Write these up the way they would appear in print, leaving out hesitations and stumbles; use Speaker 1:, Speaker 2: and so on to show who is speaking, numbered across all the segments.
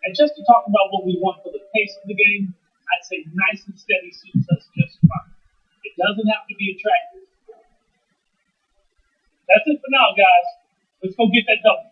Speaker 1: And just to talk about what we want for the pace of the game, I'd say nice and steady suits us just fine. It doesn't have to be attractive. That's it for now, guys. Let's go get that double.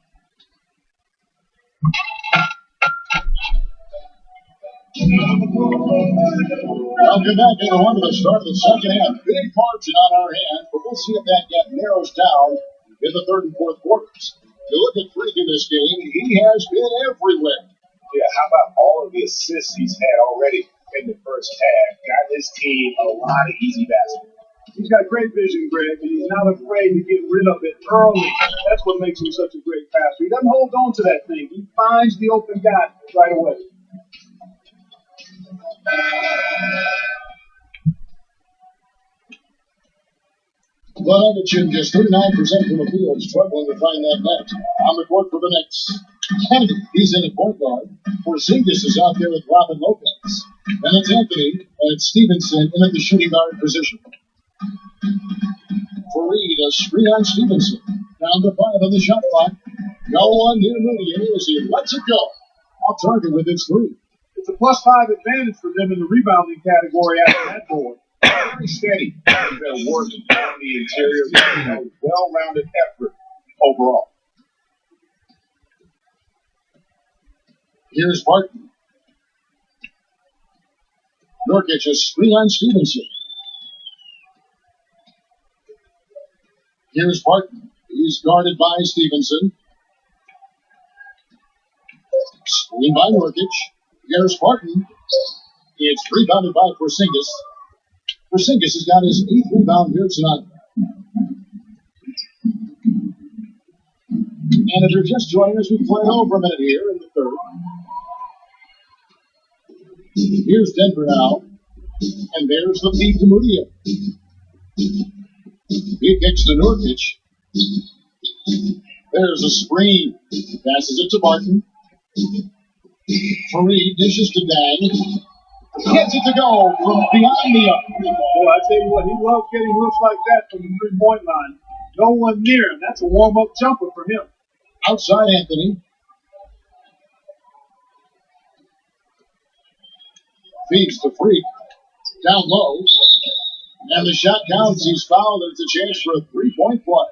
Speaker 2: Welcome back, everyone, to the start of the second half. Big margin on our hands, but we'll see if that gap narrows down in the third and fourth quarters. You look at Freak in this game, he has been everywhere.
Speaker 3: Yeah, how about all of the assists he's had already in the first half? Got his team a lot of easy baskets.
Speaker 4: He's got great vision, Greg, and he's not afraid to get rid of it early. That's what makes him such a great passer. He doesn't hold on to that thing. He finds the open guy right away.
Speaker 2: Vladimir just 39% from the field, struggling to find that net. On the court for the Knicks. Kennedy, he's in at point guard. Porzingis is out there with Robin Lopez. And it's Anthony, and it's Stevenson in at the shooting guard position. Fareed, a screen on Stevenson. Down to 5 on the shot clock. No one near Moody as he lets it go. Off target with his 3.
Speaker 4: It's a +5 advantage for them in the rebounding category after that board.
Speaker 3: Very steady. They're working on the interior. A well-rounded effort overall.
Speaker 2: Here's Barton. Nurkic, a screen on Stevenson. Here's Barton. He's guarded by Stevenson. Screen by Nurkic. Here's Barton. It's rebounded by Porzingis. Porzingis has got his 8th rebound here tonight. And if you're just joining us, we play over a minute here in the third. Here's Denver now. And there's the feed to Mudia. He kicks to Nurkic. There's a screen. Passes it to Barton. Fareed dishes to Dang. Gets it to go from behind the arc.
Speaker 4: Boy, I tell you what, he loves getting looks like that from the three-point line. No one near him. That's a warm-up jumper for him.
Speaker 2: Outside Anthony. Feeds to Freak. Down low. And the shot counts. He's fouled, and it's a chance for a 3-point play.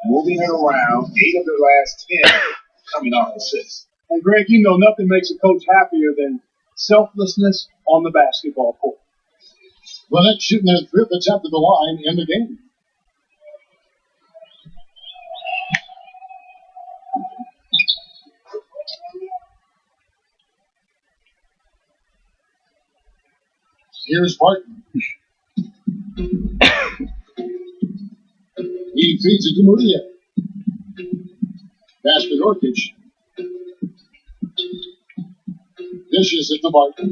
Speaker 3: Moving it around. 8 of their last 10 coming off assists.
Speaker 4: And Greg, you know nothing makes a coach happier than selflessness on the basketball court.
Speaker 2: Well, that's shooting their 5th attempt at the line in the game. Here's Barton. He feeds it to Mudia. Pass to Nurkic. Dishes it to Barton.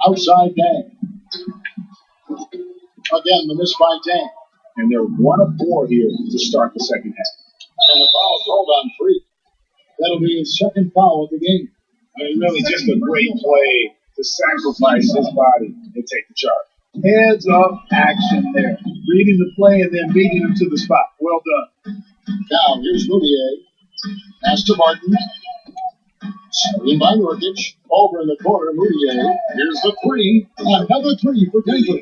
Speaker 2: Outside Dang. Again, the miss by Dang.
Speaker 3: And they're 1 of 4 here to start the second half.
Speaker 2: And the foul called on Freak. That'll be his 2nd foul of the game.
Speaker 3: I mean, really just a great play to sacrifice his body and take the charge.
Speaker 4: Heads up action there. Reading the play and then beating him to the spot. Well done.
Speaker 2: Now, here's Moutier. Pass to Barton. Screen by Nurkic. Over in the corner, Moutier. Here's the 3. Another 3 for Denver.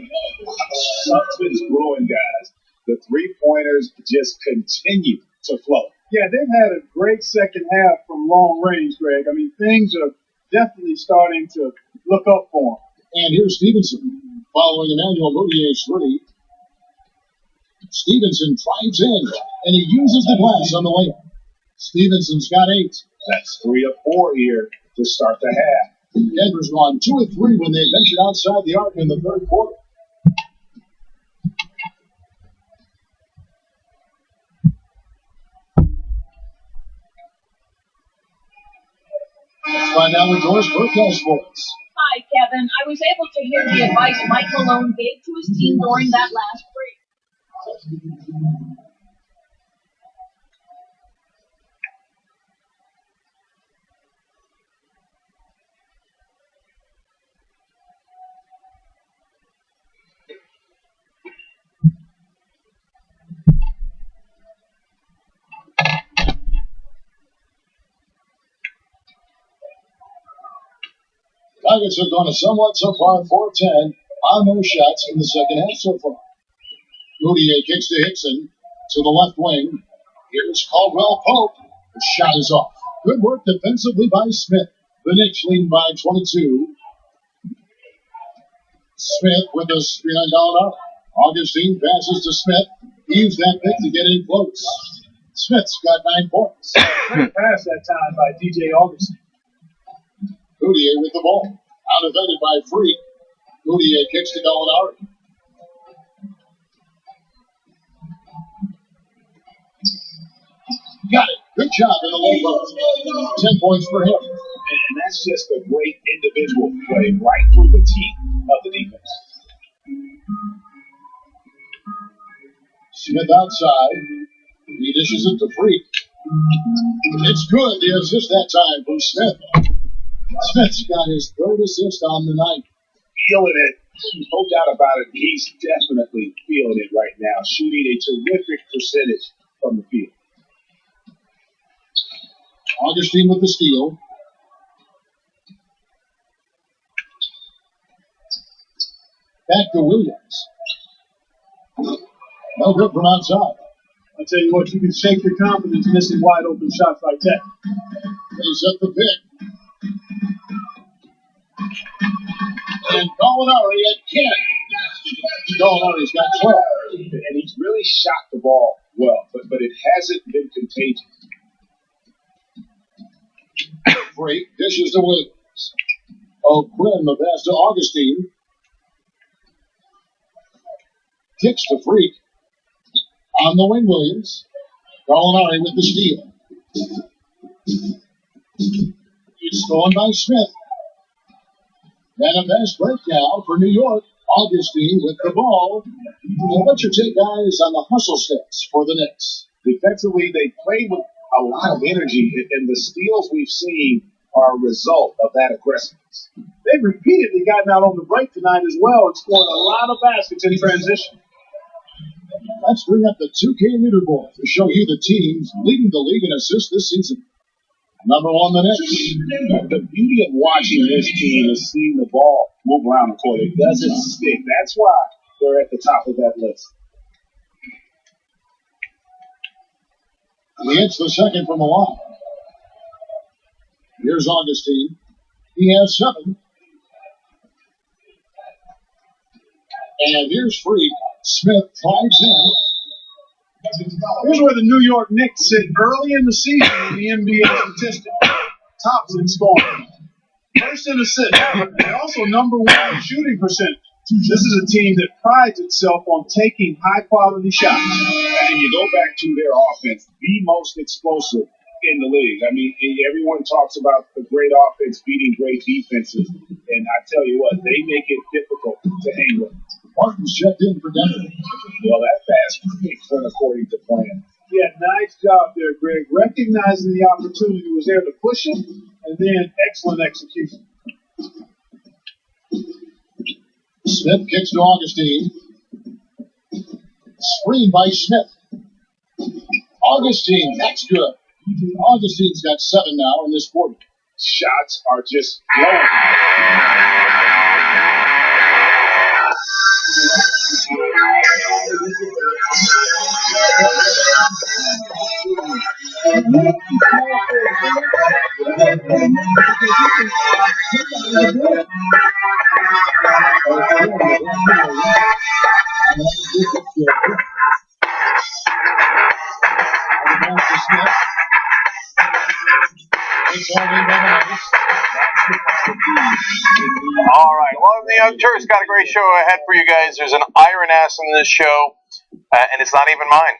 Speaker 3: Something's growing, guys. The three-pointers just continue to flow.
Speaker 4: Yeah, they've had a great second half from long range, Greg. I mean, things are definitely starting to look up for them.
Speaker 2: And here's Stevenson following Emmanuel Moutier's 3. Stevenson drives in, and he uses the glass on the layup. Stevenson's got 8.
Speaker 3: That's 3 of 4 here to start the half.
Speaker 2: Denver's gone 2 of 3 when they ventured outside the arc in the third quarter. Let's find out what Doris Burkhouse sports.
Speaker 5: Hi, Kevin. I was able to hear the advice Mike Malone gave to his team during that last break.
Speaker 2: Nuggets have gone a somewhat so far 4-10 on their shots in the second half so far. Moutier kicks to Hickson to the left wing. Here's Caldwell Pope. The shot is off. Good work defensively by Smith. The Knicks lead by 22. Smith with a screen on Gallinari. Augustine passes to Smith. He used that pick to get in close. Smith's got 9 points.
Speaker 4: Great pass that time by DJ Augustine.
Speaker 2: Moutier with the ball. Out defended by Freak. Moutier kicks to Gallinari. Got it. Good job in the low post. 10 points for him.
Speaker 3: And that's just a great individual play right through the teeth of the defense.
Speaker 2: Smith outside. He dishes it to Freak. It's good. The assist that time from Smith. Smith's got his third assist on the night.
Speaker 3: Feeling it. No doubt about it. He's definitely feeling it right now. Shooting a terrific percentage from the field.
Speaker 2: Augustine with the steal. Back to Williams. No good from outside.
Speaker 4: I tell you what, you can shake your confidence missing wide open shots like that.
Speaker 2: He's up the pick. And Gallinari again. Gallinari's got 12.
Speaker 3: And he's really shot the ball well, but it hasn't been contagious.
Speaker 2: Freak dishes to Williams. Quinn the pass to Augustine. Kicks to Freak. On the wing, Williams. Gallinari with the steal. It's stolen by Smith. And a fast break now for New York. Augustine with the ball. And what's your take, guys, on the hustle stats for the Knicks?
Speaker 3: Defensively, they played with a lot of energy, and the steals we've seen are a result of that aggressiveness.
Speaker 4: They've repeatedly gotten out on the break tonight as well and scored a lot of baskets in transition.
Speaker 2: Let's bring up the 2K leaderboard to show you the teams leading the league in assists this season. Number 1, the Knicks.
Speaker 3: The beauty of watching this team is seeing the ball move around the court. It doesn't stick. That's why they're at the top of that list.
Speaker 2: He hits the second from the line. Here's Augustine. He has 7. And here's Freak. Smith drives in.
Speaker 4: Here's where the New York Knicks sit early in the season in the NBA statistics. Tops in scoring. First in assists. And also number 1 in shooting percentage. This is a team that prides itself on taking high-quality shots.
Speaker 3: And you go back to their offense, the most explosive in the league. I mean, everyone talks about the great offense beating great defenses. And I tell you what, they make it difficult to hang with.
Speaker 2: Martin's checked in for Denver.
Speaker 3: Well, that pass went according to plan.
Speaker 4: Yeah, nice job there, Greg. Recognizing the opportunity was there to push him, and then excellent execution.
Speaker 2: Smith kicks to Augustine. Screen by Smith. Augustine, that's good. Augustine's got 7 now in this quarter.
Speaker 3: Shots are just flowing.
Speaker 6: All right. Well, the Young Turks got a great show ahead for you guys. There's an iron ass in this show, and it's not even mine.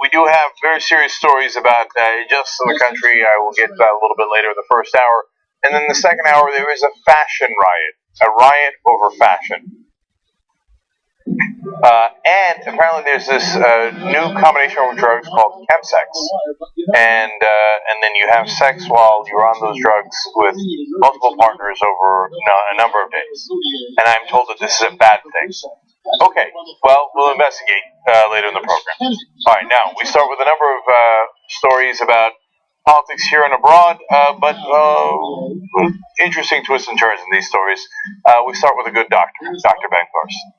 Speaker 6: We do have very serious stories about injustice in the country. I will get a little bit later in the first hour. And then the second hour, there is a fashion riot, a riot over fashion. And apparently there's this new combination of drugs called chemsex, and then you have sex while you're on those drugs with multiple partners over a number of days. And I'm told that this is a bad thing. Okay, well, we'll investigate later in the program. All right, now we start with a number of stories about politics here and abroad, but interesting twists and turns in these stories. We start with a good doctor, Dr. Ben Carson.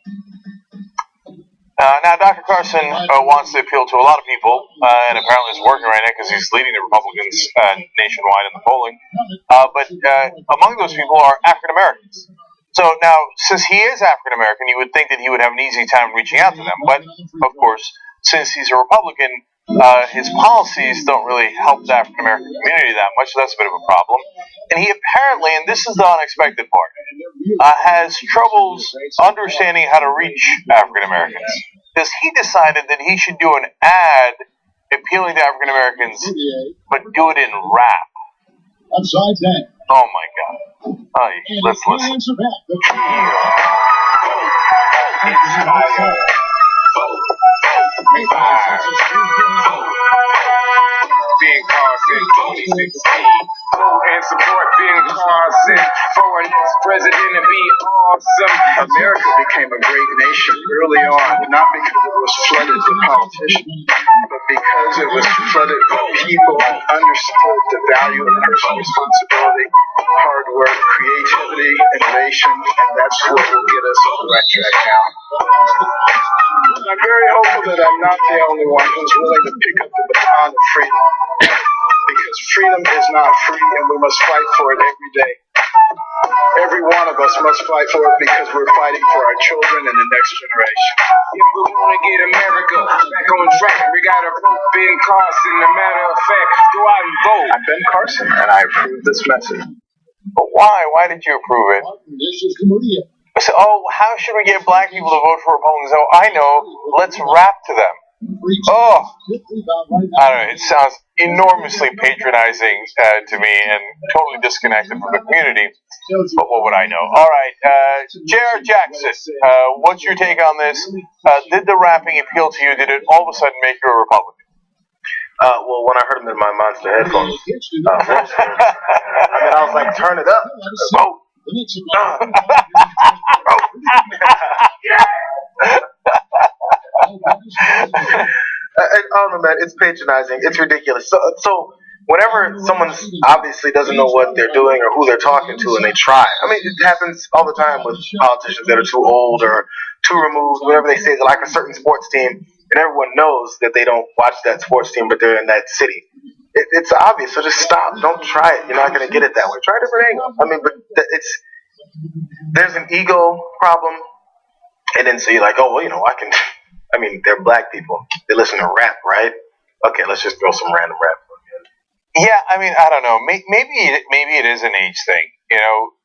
Speaker 6: Now, Dr. Carson wants to appeal to a lot of people, and apparently is working right now because he's leading the Republicans nationwide in the polling. But among those people are African Americans. So now, since he is African American, you would think that he would have an easy time reaching out to them. But, of course, since he's a Republican, his policies don't really help the African American community that much, so that's a bit of a problem. And he apparently, and this is the unexpected part, has troubles understanding how to reach African Americans. Because he decided that he should do an ad appealing to African Americans, but do it in rap.
Speaker 2: Upside down.
Speaker 6: Oh my God. Let's listen.
Speaker 7: Ben Carson 2016. And support Ben Carson for our next president and be awesome. America became a great nation early on, not because it was flooded with politicians, but because it was flooded with people who understood the value of personal responsibility, hard work, creativity, innovation, and that's what will get us on the right track now. I'm very hopeful that I'm not the only one who's willing to pick up the baton of freedom. Because freedom is not free and we must fight for it every day. Every one of us must fight for it because we're fighting for our children and the next generation. If we want to get America back on track, we got to vote Ben Carson. A matter of fact, go out and vote.
Speaker 6: I'm Ben Carson and I approve this message. But why? Why did you approve it? So, how should we get black people to vote for Republicans? Oh, I know. Let's rap to them. Oh, I don't know. It sounds enormously patronizing to me and totally disconnected from the community. But what would I know? All right, J.R. Jackson, what's your take on this? Did the rapping appeal to you? Did it all of a sudden make you a Republican?
Speaker 8: Well, when I heard him in my Monster headphones, I was like, turn it up. Vote. I don't know, man. It's patronizing. It's ridiculous. So whenever someone obviously doesn't know what they're doing or who they're talking to, and they try. I mean, it happens all the time with politicians that are too old or too removed. Whenever they say they like a certain sports team, and everyone knows that they don't watch that sports team, but they're in that city. It's obvious. So just stop. Don't try it. You're not going to get it that way. Try a different angle. I mean, but there's an ego problem, and then so you're like, oh, well, I can. I mean, they're black people. They listen to rap, right? Okay, let's just throw some random rap.
Speaker 6: Yeah, I mean, I don't know. Maybe it is an age thing.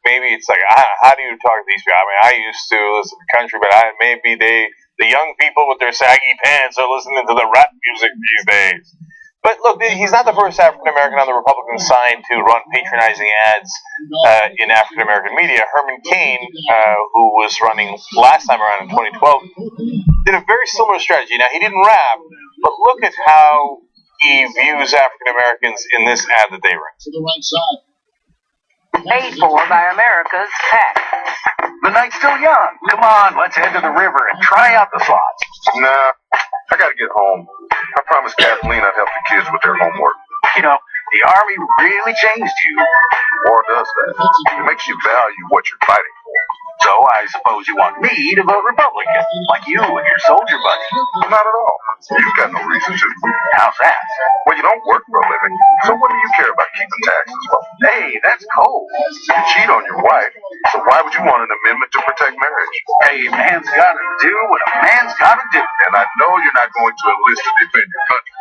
Speaker 6: Maybe it's like, how do you talk to these people? I mean, I used to listen to country, but maybe the young people with their saggy pants are listening to the rap music these days. But look, he's not the first African American on the Republican side to run patronizing ads in African American media. Herman Cain, who was running last time around in 2012, did a very similar strategy. Now, he didn't rap, but look at how he views African Americans in this ad that they ran.
Speaker 2: To the right side.
Speaker 9: Paid for by America's tax. The night's still young. Come on, let's head to the river and try out the slots.
Speaker 8: Nah, I gotta get home. I promised Kathleen I'd help the kids with their homework.
Speaker 9: The Army really changed you.
Speaker 8: War does that. It makes you value what you're fighting for.
Speaker 9: So I suppose you want me to vote Republican, like you and your soldier buddy.
Speaker 8: Not at all. You've got no reason to.
Speaker 9: How's that?
Speaker 8: Well, you don't work for a living, so what do you care about keeping taxes low?
Speaker 9: Hey, that's cold.
Speaker 8: You cheat on your wife, so why would you want an amendment to protect marriage?
Speaker 9: Hey, a man's gotta do what a man's gotta do.
Speaker 8: And I know you're not going to enlist to defend your country.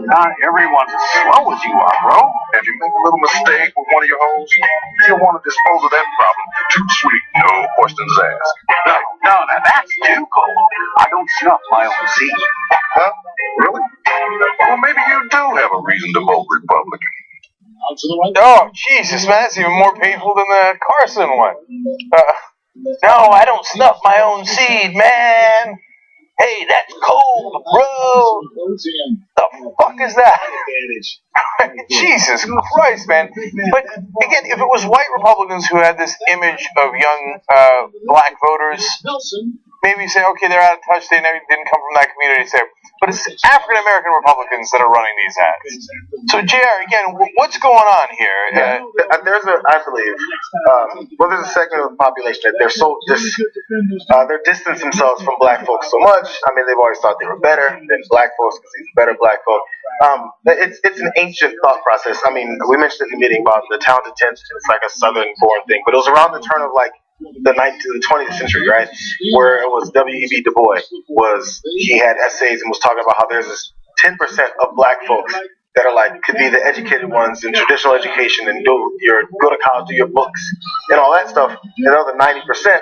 Speaker 9: Not everyone's as slow as you are, bro.
Speaker 8: If you make a little mistake with one of your hoes, you'll want to dispose of that problem. Too sweet, no questions asked.
Speaker 9: No, now that's too cold. I don't snuff my own seed.
Speaker 8: Huh? Really? Well, maybe you do have a reason to vote Republican.
Speaker 2: Out to the right.
Speaker 6: Oh, Jesus, man, that's even more painful than the Carson one. No, I don't snuff my own seed, man. Hey, that's cold, bro. The fuck is that? Jesus Christ, man. But again, if it was white Republicans who had this image of young black voters, maybe you say, okay, they're out of touch, they didn't come from that community. Say, but it's African American Republicans that are running these ads. So, JR, again, what's going on here?
Speaker 8: Yeah, I believe, there's a segment of the population that they're distanced themselves from black folks so much. I mean, they've always thought they were better than black folks because these better black folk. It's an ancient thought process. I mean, we mentioned in the meeting about the talented tenth. It's like a Southern-born thing, but it was around the turn of like the 20th century, right? Where it was W.E.B. Du Bois he had essays and was talking about how there's this 10% of black folks that are like could be the educated ones in traditional education and go to college, do your books and all that stuff. And the other 90%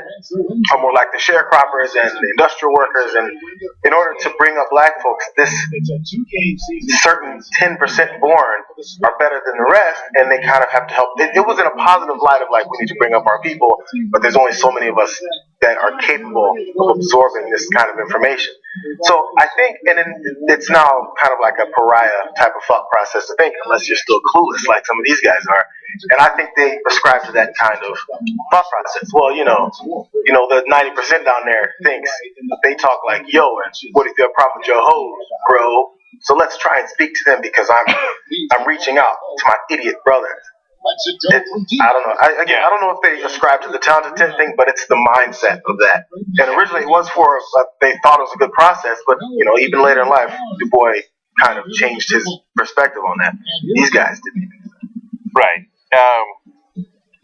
Speaker 8: are more like the sharecroppers and the industrial workers. And in order to bring up black folks, this certain 10% born are better than the rest, and they kind of have to help. It was in a positive light of like we need to bring up our people, but there's only so many of us that are capable of absorbing this kind of information. So I think, and then it's now kind of like a pariah type of thought process to think, unless you're still clueless like some of these guys are. And I think they ascribe to that kind of thought process. Well, the 90% down there thinks they talk like, yo, what if you have a problem with your hoes, bro? So let's try and speak to them because I'm reaching out to my idiot brothers. I don't know. I don't know if they ascribe to the talented ten thing, but it's the mindset of that. And originally it was for they thought it was a good process, but even later in life, Du Bois kind of changed his perspective on that. These guys didn't even.
Speaker 6: Right.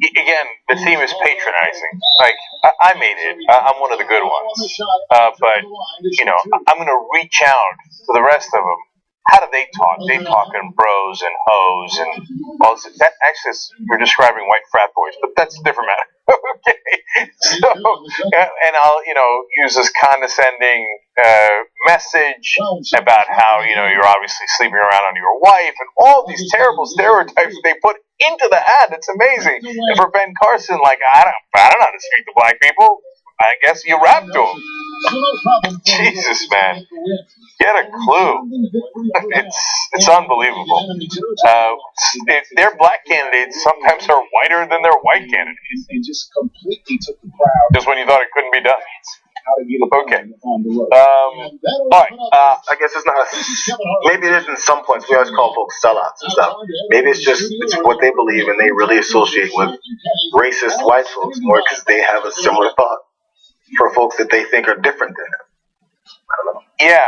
Speaker 6: Again, the theme is patronizing. Like I made it. I'm one of the good ones. But I'm going to reach out to the rest of them. How do they talk? They talk in bros and hoes and all this. That actually you're describing white frat boys, but that's a different matter. Okay. So, and I'll use this condescending message about how you're obviously sleeping around on your wife and all these terrible stereotypes that they put into the ad. It's amazing. And for Ben Carson, like I don't know how to speak to black people. I guess you rap to them. Jesus, man. Get a clue. It's unbelievable. Their black candidates sometimes are whiter than their white candidates.
Speaker 3: They just completely took the crowd.
Speaker 6: Just when you thought it couldn't be done. Okay. All right.
Speaker 8: I guess it's not. Maybe it is in some points. We always call folks sellouts and stuff. Maybe it's what they believe and they really associate with racist white folks more because they have a similar thought for folks that they think are different than them. I don't know.
Speaker 6: Yeah.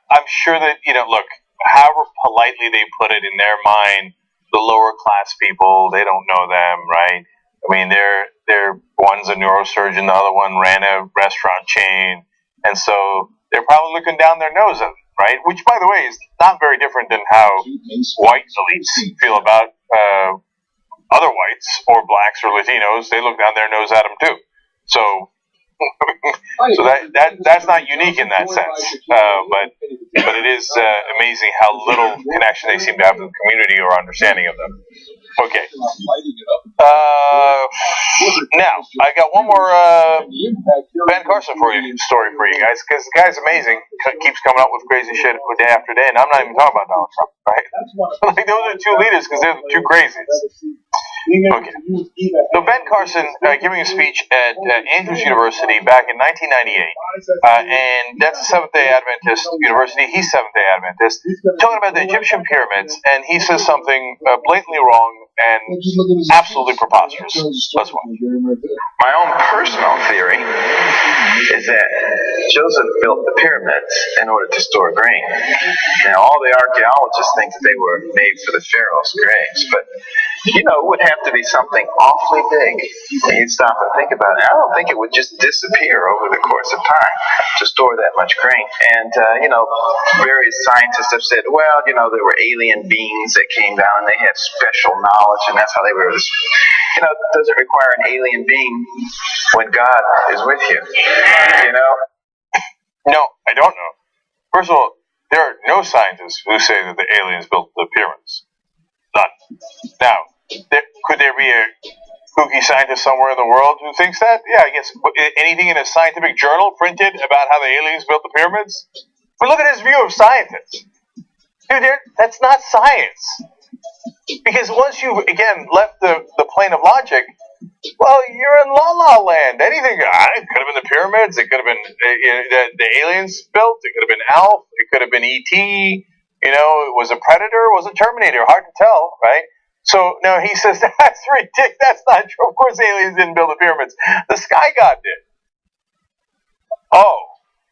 Speaker 6: I'm sure that look, however politely they put it in their mind, the lower class people, they don't know them, right? I mean, they're one's a neurosurgeon, the other one ran a restaurant chain, and so they're probably looking down their nose at them, right? Which, by the way, is not very different than how white elites feel about other whites or blacks or Latinos. They look down their nose at them too. So that's not unique in that sense, but it is amazing how little connection they seem to have to the community or understanding of them. Okay. Now I got one more Ben Carson story for you guys because the guy's amazing. Keeps coming up with crazy shit day after day, and I'm not even talking about Donald Trump, right? Like those are the two leaders because they're the two crazies. Okay. So Ben Carson giving a speech at Andrews University back in 1998, and that's a Seventh-day Adventist university. He's Seventh-day Adventist, talking about the Egyptian pyramids, and he says something blatantly wrong and absolutely preposterous. Let's watch.
Speaker 10: My own personal theory is that Joseph built the pyramids in order to store grain. Now, all the archaeologists think that they were made for the pharaoh's graves, but it would have to be something awfully big when you stop and think about it. I don't think it would just disappear over the course of time to store that much grain. And, various scientists have said, well, there were alien beings that came down and they had special knowledge, and that's how they were. Does it require an alien being when God is with you?
Speaker 6: No, I don't know. First of all, there are no scientists who say that the aliens built the pyramids. None. Now, could there be a kooky scientist somewhere in the world who thinks that? Yeah, I guess. Anything in a scientific journal printed about how the aliens built the pyramids? But look at his view of scientists. Dude, that's not science. Because once you've, again, left the plane of logic, Well, you're in La La Land. Anything. It could have been the pyramids. It could have been the aliens built. It could have been Alf. It could have been E.T. You know, it was a Predator. It was a Terminator. Hard to tell, right? So, no, he says, that's ridiculous. That's not true. Of course, aliens didn't build the pyramids. The sky god did. Oh,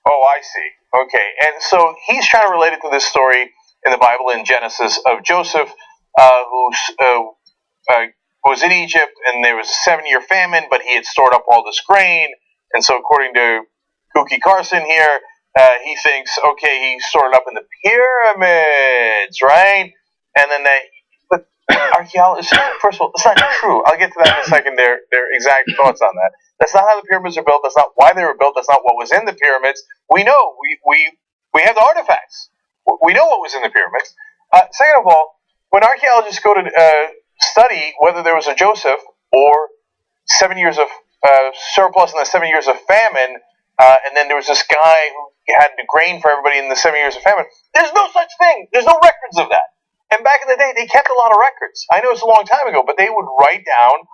Speaker 6: I see. Okay, and so he's trying to relate it to this story in the Bible in Genesis of Joseph, who was in Egypt, and there was a 7-year famine, but he had stored up all this grain, and so according to Kooky Carson here, he thinks, okay, he stored it up in the pyramids, right? And then but archaeologists, first of all, that's not true. I'll get to that in a second, their exact thoughts on that. That's not how the pyramids are built. That's not why they were built. That's not what was in the pyramids. We know. We have the artifacts. We know what was in the pyramids. Second of all, when archaeologists go to study whether there was a Joseph or 7 years of surplus and the 7 years of famine, and then there was this guy who had the grain for everybody in the 7 years of famine, there's no such thing. There's no records of that. And back in the day, they kept a lot of records. I know it's a long time ago, but they would write down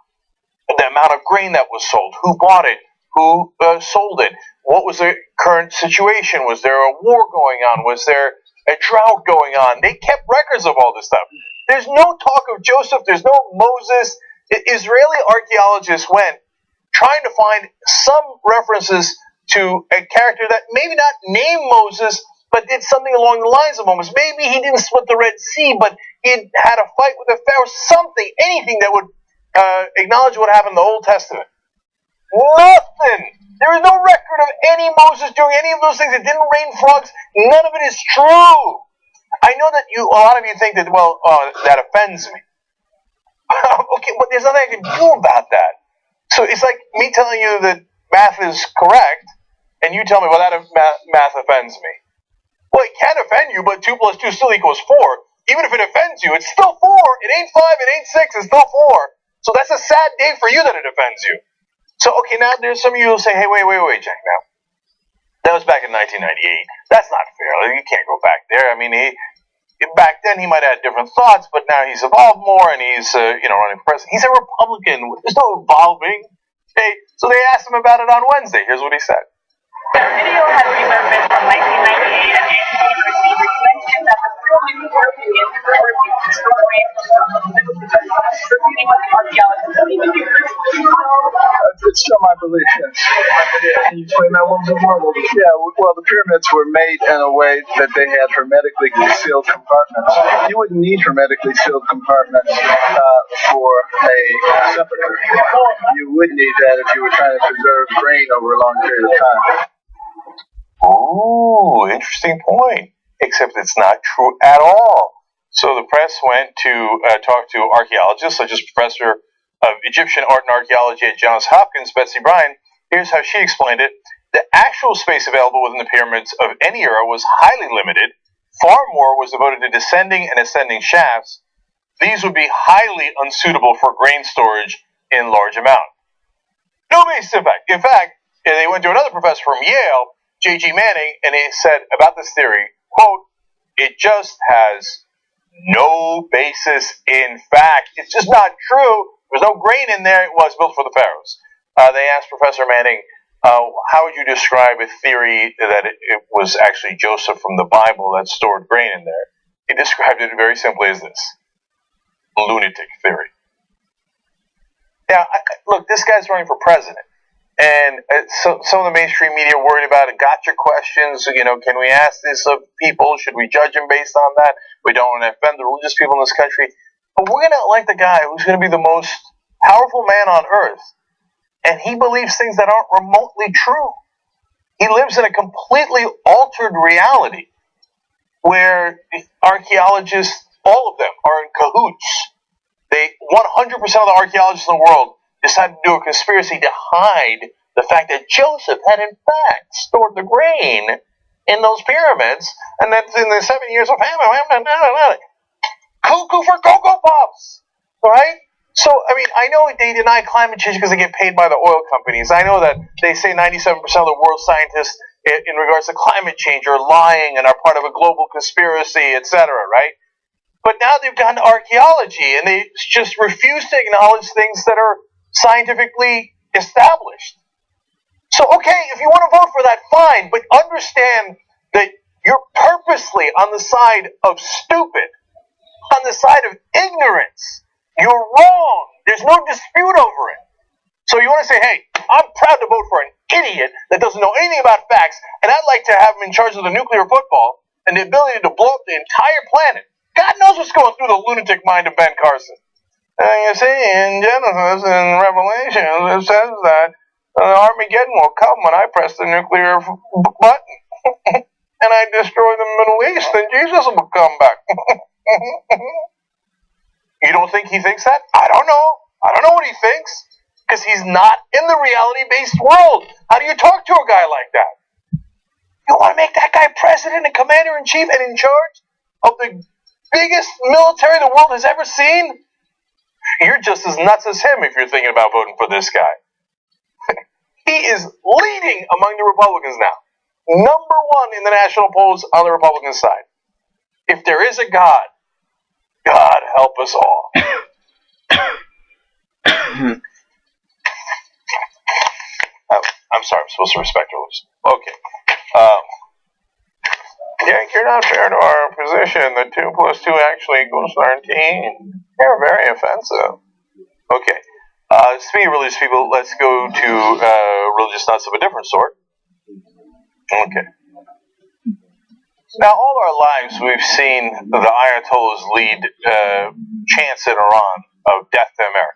Speaker 6: the amount of grain that was sold, who bought it, who sold it, what was the current situation, was there a war going on, was there a drought going on. They kept records of all this stuff. There's no talk of Joseph, there's no Moses. Israeli archaeologists went trying to find some references to a character that maybe not named Moses, but did something along the lines of Moses. Maybe he didn't split the Red Sea, but he had a fight with the Pharaoh, something, anything that would acknowledge what happened in the Old Testament. Nothing. There is no record of any Moses doing any of those things. It didn't rain frogs. None of it is true. I know that a lot of you think that, that offends me. Okay, but there's nothing I can do about that. So it's like me telling you that math is correct, and you tell me, well, that math offends me. Well, it can offend you, but 2 plus 2 still equals 4. Even if it offends you, it's still 4. It ain't 5, it ain't 6, it's still 4. So that's a sad day for you that it offends you. So, okay, now there's some of you who say, hey, wait, Jack, now. That was back in 1998. That's not fair. You can't go back there. I mean, back then he might have had different thoughts, but now he's evolved more, and he's, running for president. He's a Republican. There's no evolving. Okay, so they asked him about it on Wednesday. Here's what he said.
Speaker 11: The video has resurfaced from 1998 at the University, which mentioned that the film in your opinion refutes the story refuting what the archaeologists believe in here.
Speaker 12: It's still my belief, yes. Can you explain that a little bit more? Yeah, well, the pyramids were made in a way that they had hermetically sealed compartments. You wouldn't need hermetically sealed compartments for a sepulcher. You would need that if you were trying to preserve grain over a long period of time.
Speaker 6: Oh, interesting point. Except it's not true at all. So the press went to talk to archaeologists, such as Professor of Egyptian Art and Archaeology at Johns Hopkins, Betsy Bryan. Here's how she explained it. The actual space available within the pyramids of any era was highly limited. Far more was devoted to descending and ascending shafts. These would be highly unsuitable for grain storage in large amount. No basis in fact. In fact, they went to another professor from Yale, J.G. Manning, and he said about this theory, quote, it just has no basis in fact. It's just not true. There's no grain in there. It was built for the pharaohs. They asked Professor Manning, how would you describe a theory that it was actually Joseph from the Bible that stored grain in there? He described it very simply as this. Lunatic theory. Now, look, this guy's running for president. And some of the mainstream media are worried about it. Gotcha questions. Can we ask this of people? Should we judge them based on that? We don't want to offend the religious people in this country. But we're going to elect the guy who's going to be the most powerful man on earth. And he believes things that aren't remotely true. He lives in a completely altered reality where archaeologists, all of them, are in cahoots. 100% of the archaeologists in the world decided to do a conspiracy to hide the fact that Joseph had in fact stored the grain in those pyramids, and that in the 7 years of famine, cuckoo for Cocoa Puffs, right? So, I know they deny climate change because they get paid by the oil companies. I know that they say 97% of the world's scientists in regards to climate change are lying and are part of a global conspiracy, etc., right? But now they've gone to archaeology, and they just refuse to acknowledge things that are scientifically established. So, okay, if you want to vote for that, fine, but understand that you're purposely on the side of stupid, on the side of ignorance. You're wrong. There's no dispute over it. So you want to say, hey, I'm proud to vote for an idiot that doesn't know anything about facts, and I'd like to have him in charge of the nuclear football and the ability to blow up the entire planet. God knows what's going through the lunatic mind of Ben Carson. You see, in Genesis and Revelation, it says that Armageddon will come when I press the nuclear button. And I destroy the Middle East, and Jesus will come back. You don't think he thinks that? I don't know. I don't know what he thinks. Because he's not in the reality-based world. How do you talk to a guy like that? You want to make that guy president and commander-in-chief and in charge of the biggest military the world has ever seen? You're just as nuts as him if you're thinking about voting for this guy. He is leading among the Republicans now. Number one in the national polls on the Republican side. If there is a God, God help us all. I'm sorry, I'm supposed to respect rules. Okay. Yeah, you're not fair to our position that 2 plus 2 actually equals 13. You're very offensive. Okay. Speaking of religious people, let's go to religious nuts of a different sort. Okay. Now, all our lives, we've seen the Ayatollahs lead chants in Iran of death to America.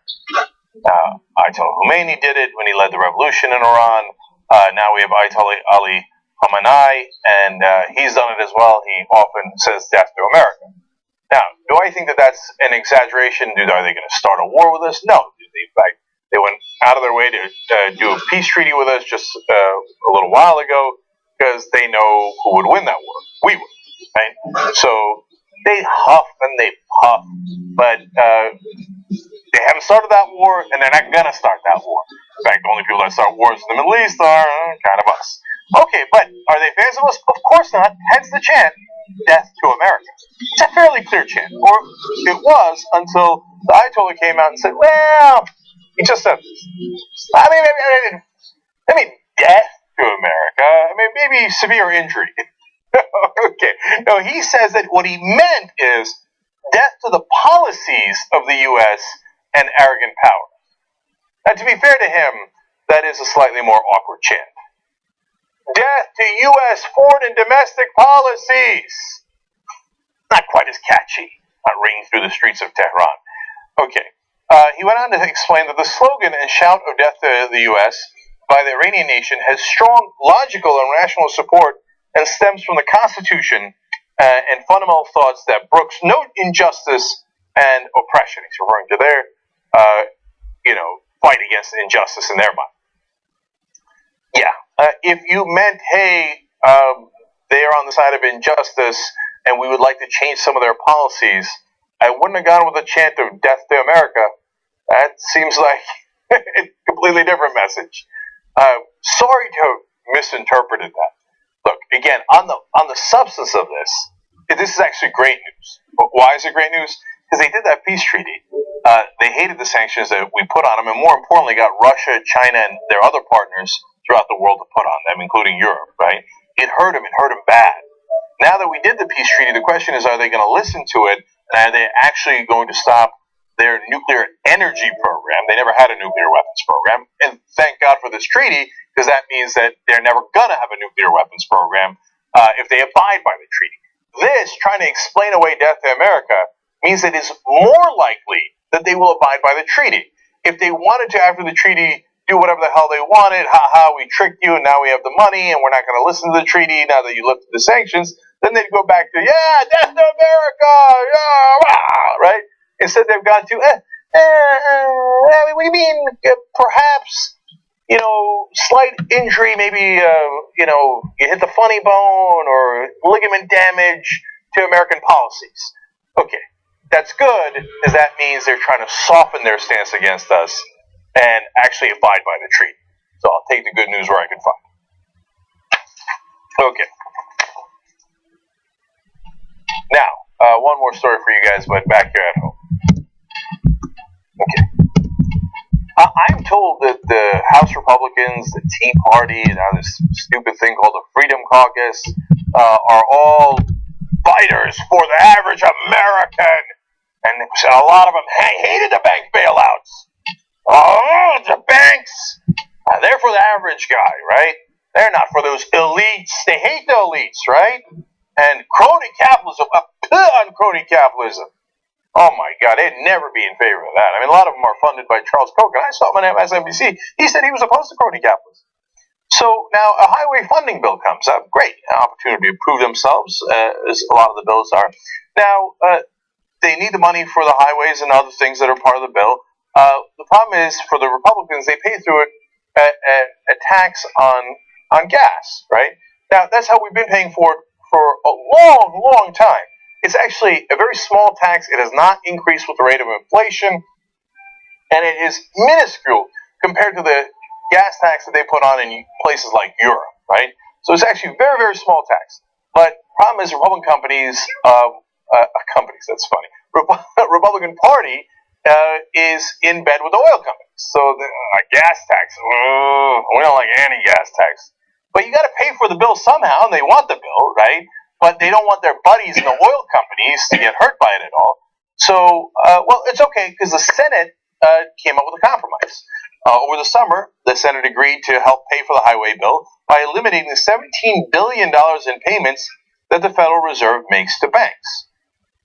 Speaker 6: Ayatollah Khomeini did it when he led the revolution in Iran. Now we have Ayatollah Ali Khamenei, and he's done it as well. He often says death to America. Now, do I think that that's an exaggeration? Are they going to start a war with us? No. In fact, they went out of their way to do a peace treaty with us just a little while ago because they know who would win that war. We would, right? So they huff and they puff, but they haven't started that war, and they're not going to start that war. In fact, the only people that start wars in the Middle East are kind of us. Okay, but are they fans of us? Of course not. Hence the chant, death to America. It's a fairly clear chant. Or it was until the Ayatollah came out and said, well, he just said, I mean, death to America. I mean, maybe severe injury. Okay. No, he says that what he meant is death to the policies of the U.S. and arrogant power. And to be fair to him, that is a slightly more awkward chant. Death to U.S. foreign and domestic policies. Not quite as catchy, not ringing through the streets of Tehran. Okay. He went on to explain that the slogan and shout of death to the U.S. by the Iranian nation has strong, logical, and rational support and stems from the Constitution and fundamental thoughts that brooks no injustice and oppression. He's referring to their, fight against injustice in their mind. Yeah, if you meant, hey, they are on the side of injustice and we would like to change some of their policies, I wouldn't have gone with a chant of death to America. That seems like a completely different message. Sorry to have misinterpreted that. Look, again, on the substance of this is actually great news. But why is it great news? Because they did that peace treaty. They hated the sanctions that we put on them, and more importantly, got Russia, China, and their other partners throughout the world to put on them, including Europe, right? It hurt them bad. Now that we did the peace treaty, the question is, are they going to listen to it, and are they actually going to stop their nuclear energy program? They never had a nuclear weapons program, and thank God for this treaty, because that means that they're never going to have a nuclear weapons program if they abide by the treaty. This, trying to explain away death to America, means that it's more likely that they will abide by the treaty. If they wanted to, after the treaty, do whatever the hell they wanted, we tricked you and now we have the money and we're not going to listen to the treaty now that you lifted the sanctions, then they'd go back to, death to America, right? Instead they've gone to, what do you mean, perhaps, slight injury, maybe, you hit the funny bone or ligament damage to American policies. Okay, that's good, because that means they're trying to soften their stance against us and actually abide by the treaty. So I'll take the good news where I can find it. Okay. Now, one more story for you guys, but back here at home. Okay. I'm told that the House Republicans, the Tea Party, and now this stupid thing called the Freedom Caucus are all fighters for the average American. And a lot of them hated the bank bailouts. Oh, the banks. They're for the average guy, right? They're not for those elites. They hate the elites, right? And crony capitalism, on crony capitalism. Oh my God, they'd never be in favor of that. I mean, a lot of them are funded by Charles Koch, and I saw him on MSNBC. He said he was opposed to crony capitalism. So now a highway funding bill comes up. Great, an opportunity to prove themselves, as a lot of the bills are. Now, they need the money for the highways and other things that are part of the bill. The problem is, for the Republicans, they pay through it a tax on gas, right? Now, that's how we've been paying for it for a long, long time. It's actually a very small tax. It has not increased with the rate of inflation, and it is minuscule compared to the gas tax that they put on in places like Europe, right? So it's actually a very, very small tax. But the problem is Republican companies, that's funny, Republican Party is in bed with the oil companies. So the gas tax, we don't like any gas tax. But you got to pay for the bill somehow, and they want the bill, right? But they don't want their buddies in the oil companies to get hurt by it at all. So, well, it's okay, because the Senate came up with a compromise. Over the summer, the Senate agreed to help pay for the highway bill by eliminating the $17 billion in payments that the Federal Reserve makes to banks.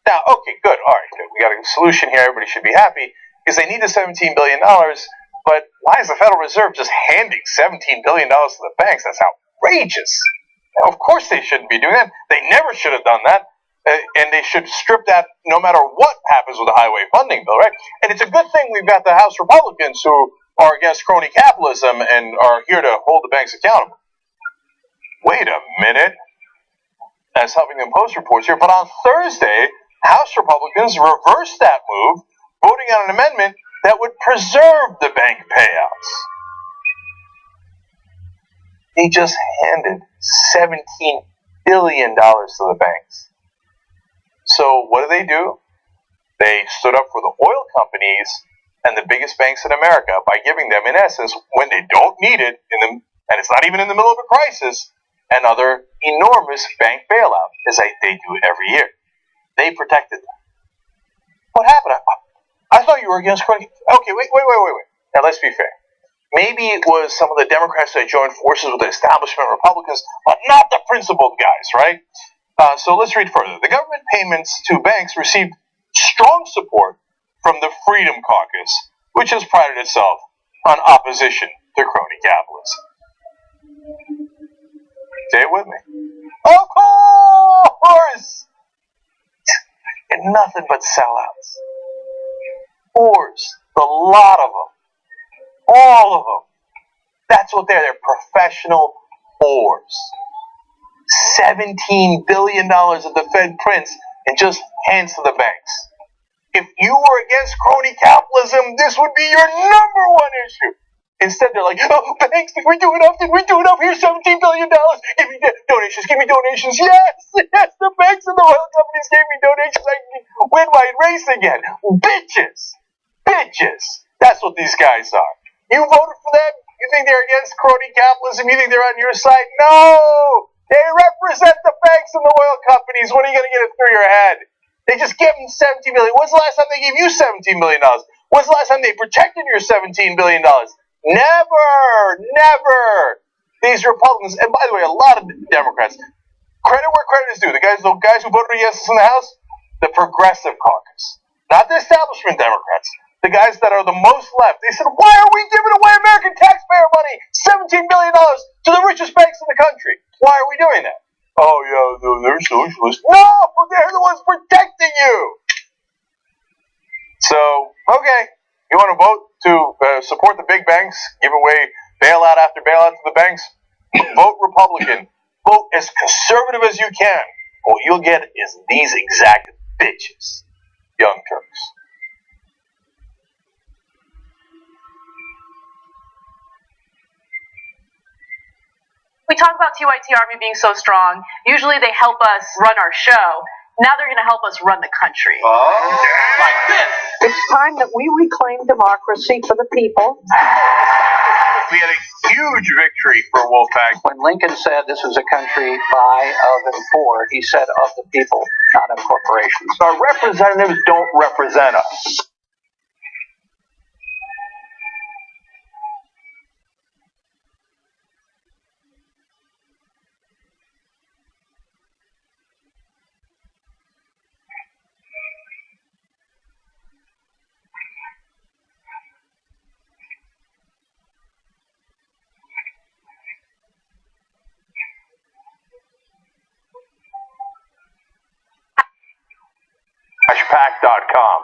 Speaker 6: Now, okay, good, all right, good. We got a solution here. Everybody should be happy, because they need the $17 billion, but why is the Federal Reserve just handing $17 billion to the banks? That's outrageous. Now, of course they shouldn't be doing that. They never should have done that, and they should strip that no matter what happens with the highway funding bill, right? And it's a good thing we've got the House Republicans who are against crony capitalism and are here to hold the banks accountable. Wait a minute. That's Huffington Post reports here. But on Thursday, House Republicans reversed that move, voting on an amendment that would preserve the bank payouts. They just handed $17 billion to the banks. So what do? They stood up for the oil companies and the biggest banks in America by giving them, in essence, when they don't need it, and it's not even in the middle of a crisis, another enormous bank bailout, as they do every year. They protected them. What happened? I thought you were against crony. Okay, wait. Now, let's be fair. Maybe it was some of the Democrats that joined forces with the establishment Republicans, but not the principled guys, right? So let's read further. The government payments to banks received strong support from the Freedom Caucus, which has prided itself on opposition to crony capitalism. Say it with me. Of course! And nothing but sellouts. Whores. A lot of them. All of them. That's what they're. They're professional whores. $17 billion that the Fed prints and just hands to the banks. If you were against crony capitalism, this would be your number one issue. Instead, they're like, oh, banks, did we do enough? Here's $17 billion. Give me donations. Yes, the banks and the oil companies gave me donations. I can win my race again. Bitches. That's what these guys are. You voted for them? You think they're against crony capitalism? You think they're on your side? No! They represent the banks and the oil companies. When are you going to get it through your head? They just give them $17 billion. When's the last time they gave you $17 billion? When's the last time they protected your $17 billion? Never. These Republicans, and by the way, a lot of Democrats, credit where credit is due. The guys who voted against us in the House, the Progressive Caucus, not the establishment Democrats. The guys that are the most left, they said, why are we giving away American taxpayer money, $17 billion, to the richest banks in the country? Why are we doing that? Oh, yeah, they're socialists. No, they're the ones protecting you. So, okay, you want to vote to support the big banks, give away bailout after bailout to the banks? Vote Republican. Vote as conservative as you can. What you'll get is these exact bitches, Young Turks.
Speaker 11: We talk about TYT Army being so strong. Usually they help us run our show. Now they're going to help us run the country.
Speaker 9: Oh, like this.
Speaker 13: time that we reclaim democracy for the people.
Speaker 6: We had a huge victory for Wolfpack.
Speaker 9: When Lincoln said this was a country by, of, and for, he said of the people, not of corporations.
Speaker 6: Our representatives don't represent us. Pack.com.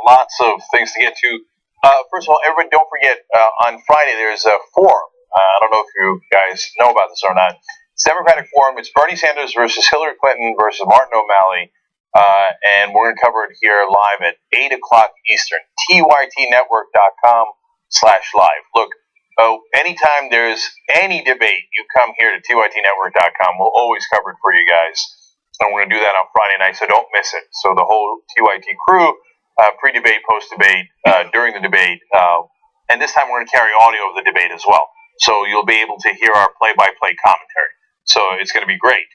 Speaker 6: lots of things to get to. First of all, everybody, don't forget, on Friday there's a forum. I don't know if you guys know about this or not. It's Democratic Forum. It's Bernie Sanders versus Hillary Clinton versus Martin O'Malley. And we're going to cover it here live at 8 o'clock Eastern. TYTnetwork.com/live. Look, anytime there's any debate, you come here to TYTnetwork.com. We'll always cover it for you guys. And we're going to do that on Friday night, so don't miss it. So the whole TYT crew, pre-debate, post-debate, during the debate, and this time we're going to carry audio of the debate as well. So you'll be able to hear our play-by-play commentary. So it's going to be great.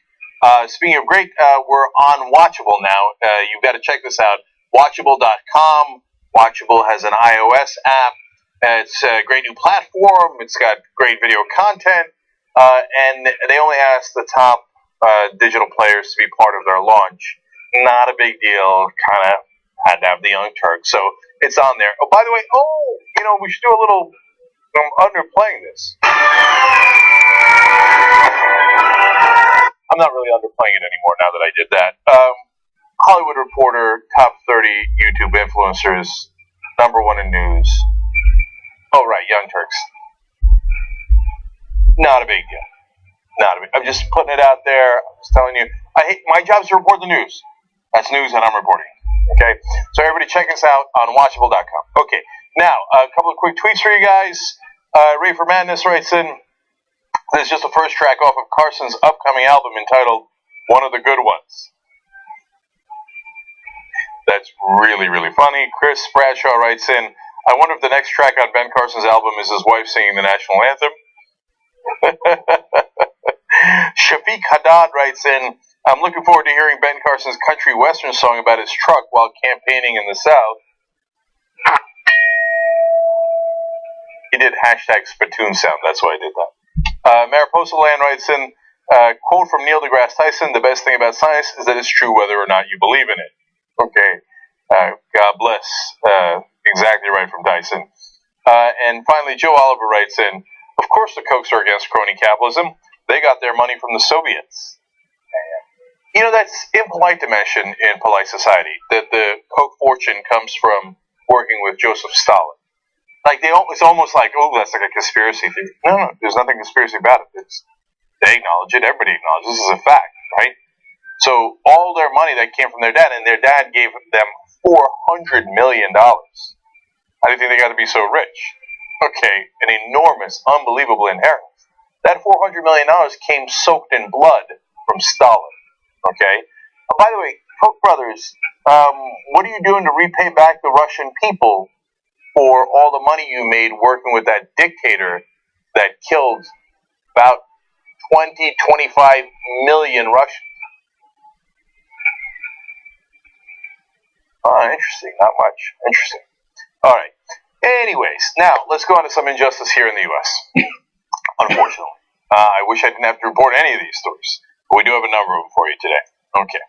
Speaker 6: Speaking of great, we're on Watchable now. You've got to check this out. Watchable.com. Watchable has an iOS app. It's a great new platform. It's got great video content. And they only asked the top digital players to be part of their launch. Not a big deal. Kind of had to have the Young Turks. So it's on there. Oh, by the way, we should do a little underplaying this. I'm not really underplaying it anymore now that I did that. Hollywood Reporter, top 30 YouTube influencers, #1 in news. Oh, right, Young Turks. Not a big deal. I'm just putting it out there. I'm just telling you. My job is to report the news. That's news that I'm reporting. Okay? So everybody check us out on Watchable.com. Okay, now, a couple of quick tweets for you guys. Ray for Madness writes in, this is just the first track off of Carson's upcoming album entitled One of the Good Ones. That's really, really funny. Chris Bradshaw writes in, I wonder if the next track on Ben Carson's album is his wife singing the national anthem. Shafiq Haddad writes in, I'm looking forward to hearing Ben Carson's country western song about his truck while campaigning in the South. He did #spittoon sound, that's why I did that. Mariposa Land writes in, quote from Neil deGrasse Tyson, the best thing about science is that it's true whether or not you believe in it. Okay, God bless. Exactly right from Tyson. And finally, Joe Oliver writes in, of course the Kochs are against crony capitalism. They got their money from the Soviets. That's impolite to mention in polite society, that the Koch fortune comes from working with Joseph Stalin. It's almost like, that's like a conspiracy theory. No, there's nothing conspiracy about it. They acknowledge it. Everybody acknowledges this is a fact, right? So all their money that came from their dad, and their dad gave them $400 million. How do you think they got to be so rich? Okay, an enormous, unbelievable inheritance. That $400 million came soaked in blood from Stalin. Okay? By the way, Koch brothers, what are you doing to repay back the Russian people for all the money you made working with that dictator that killed about 25 million Russians? Interesting. Not much. Interesting. All right. Anyways, now let's go on to some injustice here in the U.S. Unfortunately. I wish I didn't have to report any of these stories, but we do have a number of them for you today. Okay.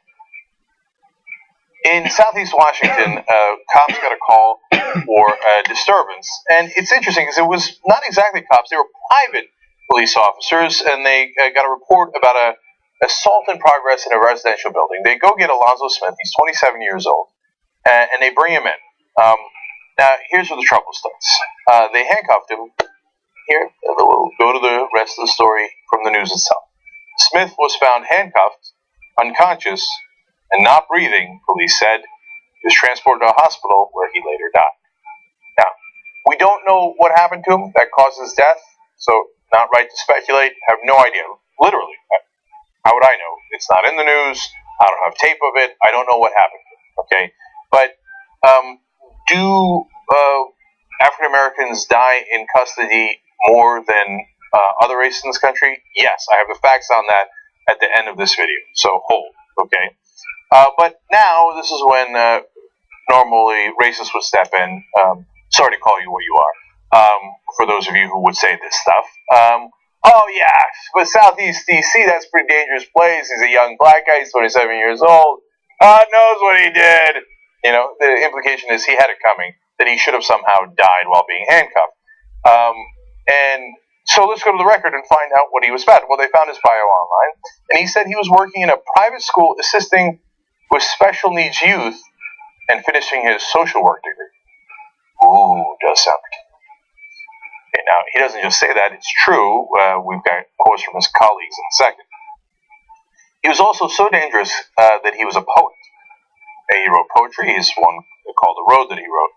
Speaker 6: In Southeast Washington, cops got a call for a disturbance, and it's interesting because it was not exactly cops; they were private police officers, and they got a report about a assault in progress in a residential building. They go get Alonzo Smith; he's 27 years old, and they bring him in. Now, here's where the trouble starts. They handcuffed him. Here, we'll go to the rest of the story from the news itself. Smith was found handcuffed, unconscious, and not breathing, police said. He was transported to a hospital where he later died. Now, we don't know what happened to him that caused his death, so not right to speculate. Have no idea. Literally. How would I know? It's not in the news. I don't have tape of it. I don't know what happened to him. Okay? But do African Americans die in custody more than other races in this country? Yes, I have the facts on that at the end of this video. So hold. Okay? But now, this is when normally racists would step in. Sorry to call you what you are, for those of you who would say this stuff. Oh, yeah, but Southeast D.C., that's a pretty dangerous place. He's a young black guy. He's 27 years old. God knows what he did. The implication is he had it coming, that he should have somehow died while being handcuffed. And so let's go to the record and find out what he was about. Well, they found his bio online, and he said he was working in a private school assisting with special needs youth and finishing his social work degree. Ooh, does sound particular. Okay, now, he doesn't just say that, it's true. We've got quotes from his colleagues in a second. He was also so dangerous that he was a poet. He wrote poetry. He's one called The Road that he wrote.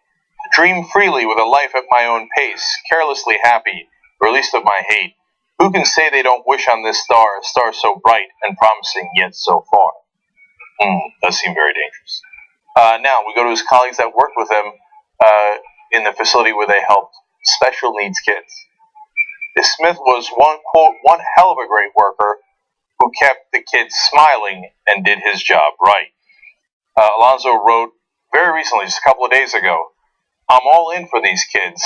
Speaker 6: Dream freely with a life at my own pace, carelessly happy, released of my hate. Who can say they don't wish on this star, a star so bright and promising yet so far? Does seem very dangerous. Now, we go to his colleagues that worked with him in the facility where they helped special needs kids. This Smith was one hell of a great worker who kept the kids smiling and did his job right. Alonzo wrote very recently, just a couple of days ago, I'm all in for these kids.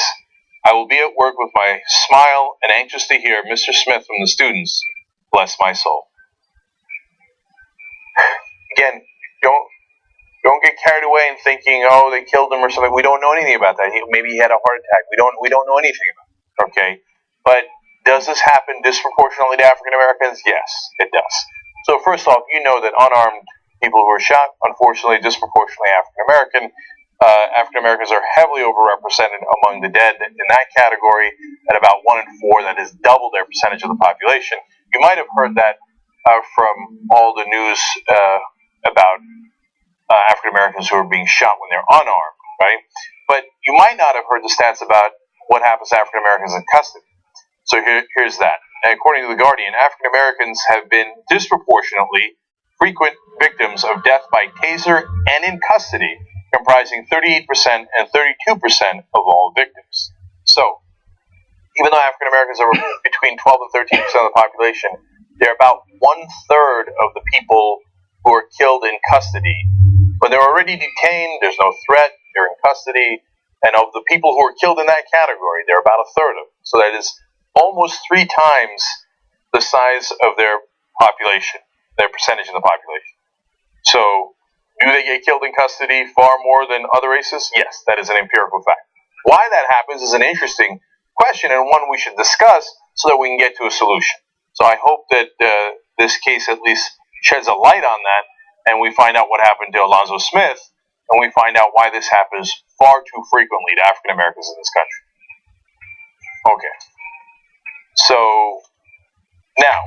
Speaker 6: I will be at work with my smile and anxious to hear Mr. Smith from the students. Bless my soul. Again, don't get carried away in thinking, oh, they killed him or something. We don't know anything about that. Maybe he had a heart attack. We don't know anything about it. Okay? But does this happen disproportionately to African Americans? Yes, it does. So first off, you know that unarmed people who are shot, unfortunately, disproportionately African American. African Americans are heavily overrepresented among the dead in that category at about 1 in 4. That is double their percentage of the population. You might have heard that from all the news about African Americans who are being shot when they're unarmed, right? But you might not have heard the stats about what happens to African Americans in custody. So here's that. According to The Guardian, African Americans have been disproportionately frequent victims of death by taser and in custody, comprising 38% and 32% of all victims. So, even though African Americans are between 12 and 13% of the population, they're about 1/3 of the people who are killed in custody. When they're already detained, there's no threat, they're in custody, and of the people who are killed in that category, they're about 1/3 of them. So that is almost 3 times the size of their population, their percentage of the population. So, do they get killed in custody far more than other races? Yes, that is an empirical fact. Why that happens is an interesting question and one we should discuss so that we can get to a solution. So I hope that this case at least sheds a light on that and we find out what happened to Alonzo Smith and we find out why this happens far too frequently to African Americans in this country. Okay. So, now,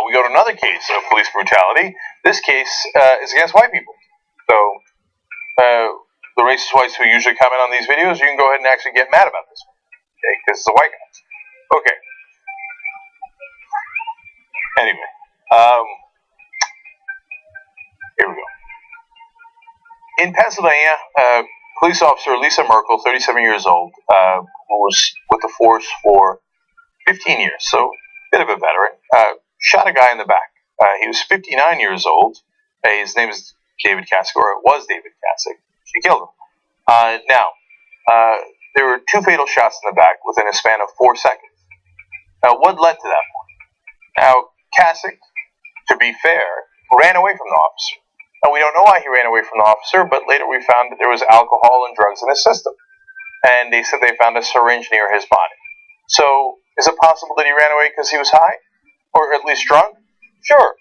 Speaker 6: we go to another case of police brutality. This case is against white people. So, the racist whites who usually comment on these videos, you can go ahead and actually get mad about this one. Okay, because it's a white guy. Okay. Anyway, here we go. In Pennsylvania, police officer Lisa Merkel, 37 years old, who was with the force for 15 years, so a bit of a veteran, shot a guy in the back. He was 59 years old. His name is David Kasich, or it was David Kasich. She killed him. Now, there were 2 fatal shots in the back within a span of 4 seconds. Now, what led to that point? Now, Kasich, to be fair, ran away from the officer. Now, we don't know why he ran away from the officer, but later we found that there was alcohol and drugs in his system. And they said they found a syringe near his body. So, is it possible that he ran away because he was high? Or at least drunk? Sure.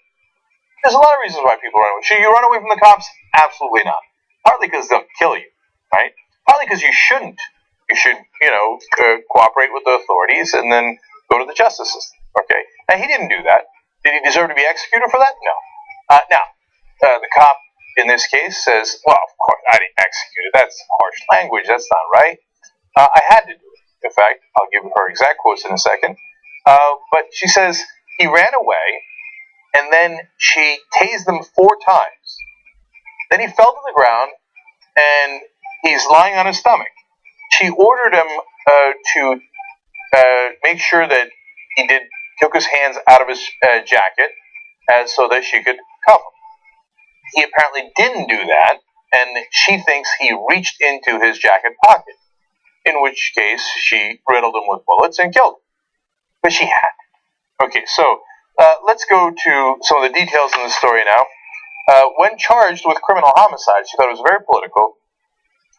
Speaker 6: There's a lot of reasons why people run away. Should you run away from the cops? Absolutely not. Partly because they'll kill you, right? Partly because you shouldn't. You should, cooperate with the authorities and then go to the justice system, okay? Now, he didn't do that. Did he deserve to be executed for that? No. The cop in this case says, well, of course, I didn't execute it. That's harsh language. That's not right. I had to do it. In fact, I'll give her exact quotes in a second. But she says he ran away, and then she tased him 4 times. Then he fell to the ground, and he's lying on his stomach. She ordered him to make sure that he took his hands out of his jacket so that she could cuff him. He apparently didn't do that, and she thinks he reached into his jacket pocket, in which case she riddled him with bullets and killed him. But she had. Okay, so let's go to some of the details in the story now. When charged with criminal homicide, she thought it was very political,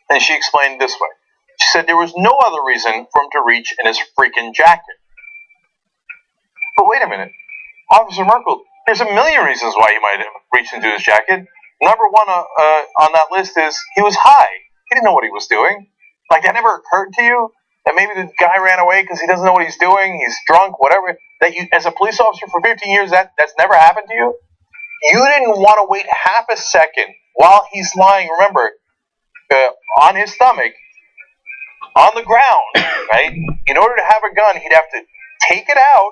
Speaker 6: and she explained this way. She said there was no other reason for him to reach in his freaking jacket. But wait a minute. Officer Merkel, there's a million reasons why he might have reached into his jacket. Number one on that list is he was high. He didn't know what he was doing. Like, that never occurred to you? That maybe the guy ran away because he doesn't know what he's doing, he's drunk, whatever. That you, as a police officer for 15 years, that's never happened to you? You didn't want to wait half a second while he's lying, remember, on his stomach, on the ground, right? In order to have a gun, he'd have to take it out,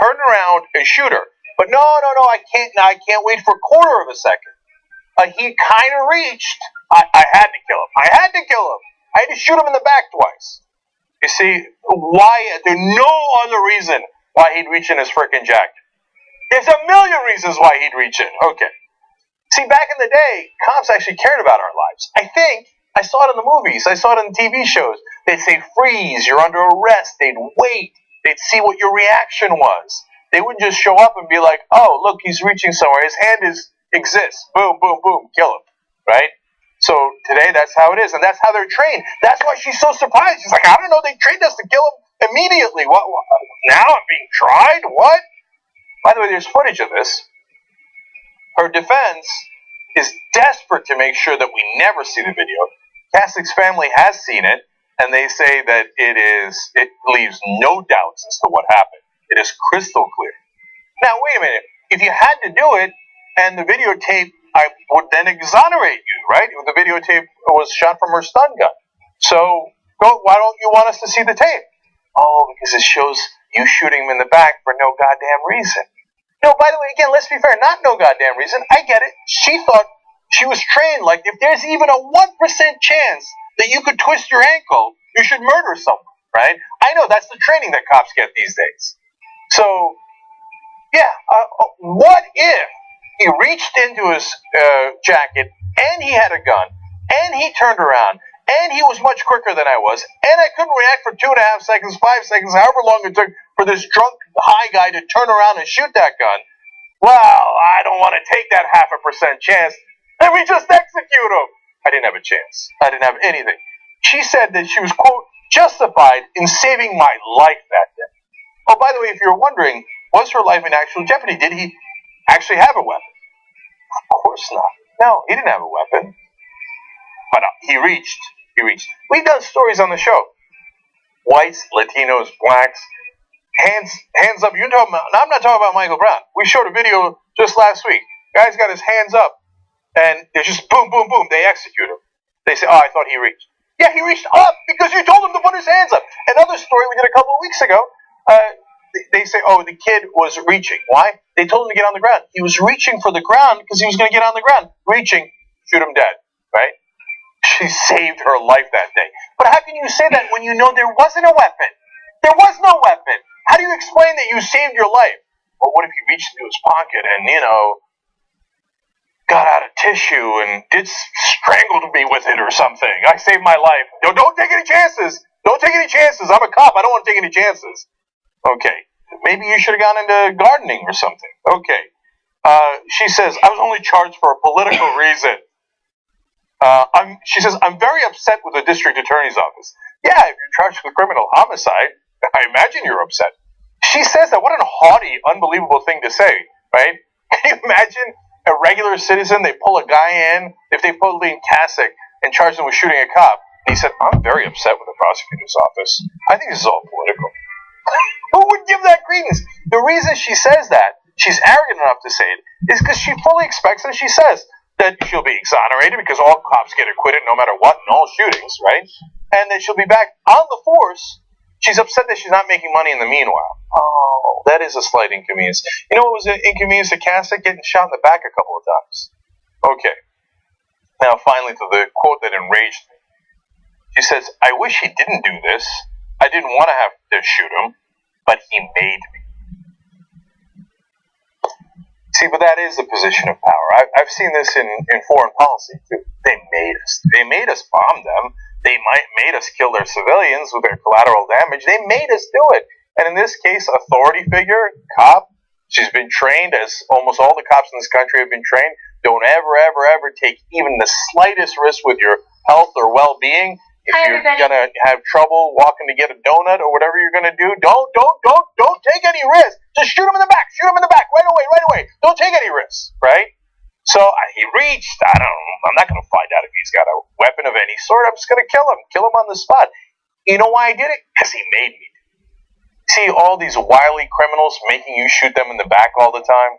Speaker 6: turn around, and shoot her. But no, I can't wait for a quarter of a second. He kind of reached. I had to kill him. I had to shoot him in the back twice. You see, why? There's no other reason why he'd reach in his frickin' jacket. There's a million reasons why he'd reach in. Okay. See, back in the day, cops actually cared about our lives. I think I saw it in the movies. I saw it in TV shows. They'd say, freeze, you're under arrest. They'd wait. They'd see what your reaction was. They wouldn't just show up and be like, oh, look, he's reaching somewhere. His hand exists. Boom, boom, boom. Kill him. Right? So today, that's how it is. And that's how they're trained. That's why she's so surprised. She's like, I don't know. They trained us to kill him immediately. What? Now I'm being tried? What? By the way, there's footage of this. Her defense is desperate to make sure that we never see the video. Kasic's family has seen it, and they say that it leaves no doubts as to what happened. It is crystal clear. Now, wait a minute. If you had to do it, and the videotape, I would then exonerate you, right? If the videotape was shot from her stun gun. So, why don't you want us to see the tape? Oh, because it shows you shooting him in the back for no goddamn reason. No, by the way, again, let's be fair, not no goddamn reason. I get it. She thought she was trained, like, if there's even a 1% chance that you could twist your ankle, you should murder someone, right? I know, that's the training that cops get these days. So, yeah, what if he reached into his jacket, and he had a gun, and he turned around, and he was much quicker than I was, and I couldn't react for 2.5 seconds, 5 seconds, however long it took for this drunk high guy to turn around and shoot that gun. Well, I don't want to take that 0.5% chance. Let me just execute him. I didn't have a chance. I didn't have anything. She said that she was, quote, justified in saving my life that day. Oh, by the way, if you're wondering, was her life in actual jeopardy? Did he actually have a weapon? Of course not. No, he didn't have a weapon. But he reached. We've done stories on the show. Whites, Latinos, blacks. Hands up. You're talking about, I'm not talking about Michael Brown. We showed a video just last week. Guy's got his hands up, and they're just boom, boom, boom. They execute him. They say, oh, I thought he reached. Yeah, he reached up because you told him to put his hands up. Another story we did a couple of weeks ago, they say, oh, the kid was reaching. Why? They told him to get on the ground. He was reaching for the ground because he was going to get on the ground. Reaching, shoot him dead, right? She saved her life that day. But how can you say that when you know there wasn't a weapon? There was no weapon. How do you explain that you saved your life? Well, what if you reached into his pocket and, got out a tissue and strangled me with it or something? I saved my life. No, don't take any chances. Don't take any chances. I'm a cop. I don't want to take any chances. Okay. Maybe you should have gone into gardening or something. Okay. She says, I was only charged for a political reason. She says, I'm very upset with the district attorney's office. Yeah, if you're charged with criminal homicide, I imagine you're upset. She says that. What a haughty, unbelievable thing to say, right? Can you imagine a regular citizen, they pull a guy in, if they pull Lee Kasich and charge him with shooting a cop, and he said, I'm very upset with the prosecutor's office. I think this is all political. Who would give that credence? The reason she says that, she's arrogant enough to say it, is because she fully expects, and she says, that she'll be exonerated because all cops get acquitted no matter what in all shootings, right? And that she'll be back on the force. She's upset that she's not making money in the meanwhile. Oh, that is a slight inconvenience. You know what was an inconvenience to Kasich? Getting shot in the back a couple of times. Okay. Now, finally, to the quote that enraged me. She says, I wish he didn't do this. I didn't want to have to shoot him, but he made me. See, but that is the position of power. I've seen this in foreign policy, too. They made us. They made us bomb them. They made us kill their civilians with their collateral damage. They made us do it. And in this case, authority figure, cop, she's been trained, as almost all the cops in this country have been trained. Don't ever take even the slightest risk with your health or well-being. If you're going to have trouble walking to get a donut or whatever you're going to do, don't take any risk. Just shoot him in the back. Shoot him in the back right away. Don't take any risks, right? So he reached. I don't know. I'm not going to find out if he's got a weapon of any sort. I'm just going to kill him on the spot. You know why I did it? Because he made me. See all these wily criminals making you shoot them in the back all the time?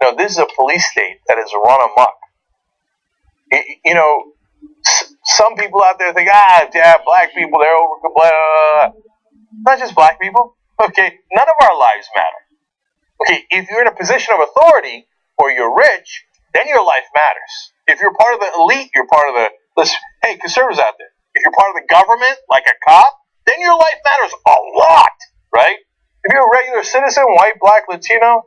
Speaker 6: No, this is a police state that has run amok. You know, some people out there think, black people, they're over, blah, blah, blah. Not just black people. Okay, none of our lives matter. Okay, if you're in a position of authority or you're rich, then your life matters. If you're part of the elite, you're part of the, listen, hey, conservatives out there, if you're part of the government, like a cop, then your life matters a lot, right? If you're a regular citizen, white, black, Latino,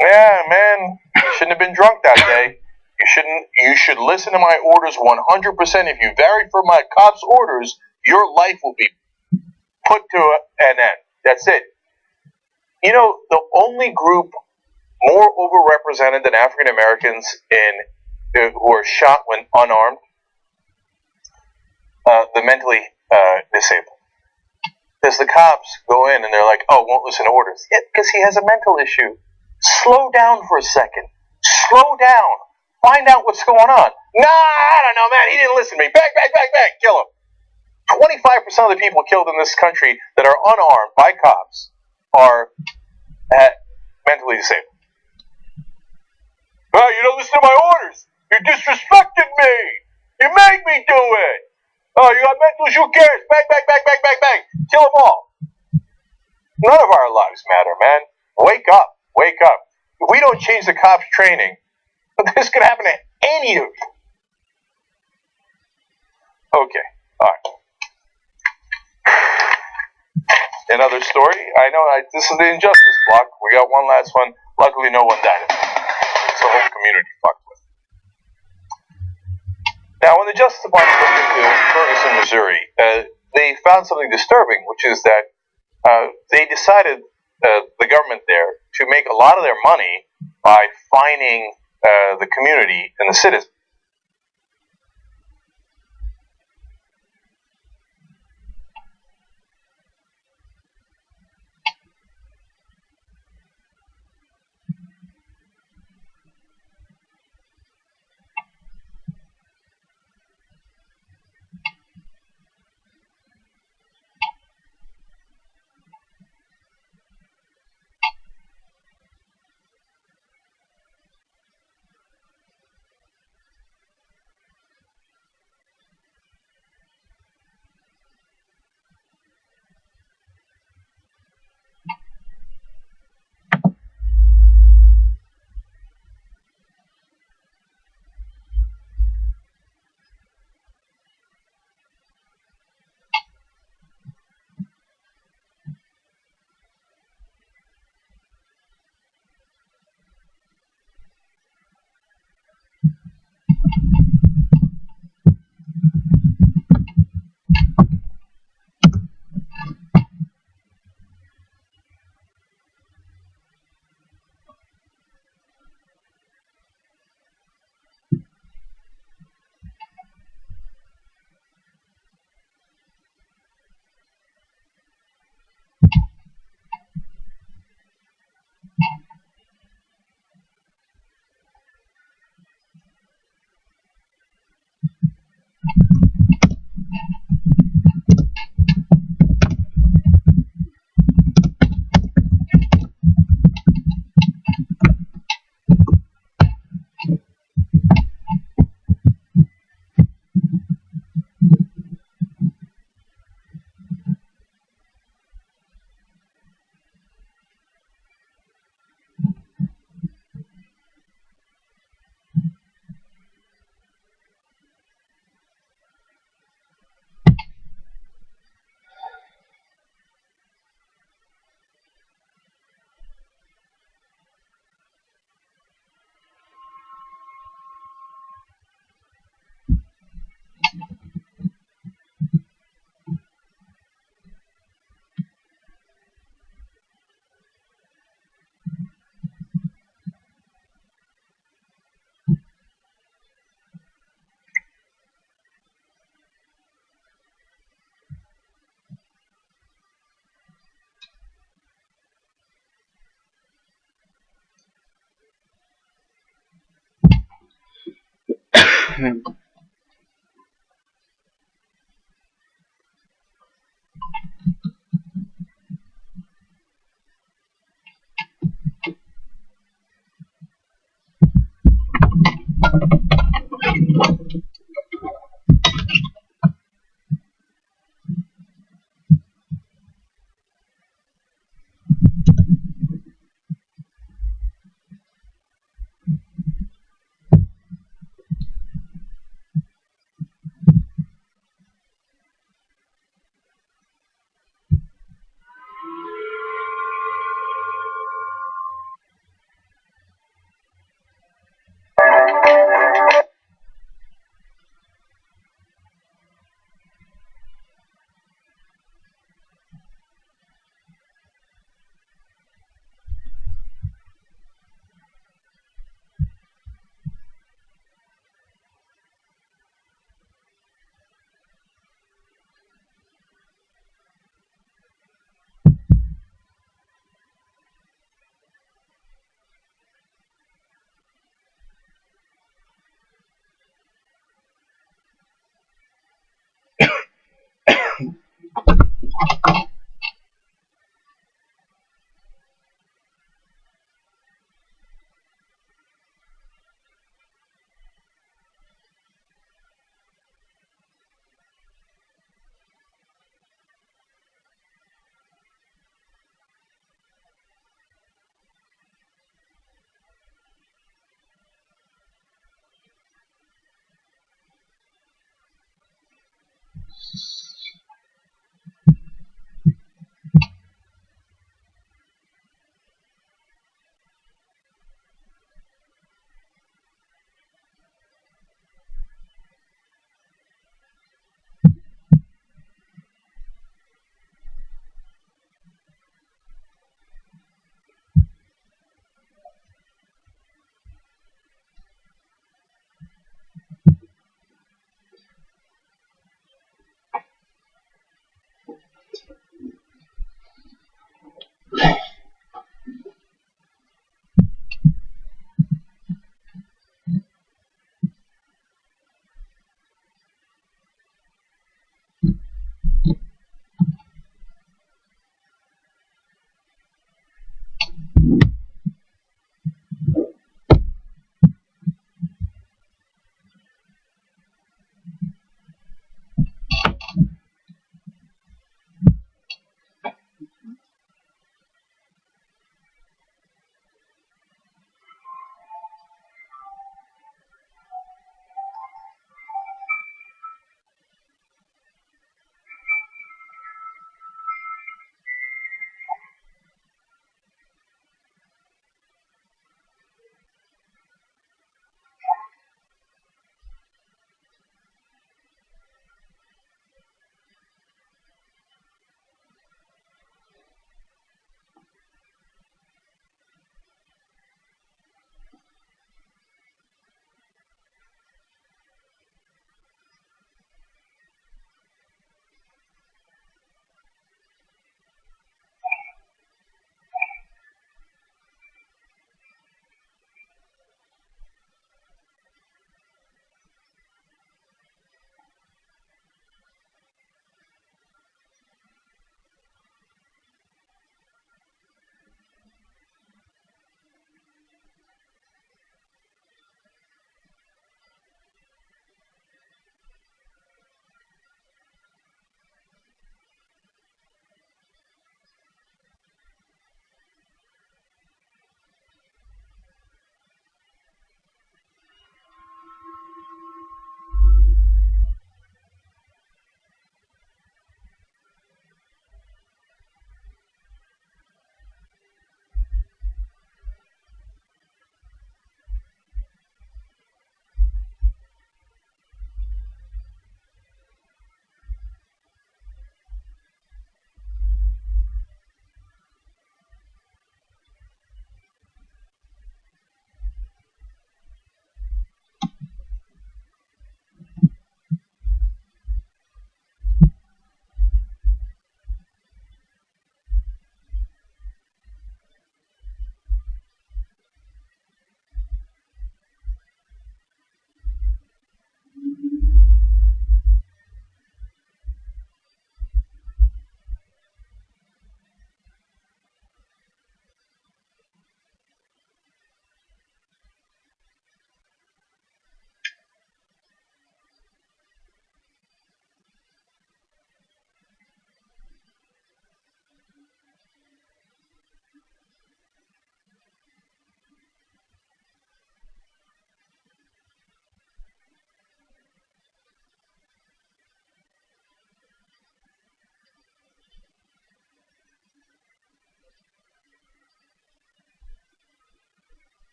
Speaker 6: yeah, man, you shouldn't have been drunk that day. You should listen to my orders 100%. If you vary from my cop's orders, your life will be put to an end. That's it. You know, the only group more overrepresented than African Americans who are shot when unarmed, the mentally disabled. Because the cops go in and they're like, oh, won't listen to orders. Yeah, because he has a mental issue. Slow down for a second. Slow down. Find out what's going on. Nah, I don't know, man. He didn't listen to me. Bang, bang, bang, bang. Kill him. 25% of the people killed in this country that are unarmed by cops are mentally disabled. Oh, you don't listen to my orders. You disrespected me. You made me do it. Oh, you got mental issue. Who cares? Bang, bang, bang, bang, bang, bang. Kill them all. None of our lives matter, man. Wake up. Wake up. If we don't change the cops' training, this could happen to any of you. Okay. All right. Another story. I know this is the injustice block. We got one last one. Luckily, no one died. It's the whole community fucked with. Now, when the Justice Department looked into Ferguson, Missouri, they found something disturbing, which is that they decided, the government there, to make a lot of their money by fining the community and the citizens.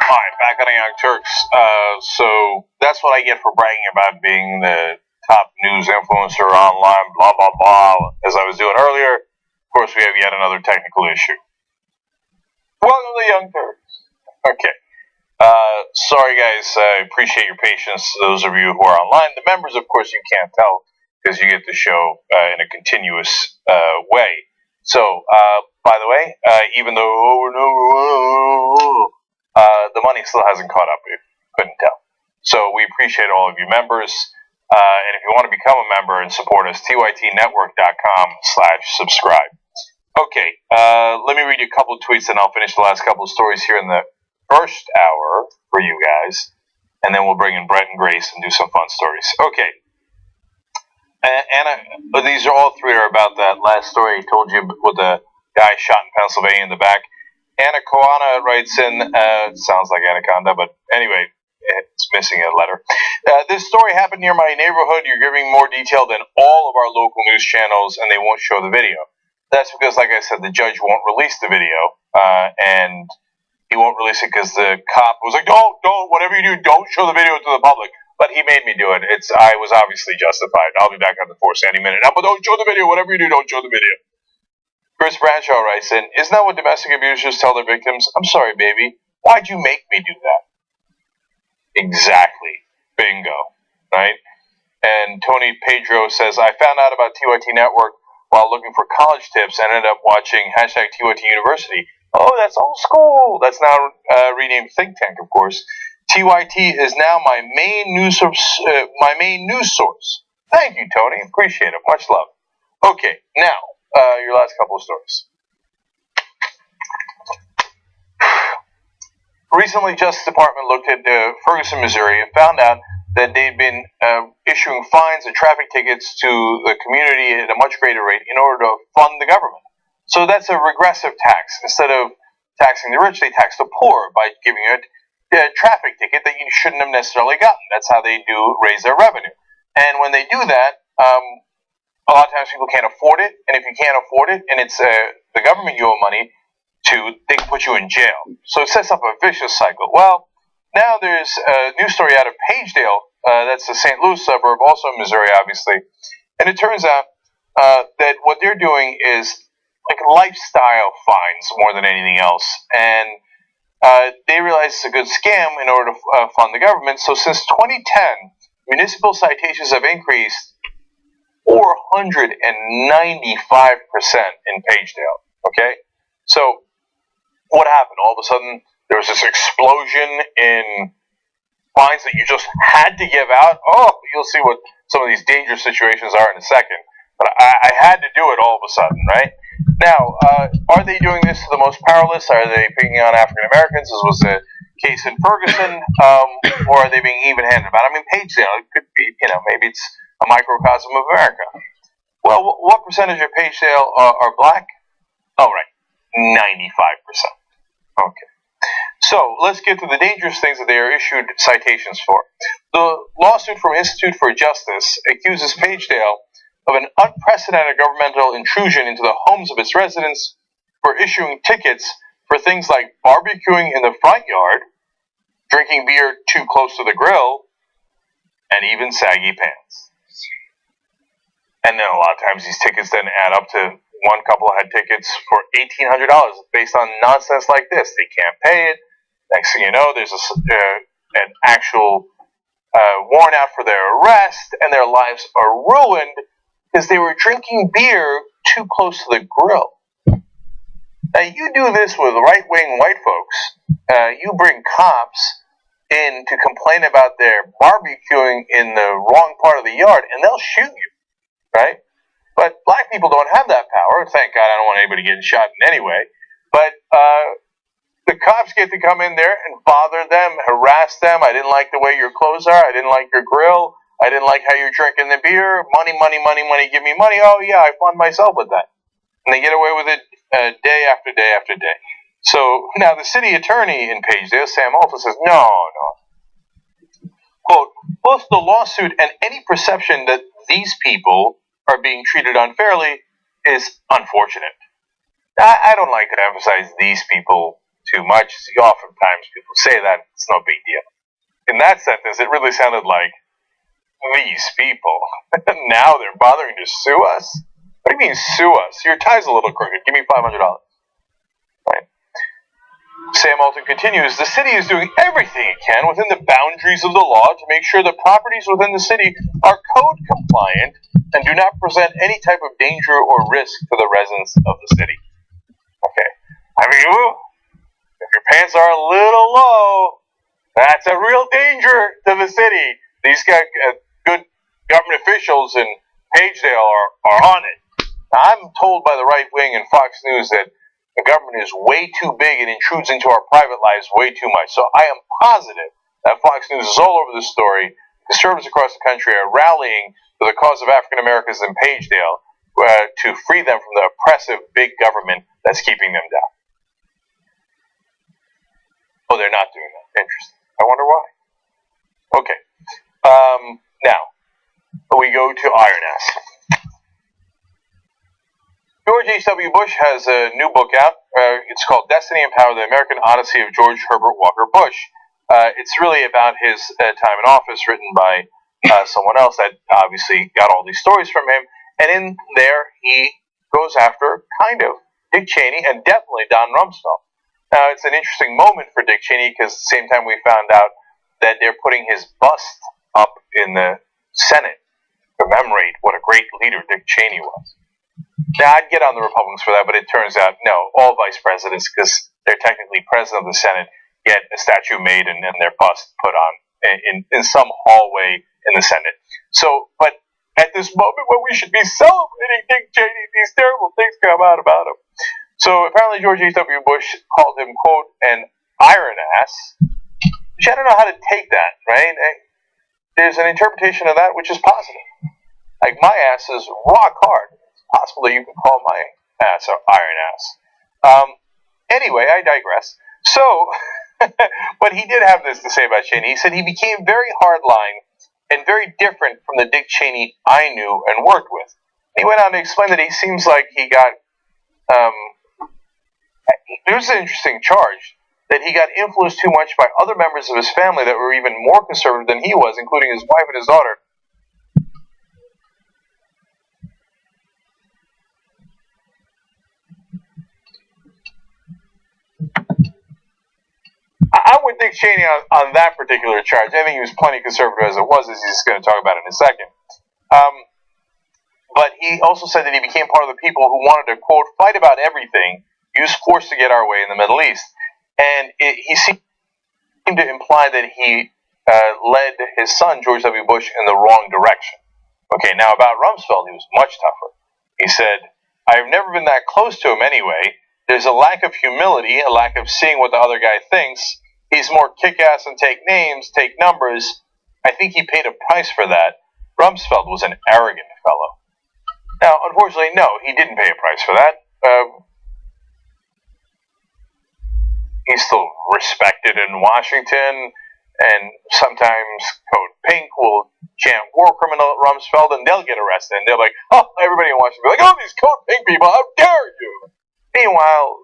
Speaker 6: Alright, back on the Young Turks. So that's what I get for bragging about being the top news influencer online, blah, blah, blah. As I was doing earlier, of course, we have yet another technical issue. Welcome to the Young Turks. Okay. Sorry, guys. I appreciate your patience. Those of you who are online, the members, of course, you can't tell because you get the show in a continuous way. So, by the way, even though the money still hasn't caught up, you couldn't tell. So we appreciate all of you members. And if you want to become a member and support us, tytnetwork.com/subscribe. Okay, let me read you a couple of tweets and I'll finish the last couple of stories here in the first hour for you guys. And then we'll bring in Brett and Grace and do some fun stories. Okay. Anna, these are all three are about that last story I told you with the guy shot in Pennsylvania in the back. Anna Koana writes in, sounds like Anaconda, but anyway, it's missing a letter. This story happened near my neighborhood. You're giving more detail than all of our local news channels, and they won't show the video. That's because, like I said, the judge won't release the video, and he won't release it because the cop was like, don't, whatever you do, don't show the video to the public. But he made me do it. I was obviously justified. I'll be back on the force any minute. But don't show the video. Whatever you do, don't show the video. Chris Bradshaw writes in, isn't that what domestic abusers tell their victims? I'm sorry, baby. Why'd you make me do that? Exactly. Bingo. Right? And Tony Pedro says, I found out about TYT Network while looking for college tips and ended up watching #TYT University. Oh, that's old school. That's now renamed Think Tank, of course. TYT is now my main news source. Thank you, Tony. Appreciate it. Much love. Okay, now, your last couple of stories. Recently, Justice Department looked at Ferguson, Missouri, and found out that they'd been issuing fines and traffic tickets to the community at a much greater rate in order to fund the government. So that's a regressive tax. Instead of taxing the rich, they tax the poor by giving you a traffic ticket that you shouldn't have necessarily gotten. That's how they do raise their revenue. And when they do that, a lot of times people can't afford it. And if you can't afford it, and it's the government you owe money to, they can put you in jail. So it sets up a vicious cycle. Well, now there's a news story out of Pagedale. That's a St. Louis suburb, also in Missouri, obviously. And it turns out that what they're doing is like lifestyle fines more than anything else. And they realize it's a good scam in order to fund the government. So since 2010, municipal citations have increased 495% in Pagedale. Okay? So what happened? All of a sudden, there was this explosion in fines that you just had to give out. Oh, you'll see what some of these dangerous situations are in a second. But I had to do it all of a sudden, right? Now, are they doing this to the most powerless? Are they picking on African Americans, as was the case in Ferguson? Or are they being even-handed about it? I mean, Pagedale, it could be, maybe it's a microcosm of America. Well, what percentage of Pagedale are black? Oh, right, 95%. Okay. So, let's get to the dangerous things that they are issued citations for. The lawsuit from Institute for Justice accuses Pagedale of an unprecedented governmental intrusion into the homes of its residents for issuing tickets for things like barbecuing in the front yard, drinking beer too close to the grill, and even saggy pants. And then a lot of times these tickets then add up to one couple had tickets for $1,800 based on nonsense like this. They can't pay it. Next thing you know, there's an actual warrant out for their arrest, and their lives are ruined because they were drinking beer too close to the grill. Now, you do this with right-wing white folks. You bring cops in to complain about their barbecuing in the wrong part of the yard, and they'll shoot you, right? But black people don't have that power. Thank God I don't want anybody getting shot in any way. But the cops get to come in there and bother them, harass them. I didn't like the way your clothes are. I didn't like your grill. I didn't like how you're drinking the beer. Money, money, money, money. Give me money. Oh, yeah, I fund myself with that. And they get away with it day after day after day. So now the city attorney in Pagedale, Sam Alta, says, no. Quote, both the lawsuit and any perception that these people are being treated unfairly is unfortunate. I don't like to emphasize these people too much. Oftentimes people say that, it's no big deal. In that sentence, it really sounded like, these people. Now they're bothering to sue us? What do you mean sue us? Your tie's a little crooked. Give me $500. Right? Sam Alton continues, the city is doing everything it can within the boundaries of the law to make sure that properties within the city are code compliant and do not present any type of danger or risk to the residents of the city. Okay. I mean, if your pants are a little low, that's a real danger to the city. These guys, good government officials in Pagedale are on it. Now, I'm told by the right wing and Fox News that the government is way too big and intrudes into our private lives way too much. So I am positive that Fox News is all over this story. Conservatives across the country are rallying for the cause of African Americans in Pagedale to free them from the oppressive big government that's keeping them down. Oh, they're not doing that. Interesting. I wonder why. Okay. Now, we go to Iron Ass. George H.W. Bush has a new book out. It's called Destiny and Power, The American Odyssey of George Herbert Walker Bush. It's really about his time in office, written by someone else that obviously got all these stories from him. And in there, he goes after, kind of, Dick Cheney and definitely Don Rumsfeld. Now, it's an interesting moment for Dick Cheney because at the same time we found out that they're putting his bust up in the Senate to commemorate what a great leader Dick Cheney was. Now, I'd get on the Republicans for that, but it turns out, no, all vice presidents, because they're technically president of the Senate, get a statue made and their bust put on in some hallway in the Senate. So, but at this moment when we should be celebrating Dick Cheney, these terrible things come out about him. So apparently George H.W. Bush called him, quote, an iron ass, which I don't know how to take that, right? There's an interpretation of that which is positive. Like, my ass is rock hard. It's possible that you can call my ass an iron ass. Anyway, I digress. So, but he did have this to say about Cheney. He said he became very hardline and very different from the Dick Cheney I knew and worked with. He went on to explain that he seems like he got, there's an interesting charge, that he got influenced too much by other members of his family that were even more conservative than he was, including his wife and his daughter. I'm with Dick Cheney on that particular charge. I think he was plenty conservative as it was, as he's going to talk about in a second. But he also said that he became part of the people who wanted to, quote, fight about everything, use force to get our way in the Middle East. And he seemed to imply that he led his son, George W. Bush, in the wrong direction. Okay, now about Rumsfeld, he was much tougher. He said, I've never been that close to him anyway. There's a lack of humility, a lack of seeing what the other guy thinks. He's more kick-ass and take names, take numbers. I think he paid a price for that. Rumsfeld was an arrogant fellow. Now, unfortunately, no, he didn't pay a price for that. He's still respected in Washington, and sometimes Code Pink will chant war criminal at Rumsfeld, and they'll get arrested, and they're like, oh, everybody in Washington will be like, oh, these Code Pink people, how dare you! Meanwhile,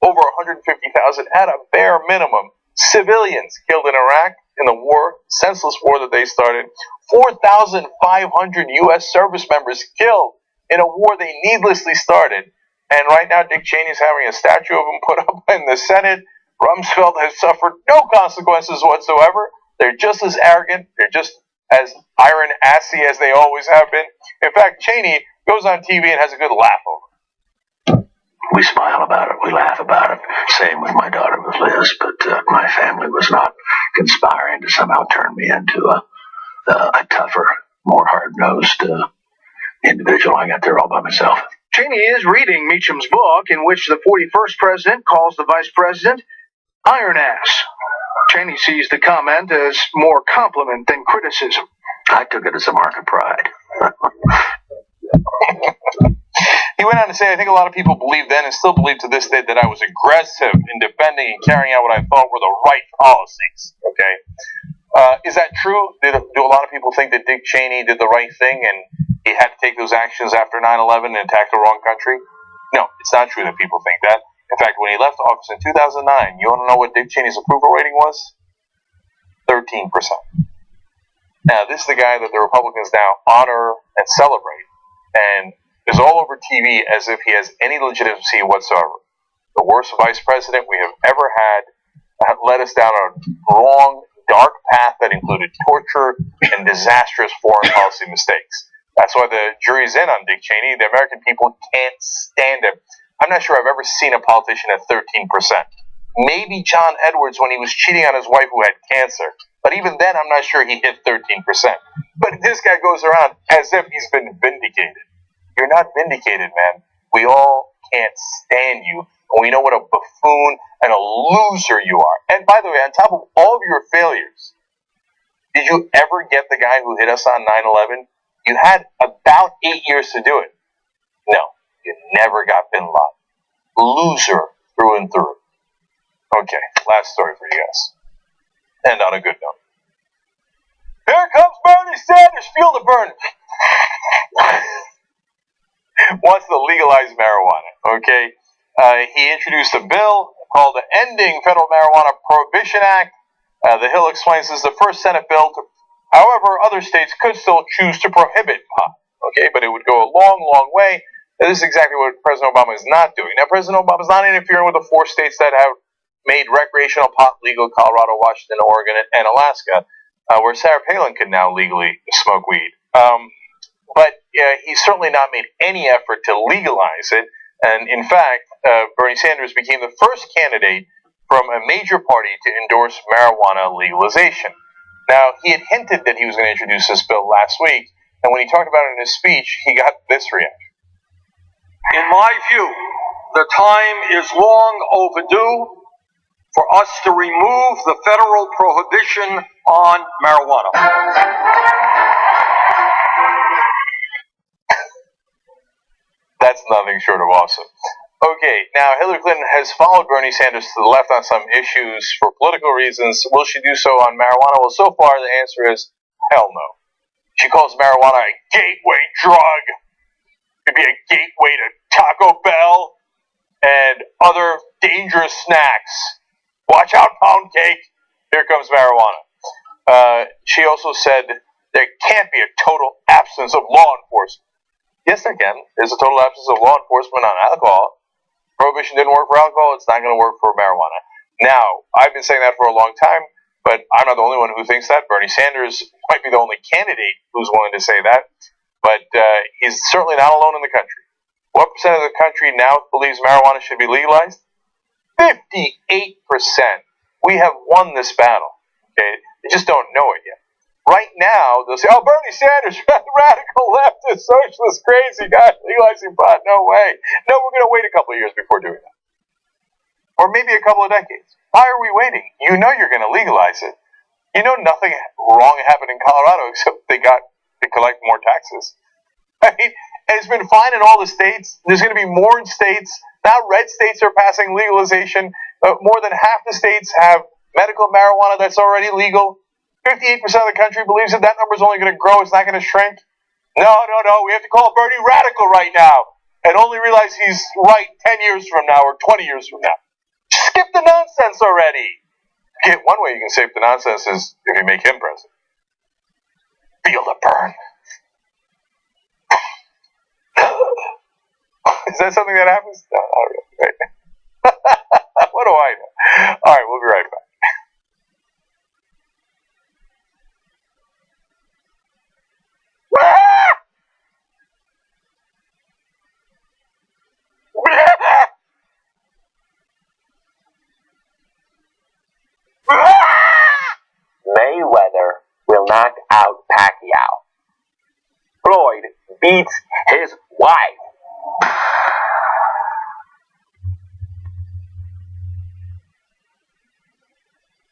Speaker 6: over 150,000 at a bare minimum civilians killed in Iraq in the war, senseless war that they started. 4,500 U.S. service members killed in a war they needlessly started. And right now, Dick Cheney's having a statue of him put up in the Senate. Rumsfeld has suffered no consequences whatsoever. They're just as arrogant. They're just as iron-assy as they always have been. In fact, Cheney goes on TV and has a good laugh over it.
Speaker 14: We smile about it. We laugh about it. Same with my daughter, with Liz. But my family was not conspiring to somehow turn me into a tougher, more hard-nosed individual. I got there all by myself.
Speaker 9: Cheney is reading Meacham's book, in which the 41st president calls the vice president iron ass. Cheney sees the comment as more compliment than criticism.
Speaker 14: I took it as a mark of pride.
Speaker 6: He went on to say, I think a lot of people believe then and still believe to this day that I was aggressive in defending and carrying out what I thought were the right policies. Okay, is that true? Do a lot of people think that Dick Cheney did the right thing and he had to take those actions after 9/11 and attack the wrong country? No, it's not true that people think that. In fact, when he left office in 2009, you want to know what Dick Cheney's approval rating was? 13%. Now, this is the guy that the Republicans now honor and celebrate, and is all over TV as if he has any legitimacy whatsoever. The worst vice president we have ever had led us down a wrong, dark path that included torture and disastrous foreign policy mistakes. That's why the jury's in on Dick Cheney. The American people can't stand him. I'm not sure I've ever seen a politician at 13%. Maybe John Edwards when he was cheating on his wife who had cancer. But even then, I'm not sure he hit 13%. But this guy goes around as if he's been vindicated. You're not vindicated, man. We all can't stand you. And we know what a buffoon and a loser you are. And by the way, on top of all of your failures, did you ever get the guy who hit us on 9/11? You had about 8 years to do it. No, you never got Bin Laden. Loser through and through. Okay, last story for you guys. And on a good note. Here comes Bernie Sanders. Feel the burn. Wants to legalize marijuana, okay? He introduced a bill called the Ending Federal Marijuana Prohibition Act. The Hill explains this is the first Senate bill to, however, other states could still choose to prohibit pot, okay? But it would go a long, long way. And this is exactly what President Obama is not doing. Now, President Obama is not interfering with the 4 states that have made recreational pot legal: Colorado, Washington, Oregon, and Alaska, where Sarah Palin can now legally smoke weed. But he's certainly not made any effort to legalize it. And in fact, Bernie Sanders became the first candidate from a major party to endorse marijuana legalization. Now, he had hinted that he was going to introduce this bill last week, and when he talked about it in his speech, he got this reaction.
Speaker 15: In my view, the time is long overdue for us to remove the federal prohibition on marijuana.
Speaker 6: That's nothing short of awesome. Okay, now Hillary Clinton has followed Bernie Sanders to the left on some issues for political reasons. Will she do so on marijuana? Well, so far the answer is hell no. She calls marijuana a gateway drug. It'd be a gateway to Taco Bell and other dangerous snacks. Watch out, pound cake. Here comes marijuana. She also said there can't be a total absence of law enforcement. Yes, there can. There's a total absence of law enforcement on alcohol. Prohibition didn't work for alcohol. It's not going to work for marijuana. Now, I've been saying that for a long time, but I'm not the only one who thinks that. Bernie Sanders might be the only candidate who's willing to say that, but he's certainly not alone in the country. What percent of the country now believes marijuana should be legalized? 58%. We have won this battle. Okay, they just don't know it yet. Right now, they'll say, "Oh, Bernie Sanders, radical leftist, socialist, crazy guy, legalizing pot. No way. No, we're going to wait a couple of years before doing that, or maybe a couple of decades. Why are we waiting? You know you're going to legalize it. You know nothing wrong happened in Colorado except they got to collect more taxes. I mean, it's been fine in all the states. There's going to be more in states. Now red states are passing legalization. More than half the states have medical marijuana that's already legal. 58% of the country believes that number is only going to grow. It's not going to shrink. No. We have to call Bernie radical right now and only realize he's right 10 years from now or 20 years from now. Skip the nonsense already. Okay, one way you can skip the nonsense is if you make him president. Feel the burn. Is that something that happens? No, not really. Right? What do I know? All right, we'll be right back.
Speaker 16: Mayweather will knock out Pacquiao. Floyd beats his wife.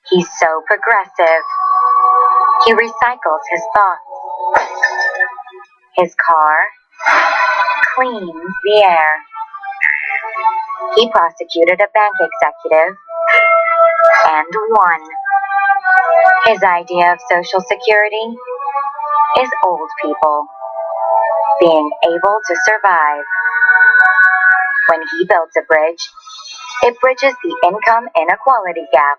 Speaker 17: He's so progressive. He recycles his thoughts. His car cleans the air. He prosecuted a bank executive and won. His idea of Social Security is old people. being able to survive. When he builds a bridge, it bridges the income inequality gap.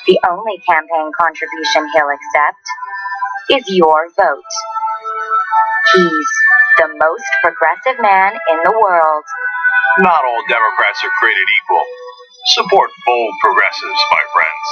Speaker 17: The only campaign contribution he'll accept is your vote. He's the most progressive man in the world.
Speaker 18: Not all Democrats are created equal. Support bold progressives, my friends.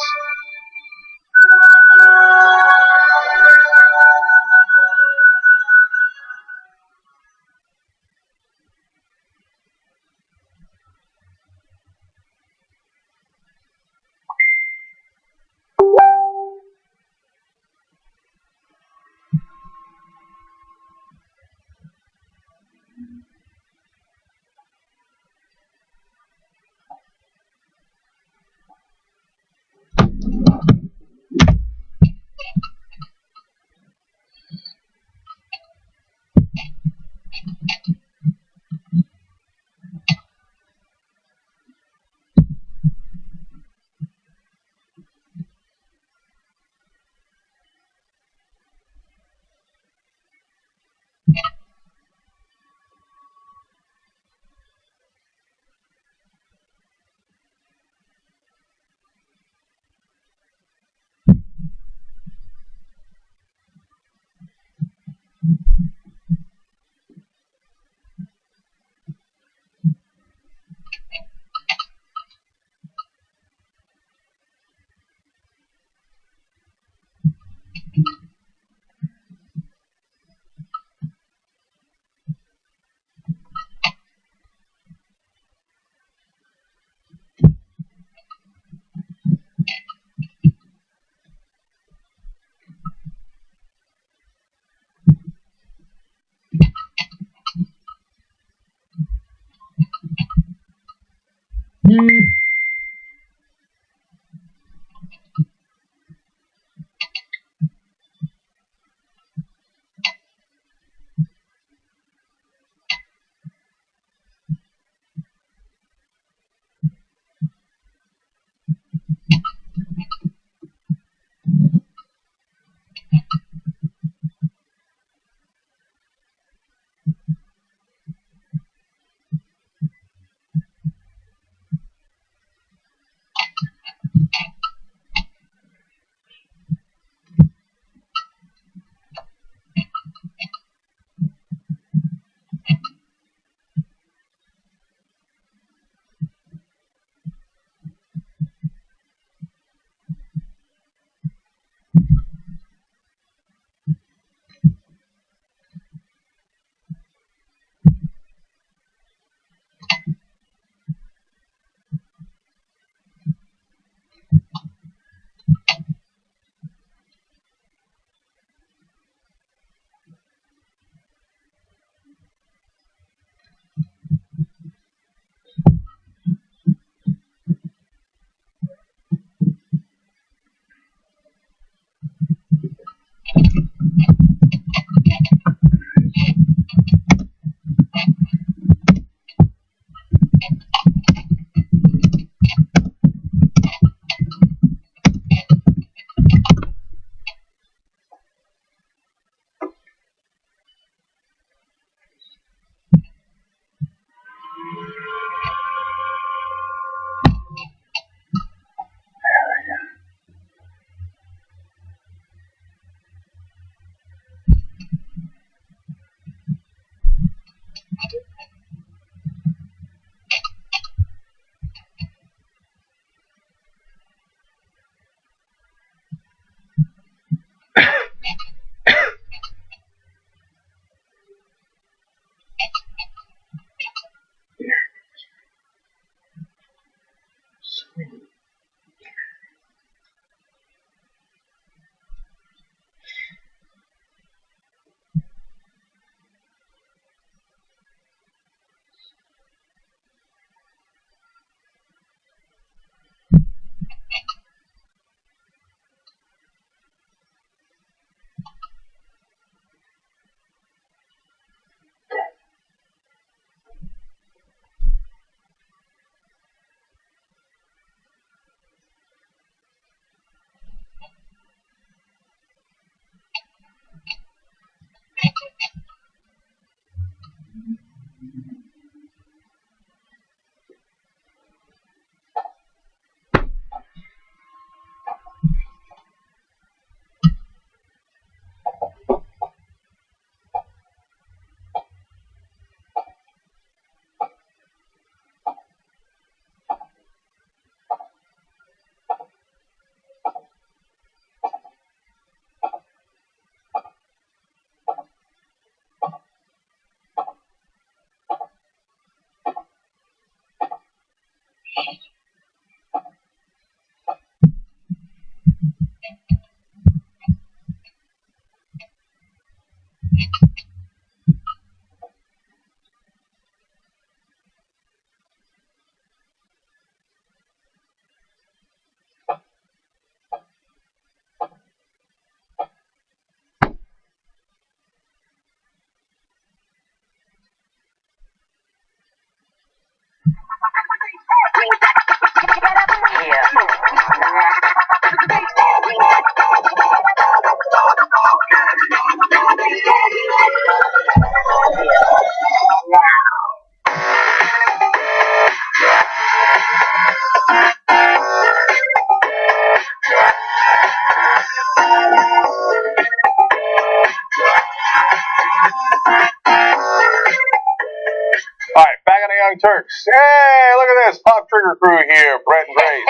Speaker 6: Young Turks. Hey, look at this. Pop Trigger crew here. Brett and Grace.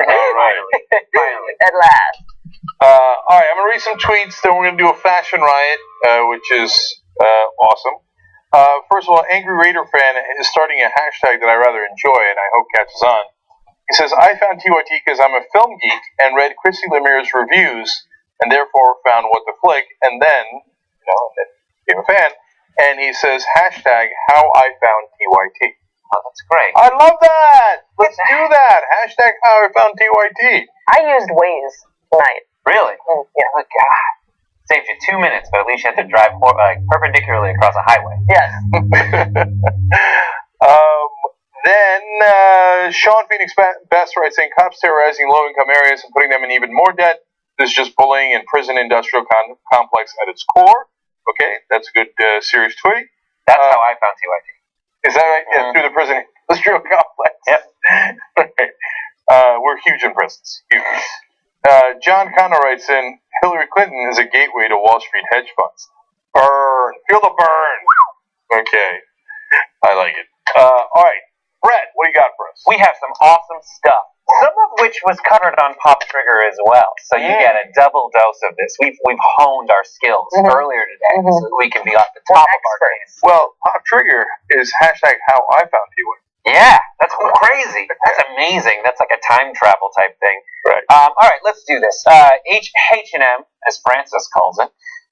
Speaker 6: All right.
Speaker 16: Finally. At last.
Speaker 6: All right, I'm going to read some tweets, then we're going to do a fashion riot, which is awesome. First of all, Angry Raider fan is starting a hashtag that I rather enjoy, and I hope catches on. He says, I found TYT because I'm a film geek and read Chrissy Lemire's reviews, and therefore found What the Flick, and then, became a fan, and he says, hashtag how I found TYT.
Speaker 16: Oh, that's great.
Speaker 6: I love that! Let's do that! Hashtag how I found TYT.
Speaker 13: I used Waze tonight.
Speaker 16: Really?
Speaker 13: Yeah.
Speaker 16: Oh, God. Saved you 2 minutes, but at least you had to drive perpendicularly across a highway.
Speaker 13: Yes.
Speaker 6: Then Sean Phoenix Best writes saying cops terrorizing low-income areas and putting them in even more debt. This is just bullying and prison industrial complex at its core. Okay, that's a good serious tweet.
Speaker 16: That's how I found TYT.
Speaker 6: Is that right? Yeah, through the prison industrial complex.
Speaker 16: Yep.
Speaker 6: Right. We're huge in prisons. Huge. John Connor writes in, Hillary Clinton is a gateway to Wall Street hedge funds. Burn. Feel the burn. Okay. I like it. All right. Brett, what do you got for us?
Speaker 16: We have some awesome stuff. Some of which was covered on Pop Trigger as well. So you get a double dose of this. We've honed our skills earlier today so that we can be at the top of our game.
Speaker 6: Well, Pop Trigger is hashtag how I found TYT.
Speaker 16: Yeah, that's crazy. That's amazing. That's like a time travel type thing.
Speaker 6: Right.
Speaker 16: All right, let's do this. H&M, as Francis calls it,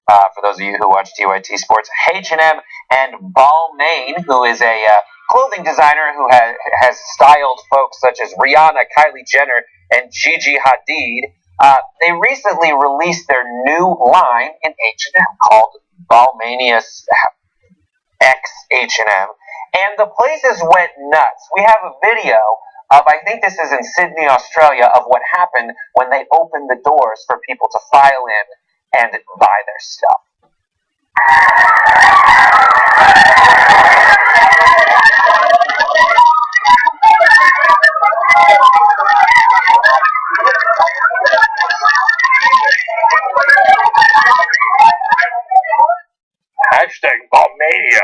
Speaker 16: for those of you who watch TYT Sports, H&M and Balmain, who is a clothing designer who has styled folks such as Rihanna, Kylie Jenner, and Gigi Hadid. They recently released their new line in H&M called Balmainius X H&M. And the places went nuts. We have a video of, I think this is in Sydney, Australia, of what happened when they opened the doors for people to file in and buy their stuff.
Speaker 6: Hashtag Balmania.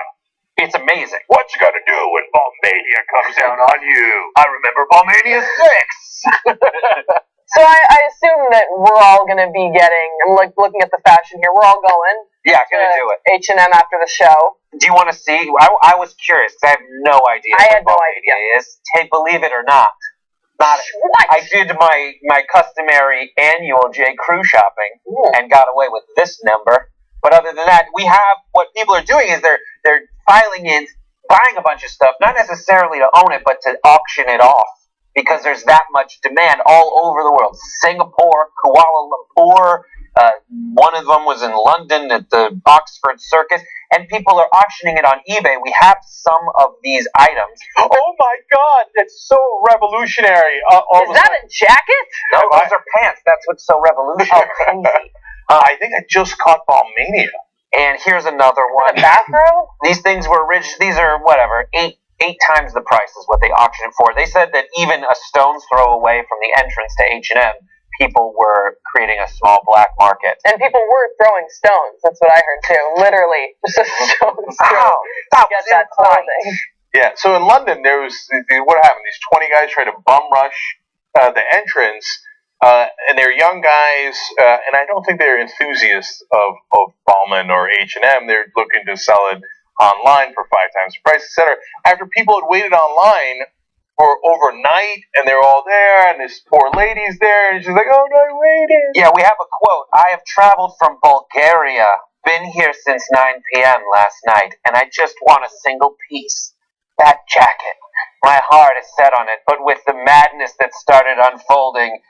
Speaker 16: It's amazing.
Speaker 6: What you gotta do when Balmania comes down on you?
Speaker 16: I remember Balmania 6.
Speaker 13: So I assume that we're all going to be getting, I'm like looking at the fashion here, we're all going.
Speaker 16: Yeah, gonna do it.
Speaker 13: H&M after the show.
Speaker 16: Do you want to see? I was curious because I have no idea
Speaker 13: I
Speaker 16: what
Speaker 13: had no
Speaker 16: Balmania is. Believe it or not.
Speaker 13: What?
Speaker 16: I did my customary annual J. Crew shopping and got away with this number. But other than that, we have what people are doing is they're filing in, buying a bunch of stuff, not necessarily to own it, but to auction it off because there's that much demand all over the world. Singapore, Kuala Lumpur, one of them was in London at the Oxford Circus, and people are auctioning it on eBay. We have some of these items.
Speaker 6: Oh my God, that's so revolutionary!
Speaker 13: Is that a jacket?
Speaker 16: No, those are pants. That's what's so revolutionary.
Speaker 13: Oh, crazy.
Speaker 6: I think I just caught Balmania.
Speaker 16: And here's another one.
Speaker 13: A bathrobe?
Speaker 16: These things were these are whatever, eight times the price is what they auctioned it for. They said that even a stone's throw away from the entrance to H&M, people were creating a small black market.
Speaker 13: And people were throwing stones. That's what I heard too. Literally, just a stone's throw to get that clothing.
Speaker 6: Yeah, so in London, there was, what happened? These 20 guys tried to bum rush the entrance, and they're young guys, and I don't think they're enthusiasts of Ballman or H&M. They're looking to sell it online for 5 times the price, etc. After people had waited online for overnight, and they're all there, and this poor lady's there, and she's like, oh, no, I waited.
Speaker 16: Yeah, we have a quote. I have traveled from Bulgaria, been here since 9 p.m. last night, and I just want a single piece. That jacket. My heart is set on it, but with the madness that started unfolding, ...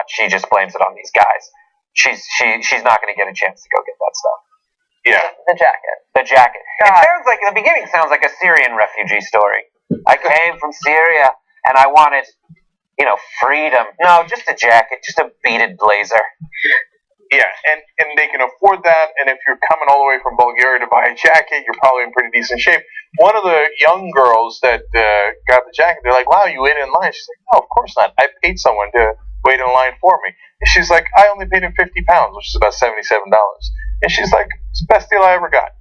Speaker 16: She just blames it on these guys. She's not going to get a chance to go get that stuff.
Speaker 6: Yeah.
Speaker 13: The jacket.
Speaker 16: The jacket. God. It sounds like, in the beginning, it sounds like a Syrian refugee story. I came from Syria, and I wanted, freedom. No, just a jacket, just a beaded blazer.
Speaker 6: Yeah, and they can afford that, and if you're coming all the way from Bulgaria to buy a jacket, you're probably in pretty decent shape. One of the young girls that got the jacket, they're like, wow, you waited in line? She's like, no, of course not. I paid someone to wait in line for me. And she's like, I only paid him £50, which is about $77. And she's like, it's the best deal I ever got.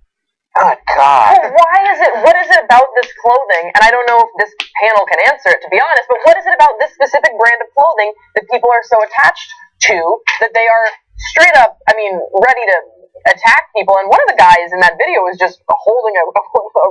Speaker 16: Good God.
Speaker 13: Well, why is is it about this clothing? And I don't know if this panel can answer it, to be honest. But what is it about this specific brand of clothing that people are so attached to that they are straight up? I mean, ready to attack people. And one of the guys in that video was just holding a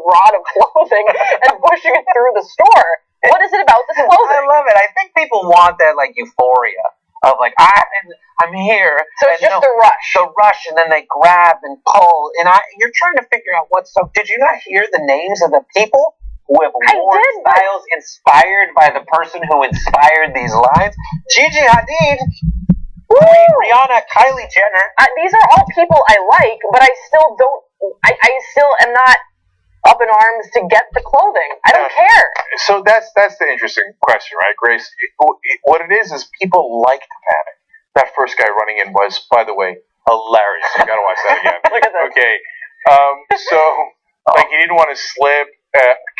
Speaker 13: rod of clothing and pushing it through the store. What is it about this clothing?
Speaker 16: I love it. I think people want that like euphoria of like I'm here.
Speaker 13: So it's just the rush.
Speaker 16: The rush, and then they grab and pull, and you're trying to figure out what's so. Did you not hear the names of the people who have worn styles inspired by the person who inspired these lines? Gigi Hadid, Rihanna, Kylie Jenner.
Speaker 13: These are all people I like, but I still don't. I still am not up in arms to get the clothing. I don't care.
Speaker 6: So that's the interesting question, right, Grace? What it is people like to panic. That first guy running in was, by the way, hilarious. You gotta watch that again.
Speaker 13: Look at that.
Speaker 6: Okay. So, like, he didn't want to slip.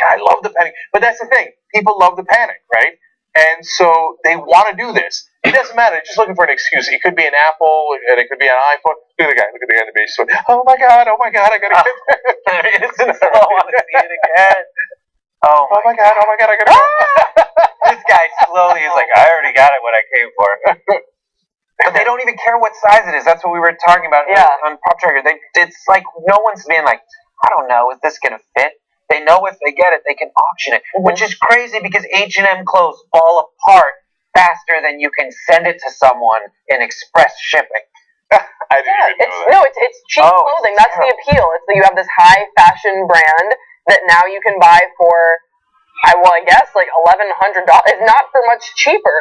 Speaker 6: I love the panic. But that's the thing. People love the panic, right? And so they want to do this. It doesn't matter. They're just looking for an excuse. It could be an Apple, and it could be an iPhone. Look at the guy. Look at the guy on the beach. So, oh my God, I gotta get
Speaker 16: there it is. I want to see it again. Oh my God, I gotta go. This guy slowly is like, I already got it what I came for. But they don't even care what size it is. That's what we were talking about on Pop Trigger. It's like no one's being like, I don't know, is this gonna fit? They know if they get it, they can auction it, which is crazy because H&M clothes fall apart faster than you can send it to someone in express shipping.
Speaker 6: I didn't even know that.
Speaker 13: It's cheap clothing. That's the appeal. It's that you have this high fashion brand that now you can buy for, I guess like $1,100. It's not for much cheaper.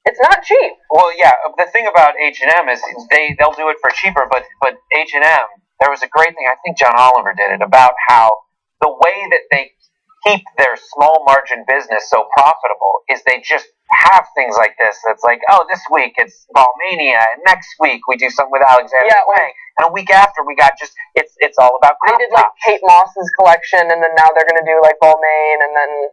Speaker 13: It's not cheap.
Speaker 16: Well, yeah. The thing about H&M is they'll do it for cheaper, but H&M, there was a great thing. I think John Oliver did it about how the way that they keep their small margin business so profitable is they just have things like this. That's like, oh, this week it's Balmania, and next week we do something with Alexander Wang, and a week after we got it's all about.
Speaker 13: They did like Kate Moss's collection, and then now they're gonna do like Balmain, and then.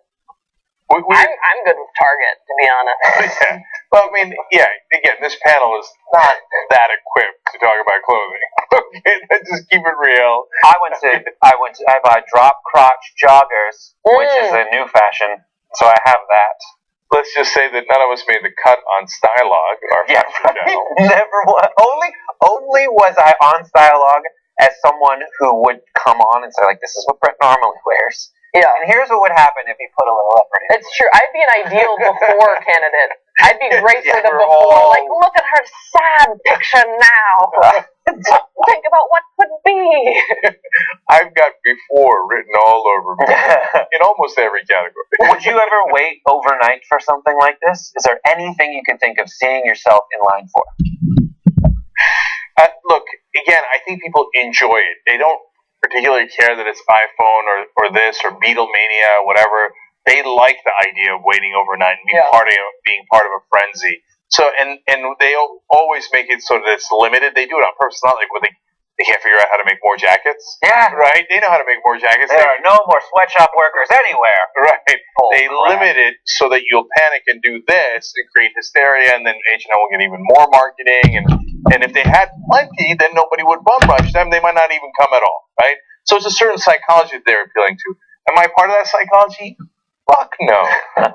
Speaker 13: I'm good with Target, to be honest.
Speaker 6: Yeah. Well, I mean, again, this panel is not that equipped to talk about clothing. Okay, let's just keep it real.
Speaker 16: I buy drop crotch joggers, which is a new fashion, so I have that.
Speaker 6: Let's just say that none of us made the cut on Stylog, our fashion channel.
Speaker 16: Never was. Only was I on Stylog as someone who would come on and say, like, this is what Brett normally wears.
Speaker 13: Yeah.
Speaker 16: And here's what would happen if you put a little effort into it.
Speaker 13: It's true. I'd be an ideal before candidate. I'd be great for the before. Like, look at her sad picture now. Think about what could be.
Speaker 6: I've got before written all over me in almost every category.
Speaker 16: Would you ever wait overnight for something like this? Is there anything you can think of seeing yourself in line for?
Speaker 6: Look, again, I think people enjoy it. They don't particularly care that it's iPhone or this or Beatlemania or whatever. They like the idea of waiting overnight and being part of a frenzy. So and they always make it so that it's limited. They do it on purpose. It's not like they can't figure out how to make more jackets.
Speaker 16: Yeah.
Speaker 6: Right? They know how to make more jackets.
Speaker 16: There are no more sweatshop workers anywhere.
Speaker 6: Right. They limit it so that you'll panic and do this and create hysteria, and then H&M will get even more marketing. And if they had plenty, then nobody would bum rush them. They might not even come at all. Right? So it's a certain psychology that they're appealing to. Am I part of that psychology? Fuck no.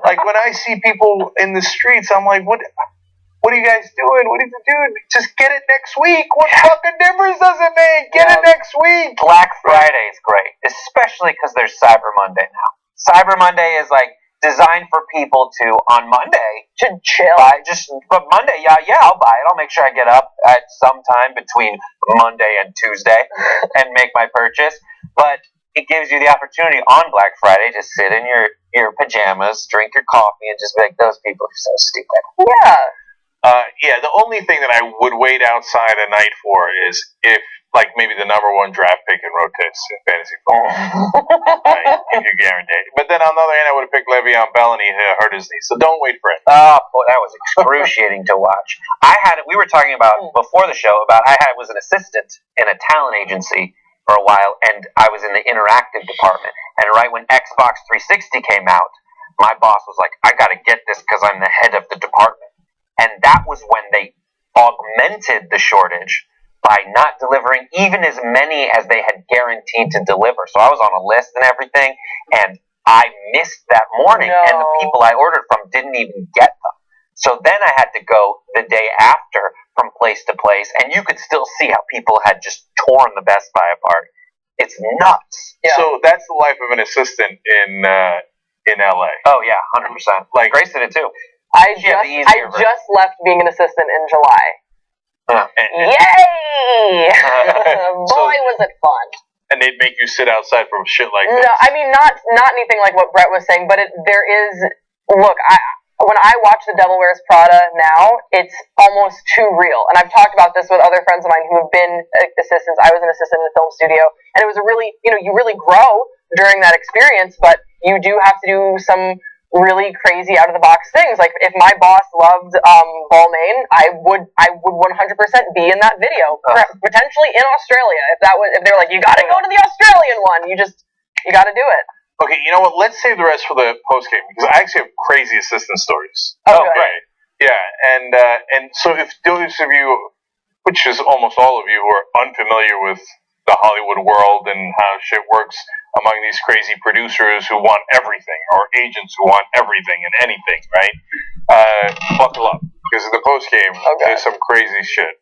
Speaker 6: Like when I see people in the streets, I'm like, what are you guys doing? What are you doing? Just get it next week. What fucking difference does it make? Get it next week.
Speaker 16: Black Friday is great, especially because there's Cyber Monday now. Cyber Monday is like designed for people to, on Monday,
Speaker 13: to chill.
Speaker 16: But Monday, I'll buy it. I'll make sure I get up at some time between Monday and Tuesday and make my purchase. But it gives you the opportunity on Black Friday to sit in your pajamas, drink your coffee, and just be like, those people are so stupid.
Speaker 13: Yeah.
Speaker 6: The only thing that I would wait outside a night for is if, like, maybe the number one draft pick in rotates in fantasy football. If you guarantee. But then on the other hand, I would have picked Le'Veon Bell and he hurt his knee. So don't wait for it.
Speaker 16: Oh, boy, that was excruciating to watch. We were talking about before the show about I was an assistant in a talent agency for a while, and I was in the interactive department. And right when Xbox 360 came out, my boss was like, I got to get this because I'm the head of the department. And that was when they augmented the shortage by not delivering even as many as they had guaranteed to deliver. So I was on a list and everything, and I missed that morning, and the people I ordered from didn't even get them. So then I had to go the day after from place to place, and you could still see how people had just torn the Best Buy apart. It's nuts.
Speaker 6: Yeah. So that's the life of an assistant in LA.
Speaker 16: Oh yeah, 100%.
Speaker 6: Like
Speaker 16: Grace did it too.
Speaker 13: I just left being an assistant in July. Yay! Boy, was it fun.
Speaker 6: And they'd make you sit outside for shit like this.
Speaker 13: No, I mean not anything like what Brett was saying, but there is. Look, when I watch The Devil Wears Prada now, it's almost too real. And I've talked about this with other friends of mine who have been assistants. I was an assistant in a film studio, and it was a really, you really grow during that experience, but you do have to do some really crazy out of the box things. Like if my boss loved Balmain, I would 100% be in that video, potentially in Australia. If they were like, you got to go to the Australian one, you got to do it.
Speaker 6: Okay, you know what? Let's save the rest for the post game because I actually have crazy assistant stories.
Speaker 13: Oh,
Speaker 6: right. Yeah, and so if those of you, which is almost all of you, who are unfamiliar with the Hollywood world and how shit works among these crazy producers who want everything, or agents who want everything and anything, right? Buckle up, because in the post game, there's some crazy shit,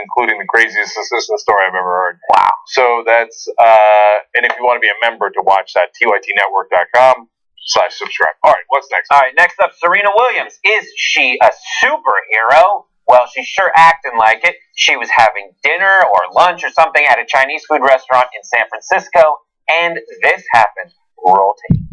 Speaker 6: including the craziest assistant story I've ever heard.
Speaker 16: Wow.
Speaker 6: So that's, and if you want to be a member to watch that, tytnetwork.com/subscribe. All right, what's next?
Speaker 16: All right, next up, Serena Williams. Is she a superhero? Well, she's sure acting like it. She was having dinner or lunch or something at a Chinese food restaurant in San Francisco, and this happened. Roll tape.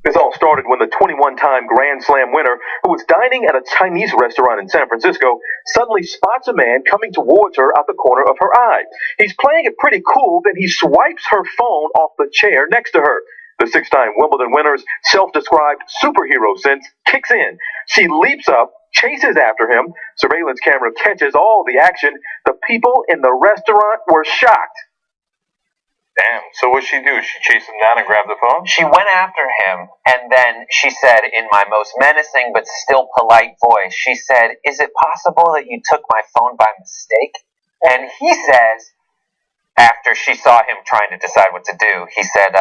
Speaker 19: This all started when the 21-time Grand Slam winner, who was dining at a Chinese restaurant in San Francisco, suddenly spots a man coming towards her out the corner of her eye. He's playing it pretty cool, then he swipes her phone off the chair next to her. The six-time Wimbledon winner's self-described superhero sense kicks in. She leaps up, chases after him. Surveillance camera catches all the action. The people in the restaurant were shocked.
Speaker 6: Damn, so what'd she do? She chased him down and grabbed the phone?
Speaker 16: She went after him, and then she said, in my most menacing but still polite voice, she said, "Is it possible that you took my phone by mistake?" And he says, after she saw him trying to decide what to do, he said,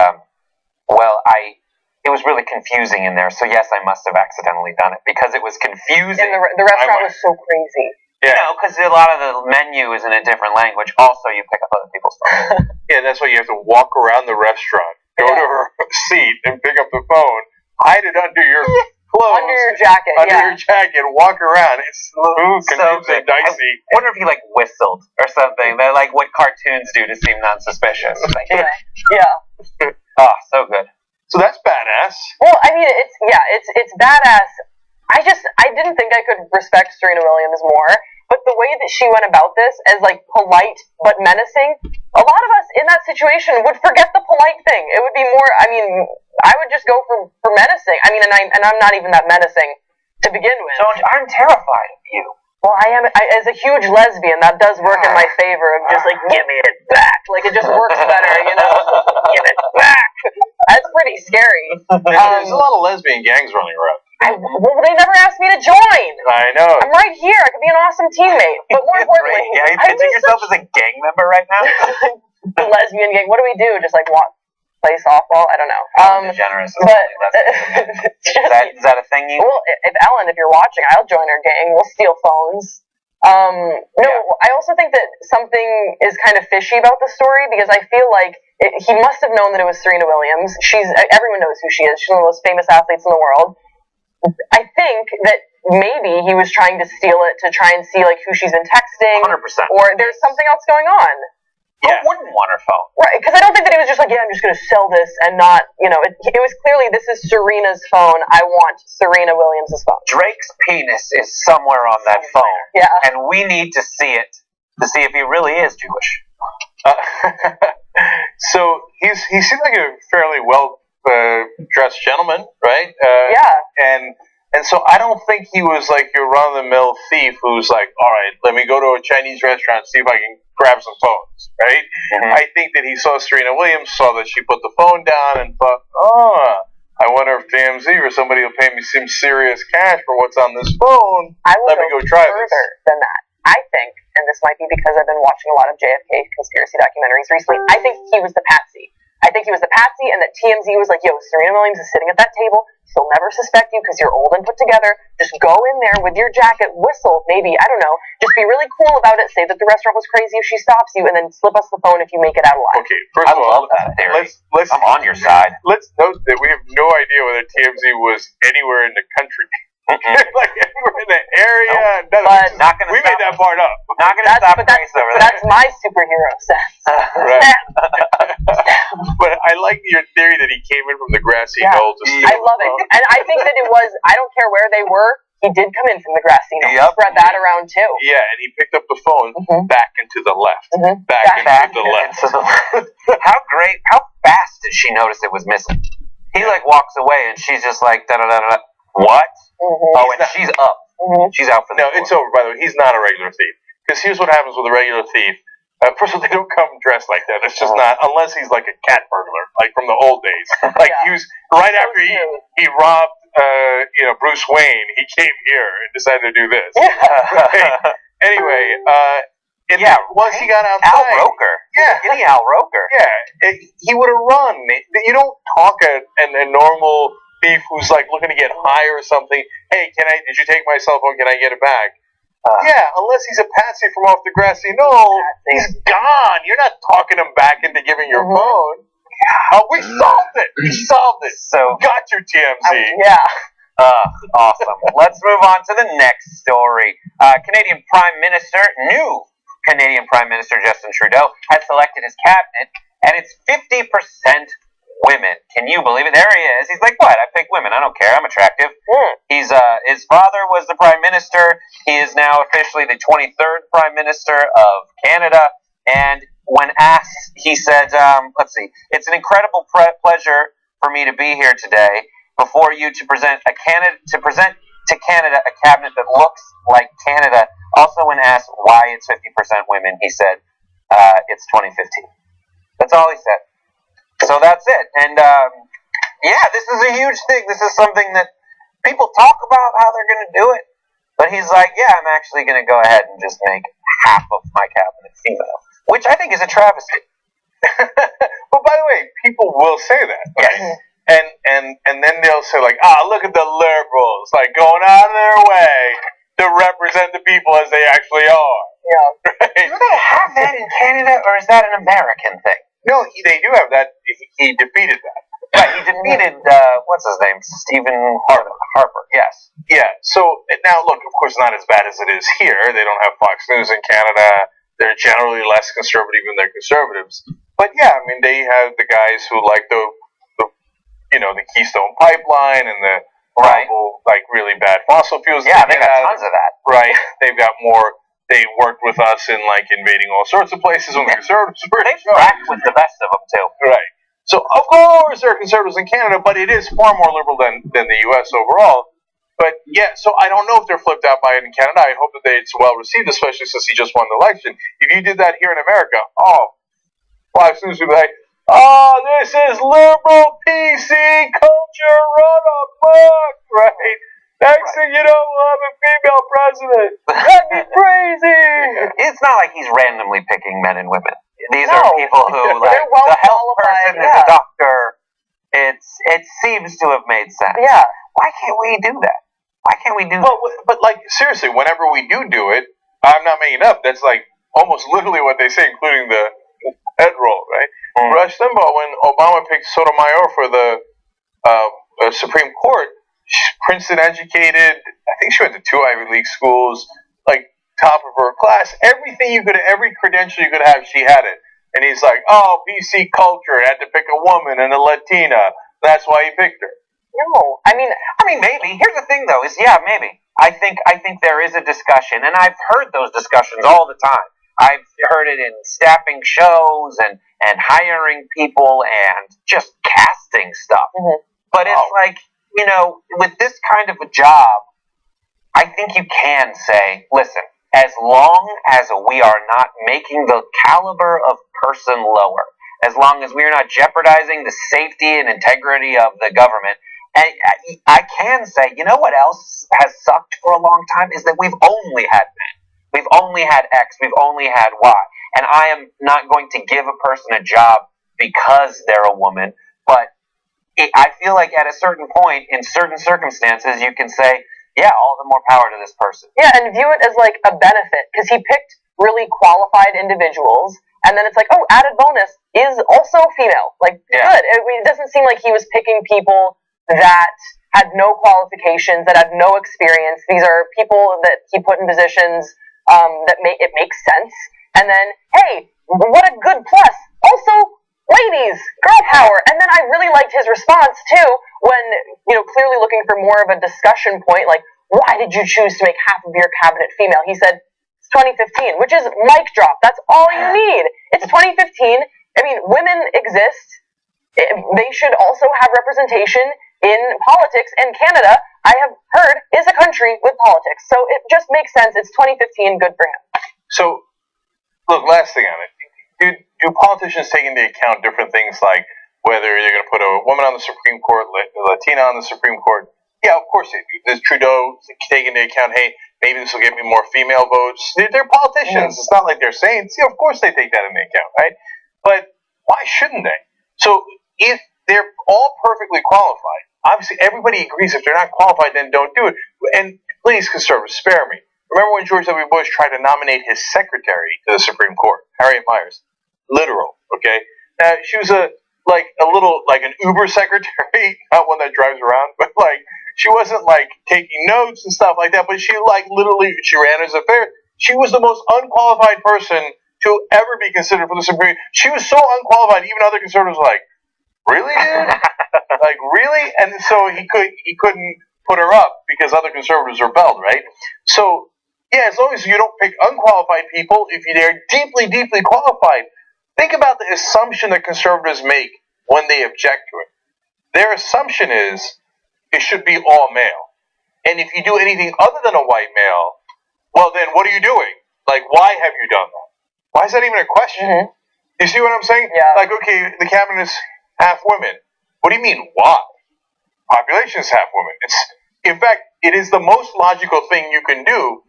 Speaker 16: it was really confusing in there, so yes, I must have accidentally done it, because it was confusing.
Speaker 13: And the restaurant was so crazy.
Speaker 16: Yeah. You know, because a lot of the menu is in a different language. Also, you pick up other people's phones.
Speaker 6: Yeah, that's why you have to walk around the restaurant, go to her seat, and pick up the phone, hide it under your clothes.
Speaker 13: Under your jacket,
Speaker 6: your jacket, walk around. It's confusing, dicey.
Speaker 16: I wonder if he, whistled or something. They're like what cartoons do to seem non-suspicious.
Speaker 13: Yeah.
Speaker 16: Oh, so good.
Speaker 6: So that's badass.
Speaker 13: Well, I mean, it's badass. I didn't think I could respect Serena Williams more, but the way that she went about this as polite but menacing, a lot of us in that situation would forget the polite thing. It would be more. I mean, I would just go for menacing. I mean, and I'm not even that menacing to begin with.
Speaker 16: So I'm terrified of you.
Speaker 13: Well, I am. As a huge lesbian, that does work in my favor. Of just give me it back. It just works better, Give it back. That's pretty scary.
Speaker 6: There's a lot of lesbian gangs running around.
Speaker 13: Well, they never asked me to join.
Speaker 6: I know.
Speaker 13: I'm right here. I could be an awesome teammate. But more importantly,
Speaker 16: yeah, you picture yourself as a gang member right now?
Speaker 13: The lesbian gang. What do we do? Just play softball? I don't know.
Speaker 16: Generous.
Speaker 13: But
Speaker 16: is that a thing?
Speaker 13: Well, if Ellen, if you're watching, I'll join her gang. We'll steal phones. I also think that something is kind of fishy about the story because I feel like he must have known that it was Serena Williams. Everyone knows who she is. She's one of the most famous athletes in the world. I think that maybe he was trying to steal it to try and see who she's been texting.
Speaker 16: 100%.
Speaker 13: Or there's something else going on.
Speaker 16: Yeah. Who wouldn't want her phone?
Speaker 13: Right, because I don't think that he was just I'm just going to sell this and not, it was clearly this is Serena's phone. I want Serena Williams' phone.
Speaker 16: Drake's penis is somewhere on that phone.
Speaker 13: Yeah.
Speaker 16: And we need to see it to see if he really is Jewish.
Speaker 6: So he seemed like a fairly well dressed gentleman, right? And so I don't think he was your run-of-the-mill thief who's all right, let me go to a Chinese restaurant and see if I can grab some phones, right? Mm-hmm. I think that he saw Serena Williams, saw that she put the phone down and thought, I wonder if TMZ or somebody will pay me some serious cash for what's on this phone.
Speaker 13: I will
Speaker 6: Let me go try
Speaker 13: further
Speaker 6: this.
Speaker 13: than that. I think and this might be because I've been watching a lot of JFK conspiracy documentaries recently, I think he was the patsy. I think he was the patsy, and that TMZ was like, yo, Serena Williams is sitting at that table. She'll never suspect you because you're old and put together. Just go in there with your jacket, whistle, maybe, I don't know. Just be really cool about it. Say that the restaurant was crazy if she stops you, and then slip us the phone if you make it out alive.
Speaker 6: Okay, first of all,
Speaker 16: love that theory.
Speaker 6: let's
Speaker 16: I'm on your side.
Speaker 6: Let's note that we have no idea whether TMZ was anywhere in the country. Like anywhere in the area.
Speaker 13: But
Speaker 16: not gonna
Speaker 6: we made that part up.
Speaker 16: Not going to stop Grace over there.
Speaker 13: That's my superhero sense.
Speaker 6: Right. But I like your theory that he came in from the grassy knoll to steal.
Speaker 13: I love it. And I think that it was, I don't care where they were, he did come in from the grassy knoll. Spread that around too.
Speaker 6: Yeah, and he picked up the phone back into the left. Back into the left.
Speaker 16: How fast did she notice it was missing? He like walks away and she's just like, da-da-da-da. What? Oh, and she's up. She's out for the
Speaker 6: No, it's over, by the way. He's not a regular thief. Because here's what happens with a regular thief. First of all, they don't come dressed like that. It's just not, unless he's like a cat burglar, like from the old days. Like he was, right after he robbed, Bruce Wayne, he came here and decided to do this. Right? Anyway, once he got outside.
Speaker 16: Al Roker.
Speaker 6: Yeah.
Speaker 16: Any Al Roker.
Speaker 6: Yeah. He would have run. You don't talk a normal thief who's like looking to get high or something. Hey, did you take my cell phone? Can I get it back? Unless he's a patsy from off the grassy knoll, he's gone. You're not talking him back into giving your phone. We solved it. We solved it.
Speaker 16: So
Speaker 6: got your TMZ.
Speaker 16: Awesome. Let's move on to the next story. New Canadian Prime Minister Justin Trudeau has selected his cabinet, and it's 50% women. Can you believe it? There he is. He's like, what? I pick women. I don't care. I'm attractive. He's his father was the Prime Minister. He is now officially the 23rd Prime Minister of Canada. And when asked, he said, let's see, it's an incredible pleasure for me to be here today before you to present to Canada a cabinet that looks like Canada. Also, when asked why it's 50% women, he said, it's 2015. That's all he said. So that's it. And, this is a huge thing. This is something that people talk about how they're going to do it. But he's like, I'm actually going to go ahead and just make half of my cabinet female, which I think is a travesty.
Speaker 6: But by the way, people will say that. Right? And then they'll say like, look at the liberals, like going out of their way to represent the people as they actually are.
Speaker 13: Yeah.
Speaker 6: Right?
Speaker 16: Do they have that in Canada, or is that an American thing?
Speaker 6: No, they do have that. He defeated that.
Speaker 16: Right, he defeated, what's his name? Stephen Harper, yes.
Speaker 6: Yeah, so now look, of course, not as bad as it is here. They don't have Fox News in Canada. They're generally less conservative than their conservatives. But yeah, I mean, they have the guys who like the Keystone Pipeline and the horrible, like really bad fossil fuels.
Speaker 16: Yeah, they got tons of that.
Speaker 6: Right, they've got more. They worked with us in like invading all sorts of places when the conservatives were.
Speaker 16: They fracked with the best of them too.
Speaker 6: Right. So of course there are conservatives in Canada, but it is far more liberal than the U.S. overall. But yeah, so I don't know if they're flipped out by it in Canada. I hope that it's well received, especially since he just won the election. If you did that here in America, Fox News would be like, this is liberal PC culture run amok, right? Next thing you know, we'll have a female president. That'd be crazy.
Speaker 16: It's not like he's randomly picking men and women. These are people who, like,
Speaker 13: well
Speaker 16: the health person is a doctor. It seems to have made sense.
Speaker 13: Yeah.
Speaker 16: Why can't we do that? Why can't we do that?
Speaker 6: But like, seriously, whenever we do it, I'm not making it up. That's like almost literally what they say, including the head roll, right? Rush Limbaugh, when Obama picked Sotomayor for the Supreme Court, Princeton educated, I think she went to 2 Ivy League schools, like top of her class. Every credential you could have, she had it. And he's like, PC culture, had to pick a woman and a Latina. That's why he picked her.
Speaker 16: No, I mean, maybe. Here's the thing, though, is maybe. I think there is a discussion, and I've heard those discussions all the time. I've heard it in staffing shows and hiring people and just casting stuff. But it's like, with this kind of a job, I think you can say, listen, as long as we are not making the caliber of person lower, as long as we are not jeopardizing the safety and integrity of the government, I can say, you know what else has sucked for a long time is that we've only had men. We've only had X. We've only had Y. And I am not going to give a person a job because they're a woman, but I feel like at a certain point, in certain circumstances, you can say, yeah, all the more power to this person.
Speaker 13: Yeah, and view it as like a benefit, because he picked really qualified individuals, and then it's like, oh, added bonus is also female. Like, good. It doesn't seem like he was picking people that had no qualifications, that had no experience. These are people that he put in positions that it makes sense. And then, hey, what a good plus. Also, ladies, girl power. And then I really liked his response, too, when, clearly looking for more of a discussion point, like, why did you choose to make half of your cabinet female? He said, it's 2015, which is mic drop. That's all you need. It's 2015. I mean, women exist. They should also have representation in politics, and Canada, I have heard, is a country with politics. So it just makes sense. It's 2015. Good for him.
Speaker 6: So, look, last thing on it. Do politicians take into account different things like whether you're going to put a woman on the Supreme Court, Latina on the Supreme Court? Yeah, of course they do. Does Trudeau take into account, hey, maybe this will get me more female votes? They're politicians. It's not like they're saints. Yeah, of course they take that into account, right? But why shouldn't they? So if they're all perfectly qualified, obviously everybody agrees if they're not qualified, then don't do it. And please, conservatives, spare me. Remember when George W. Bush tried to nominate his secretary to the Supreme Court, Harriet Miers? Literal, okay? She was an Uber secretary, not one that drives around, but she wasn't taking notes and stuff like that, but she she ran his affairs. She was the most unqualified person to ever be considered for the Supreme. She was so unqualified, even other conservatives were like, really, dude? Really? And so he couldn't put her up because other conservatives rebelled, right? So, yeah, as long as you don't pick unqualified people, if they're deeply, deeply qualified, think about the assumption that conservatives make when they object to it. Their assumption is it should be all male. And if you do anything other than a white male, well, then what are you doing? Why have you done that? Why is that even a question? Mm-hmm. You see what I'm saying? Yeah. Okay, the cabinet is half women. What do you mean, why? Population is half women. In fact, it is the most logical thing you can do.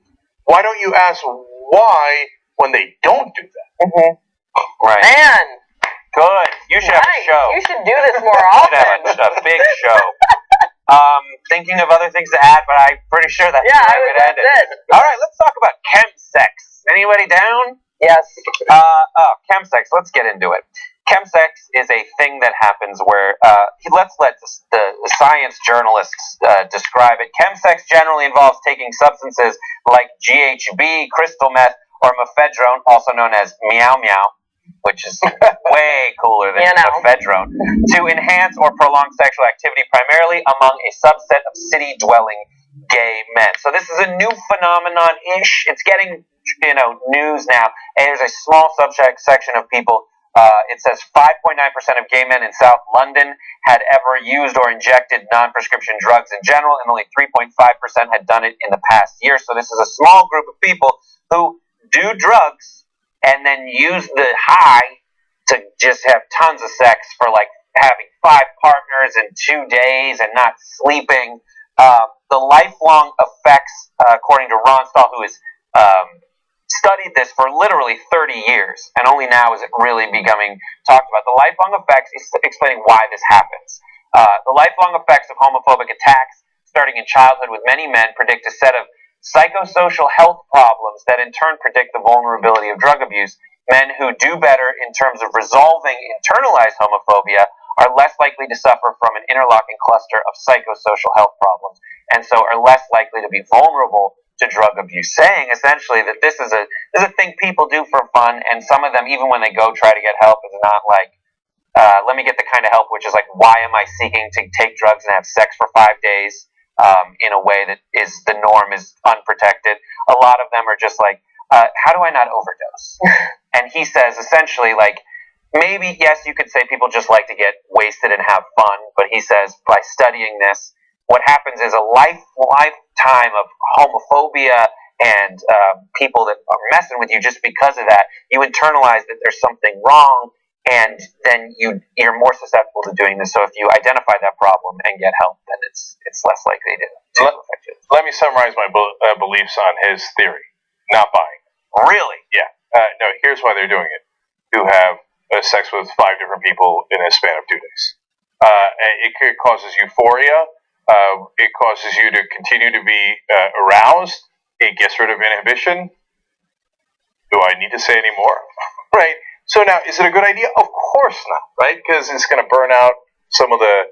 Speaker 6: Why don't you ask why when they don't do that? Mm-hmm. Right.
Speaker 13: Man.
Speaker 16: Good. You should have a show.
Speaker 13: You should do this more often.
Speaker 16: You should have a big show. Thinking of other things to add, but I'm pretty sure that's where I would end it. All right, let's talk about chemsex. Anybody down?
Speaker 13: Yes.
Speaker 16: Chemsex. Let's get into it. Chemsex is a thing that happens where, let's let the science journalists describe it. Chemsex generally involves taking substances like GHB, crystal meth, or mephedrone, also known as meow meow, which is way cooler than mephedrone, to enhance or prolong sexual activity primarily among a subset of city-dwelling gay men. So this is a new phenomenon-ish. It's getting, news now. And there's a small section of people. It says 5.9% of gay men in South London had ever used or injected non-prescription drugs in general, and only 3.5% had done it in the past year. So this is a small group of people who do drugs and then use the high to just have tons of sex for having 5 partners in 2 days and not sleeping. The lifelong effects, according to Ron Stahl, who is studied this for literally 30 years, and only now is it really becoming talked about. The lifelong effects, he's explaining why this happens. The lifelong effects of homophobic attacks, starting in childhood with many men, predict a set of psychosocial health problems that in turn predict the vulnerability of drug abuse. Men who do better in terms of resolving internalized homophobia are less likely to suffer from an interlocking cluster of psychosocial health problems, and so are less likely to be vulnerable to drug abuse, saying essentially that this is a thing people do for fun, and some of them, even when they go try to get help, is not let me get the kind of help which is why am I seeking to take drugs and have sex for 5 days in a way that is the norm, is unprotected. A lot of them are just how do I not overdose? And he says essentially maybe, yes, you could say people just like to get wasted and have fun, but he says by studying this, what happens is a lifetime of homophobia and people that are messing with you just because of that. You internalize that there's something wrong, and then you're more susceptible to doing this. So if you identify that problem and get help, then it's less likely to affect you.
Speaker 6: Let me summarize my beliefs on his theory. not buying.
Speaker 16: Really?
Speaker 6: Yeah. No, here's why they're doing it. Who have sex with 5 different people in a span of 2 days. It causes euphoria. It causes you to continue to be aroused. It gets rid of inhibition. Do I need to say any more? Right? So now, is it a good idea? Of course not, right? Because it's going to burn out some of the,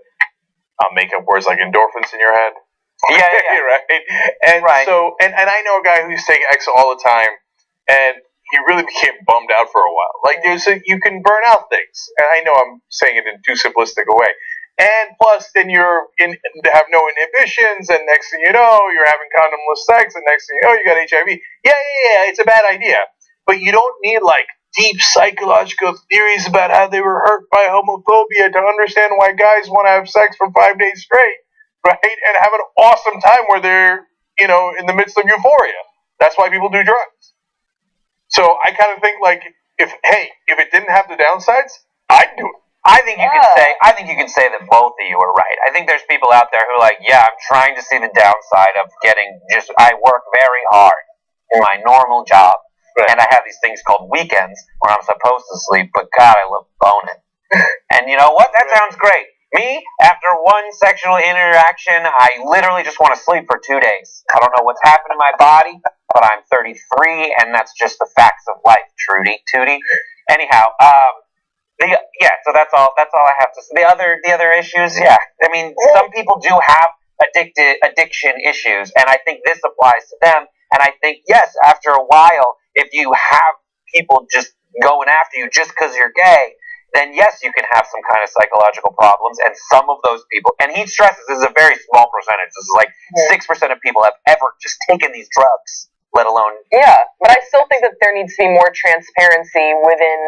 Speaker 6: I'll make up words like endorphins in your head.
Speaker 16: Yeah.
Speaker 6: Right? And so, and I know a guy who used to take X all the time, and he really became bummed out for a while. Like, you can burn out things. And I know I'm saying it in too simplistic a way. And plus, then have no inhibitions, and next thing you know, you're having condomless sex, and next thing you know, you got HIV. Yeah, it's a bad idea. But you don't need, like, deep psychological theories about how they were hurt by homophobia to understand why guys want to have sex for 5 days straight, right? And have an awesome time where they're, in the midst of euphoria. That's why people do drugs. So I kind of think, like, if it didn't have the downsides, I'd do it.
Speaker 16: I think you can say that both of you are right. I think there's people out there who are like, yeah, I'm trying to see the downside of I work very hard in my normal job. Right. And I have these things called weekends where I'm supposed to sleep, but God, I love boning. And you know what? That sounds great. Me, after one sexual interaction, I literally just want to sleep for 2 days. I don't know what's happened to my body, but I'm 33, and that's just the facts of life, Trudy, Tootie. Anyhow, so that's all I have to say. The other issues, yeah. I mean, some people do have addiction issues, and I think this applies to them. And I think, yes, after a while, if you have people just going after you just because you're gay, then yes, you can have some kind of psychological problems. And some of those people, and he stresses this is a very small percentage. This is like 6% of people have ever just taken these drugs, let alone.
Speaker 13: Yeah, but I still think that there needs to be more transparency within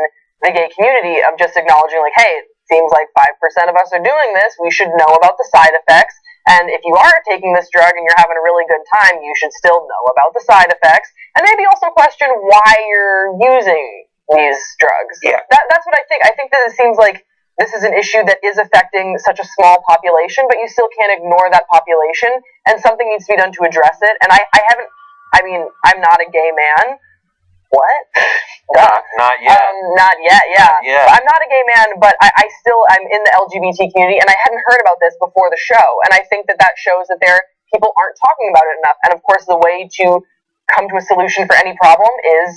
Speaker 13: the gay community of just acknowledging, like, hey, it seems like 5% of us are doing this. We should know about the side effects. And if you are taking this drug and you're having a really good time, you should still know about the side effects. And maybe also question why you're using these drugs. Yeah. That's what I think. I think that it seems like this is an issue that is affecting such a small population, but you still can't ignore that population, and something needs to be done to address it. And I'm not a gay man. What?
Speaker 16: Not yet.
Speaker 13: Not yet, yeah. I'm not a gay man, but I'm in the LGBT community, and I hadn't heard about this before the show, and I think that shows that people aren't talking about it enough. And of course, the way to come to a solution for any problem is,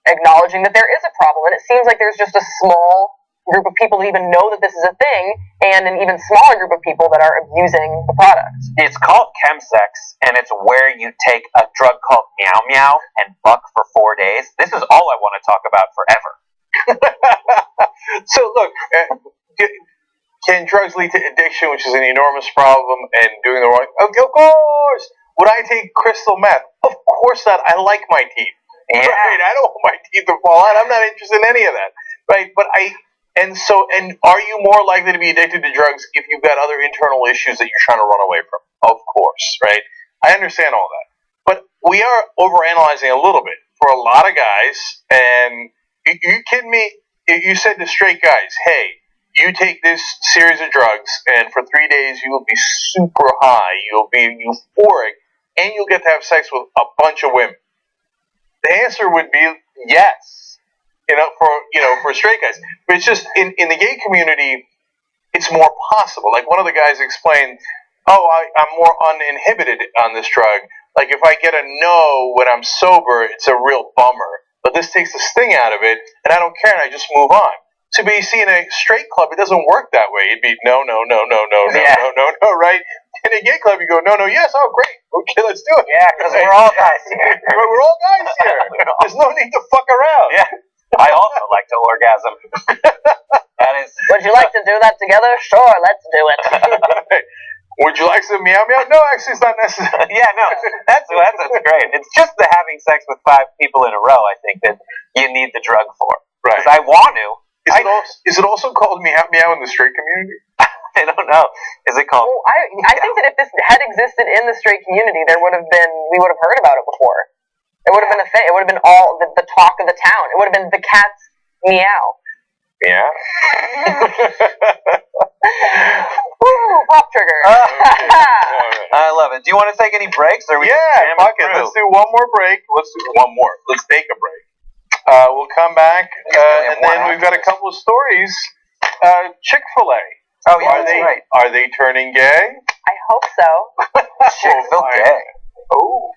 Speaker 13: acknowledging that there is a problem, and it seems like there's just a small group of people that even know that this is a thing, and an even smaller group of people that are abusing the product.
Speaker 16: It's called chemsex, and it's where you take a drug called Meow Meow and buck for 4 days. This is all I want to talk about forever.
Speaker 6: So look, can drugs lead to addiction, which is an enormous problem, and doing the wrong? Of course. Would I take crystal meth? Of course not. I like my teeth. Yeah. Right? I don't want my teeth to fall out. I'm not interested in any of that. Right? But and are you more likely to be addicted to drugs if you've got other internal issues that you're trying to run away from? Of course, right? I understand all that. But we are overanalyzing a little bit for a lot of guys. And you kidding me? You said to straight guys, hey, you take this series of drugs, and for 3 days you will be super high, you'll be euphoric, and you'll get to have sex with a bunch of women. The answer would be yes, for straight guys. But it's just in the gay community, it's more possible. Like one of the guys explained, I'm more uninhibited on this drug. Like if I get a no when I'm sober, it's a real bummer. But this takes the sting out of it, and I don't care, and I just move on. So, but you see, in a straight club, it doesn't work that way. It'd be no, right? In a gay club, you go, no, yes, oh, great. Okay, let's do it.
Speaker 16: Yeah, because we're all guys here.
Speaker 6: We're all guys here. There's no need to fuck around.
Speaker 16: Yeah. I also like to orgasm.
Speaker 13: Would you like to do that together? Sure, let's do it.
Speaker 6: Would you like some meow meow? No, actually, it's not necessary.
Speaker 16: Yeah, no, that's great. It's just the having sex with 5 people in a row, I think, that you need the drug for.
Speaker 6: Right.
Speaker 16: Because I want to.
Speaker 6: Is it also called meow meow in the straight community?
Speaker 16: I don't know. Is it called?
Speaker 13: Well, I think that if this had existed in the straight community, we would have heard about it before. It would have been a thing. It would have been all the talk of the town. It would have been the cat's meow.
Speaker 6: Yeah.
Speaker 13: Woo! Pop trigger.
Speaker 16: I love it. Do you want to take any breaks? Or are we
Speaker 6: Yeah,
Speaker 16: jamming
Speaker 6: fuck it.
Speaker 16: through?
Speaker 6: Let's do one more break. Let's do one more. Let's take a break. We'll come back, and then we've got a couple of stories. Chick-fil-A.
Speaker 16: Oh, yeah, that's right.
Speaker 6: Are they turning gay?
Speaker 17: I hope so.
Speaker 16: Chick-fil-A.
Speaker 6: Oh.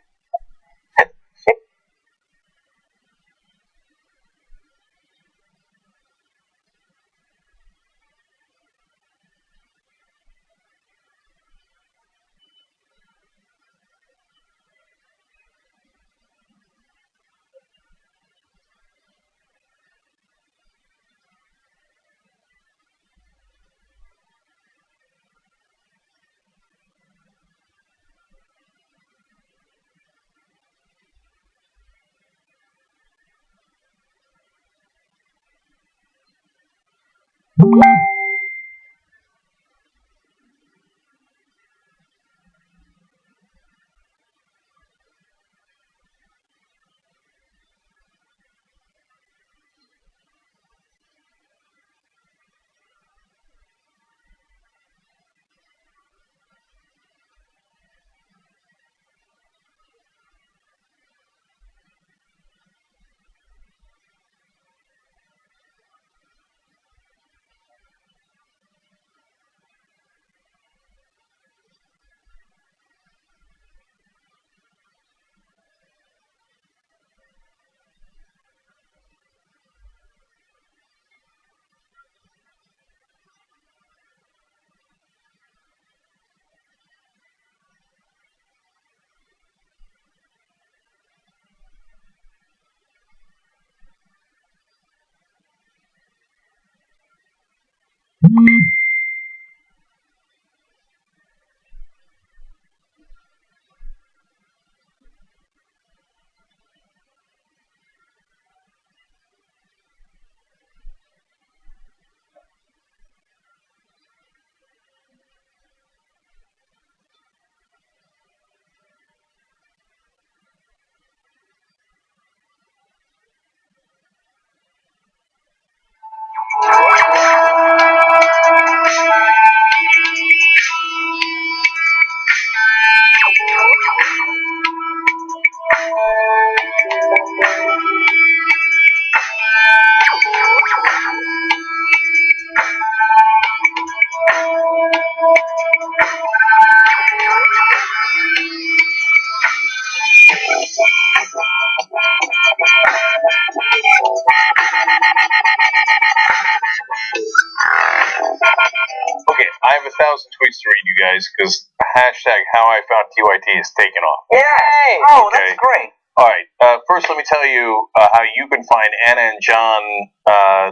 Speaker 6: Okay, I have 1,000 tweets to read, you guys, because hashtag how I found TYT is taken off.
Speaker 16: Yay! Oh, that's great.
Speaker 6: All right. First, let me tell you how you can find Anna and John.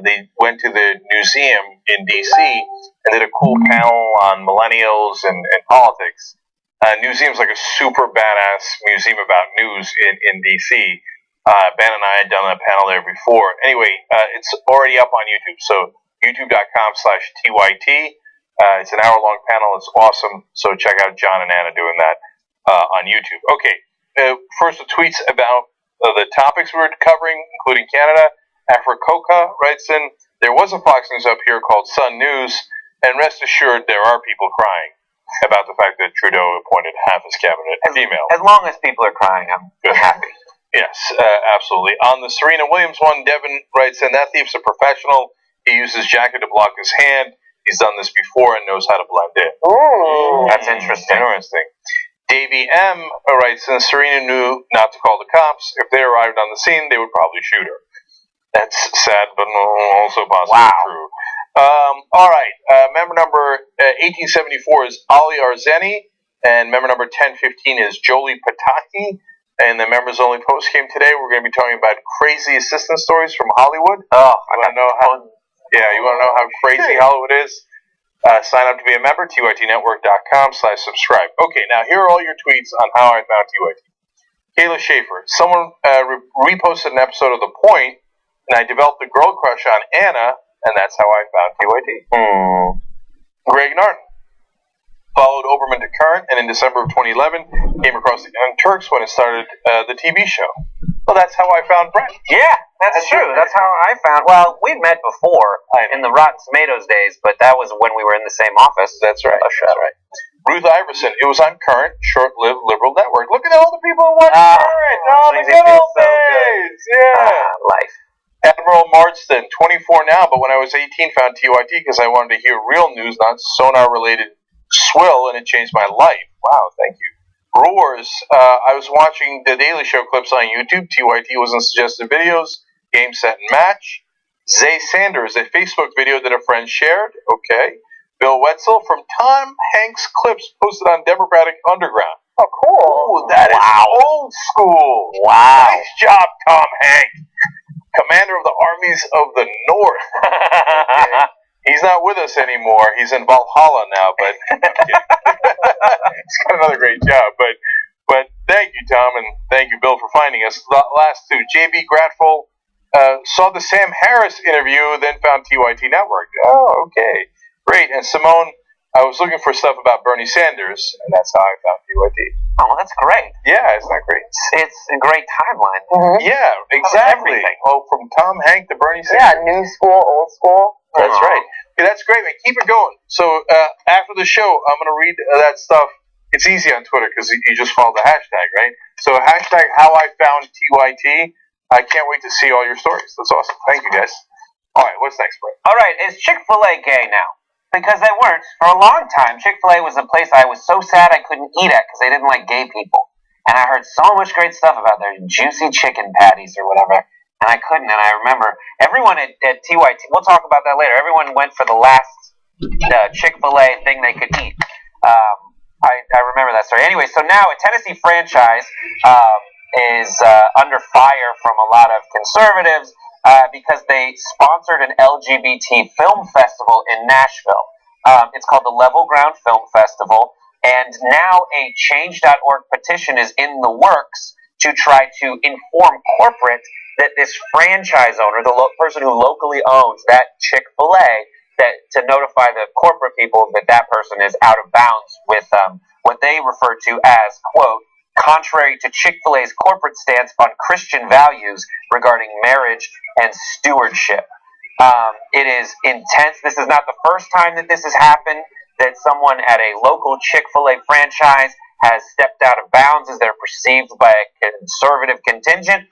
Speaker 6: They went to the museum in D.C. and did a cool panel on millennials and politics. Museum's like a super badass museum about news in D.C. Ben and I had done a panel there before. Anyway, it's already up on YouTube. So youtube.com/TYT. It's an hour-long panel. It's awesome. So check out John and Anna doing that on YouTube. Okay. First, the tweets about the topics we were covering, including Canada. Africoca writes in, there was a Fox News up here called Sun News, and rest assured there are people crying about the fact that Trudeau appointed half his cabinet female.
Speaker 16: As long as people are crying, I'm happy.
Speaker 6: Yes, absolutely. On the Serena Williams one, Devin writes in, that thief's a professional. He used his jacket to block his hand. He's done this before and knows how to blend in.
Speaker 16: Ooh, that's interesting.
Speaker 6: Interesting. Davey M. writes in, Serena knew not to call the cops. If they arrived on the scene, they would probably shoot her. That's sad, but also possibly true. All right. Member number 1874 is Ali Arzeni, and member number 1015 is Jolie Pataki. And the members only post came today. We're going to be talking about crazy assistant stories from Hollywood. Oh, you want to know how? Yeah, you want to know how crazy Hollywood is? Sign up to be a member, tytnetwork.com/subscribe. Okay, now here are all your tweets on how I found TYT. Kayla Schaefer. Someone reposted an episode of The Point, and I developed a girl crush on Anna, and that's how I found TYT. Greg Narton. Followed Oberman to Current, and in December of 2011, came across the Young Turks when it started the TV show. Well, that's how I found Brent.
Speaker 16: Yeah, that's true. That's how I found. Well, we'd met before in the Rotten Tomatoes days, but that was when we were in the same office.
Speaker 6: That's right. That's right. Ruth Iverson, it was on Current, short-lived liberal network. Look at all the people who watch Current. Oh, the good old days. Yeah.
Speaker 16: Life.
Speaker 6: Admiral Marston, 24 now, but when I was 18, found TYT because I wanted to hear real news, not sonar-related swill, and it changed my life. Wow, thank you. Roars, I was watching the Daily Show clips on YouTube. TYT was in suggested videos. Game, set, and match. Zay Sanders, a Facebook video that a friend shared. Okay. Bill Wetzel from Tom Hanks clips posted on Democratic Underground.
Speaker 13: Oh, cool.
Speaker 6: Ooh, that is old school.
Speaker 16: Wow.
Speaker 6: Nice job, Tom Hanks. Commander of the Armies of the North. Okay. He's not with us anymore. He's in Valhalla now, but he's got another great job. But thank you, Tom, and thank you, Bill, for finding us. Last two, JB Gratful saw the Sam Harris interview, then found TYT Network. Oh, okay. Great. And Simone, I was looking for stuff about Bernie Sanders, and that's how I found TYT.
Speaker 16: Oh, well, that's great.
Speaker 6: Yeah, isn't that great?
Speaker 16: It's a great timeline.
Speaker 13: Mm-hmm.
Speaker 6: Yeah, exactly.
Speaker 16: Everything.
Speaker 6: Oh, from Tom Hanks to Bernie Sanders.
Speaker 13: Yeah, new school, old school.
Speaker 6: That's right. Okay, that's great, man. Keep it going. So after the show, I'm going to read that stuff. It's easy on Twitter because you just follow the hashtag, right? So hashtag how I found TYT. I can't wait to see all your stories. That's awesome. Thank you, guys. All right, what's next, Brett?
Speaker 16: All right, is Chick-fil-A gay now? Because they weren't. For a long time, Chick-fil-A was a place I was so sad I couldn't eat at because they didn't like gay people. And I heard so much great stuff about their juicy chicken patties or whatever. And I couldn't. And I remember everyone at TYT, we'll talk about that later, everyone went for the last Chick-fil-A thing they could eat. I remember that story. Anyway, so now a Tennessee franchise is under fire from a lot of conservatives because they sponsored an LGBT film festival in Nashville. It's called the Level Ground Film Festival, and now a Change.org petition is in the works to try to inform corporate that this franchise owner, the person who locally owns that Chick-fil-A, that to notify the corporate people that that person is out of bounds with what they refer to as, quote, contrary to Chick-fil-A's corporate stance on Christian values regarding marriage and stewardship. It is intense. This is not the first time that this has happened, that someone at a local Chick-fil-A franchise has stepped out of bounds as they're perceived by a conservative contingent.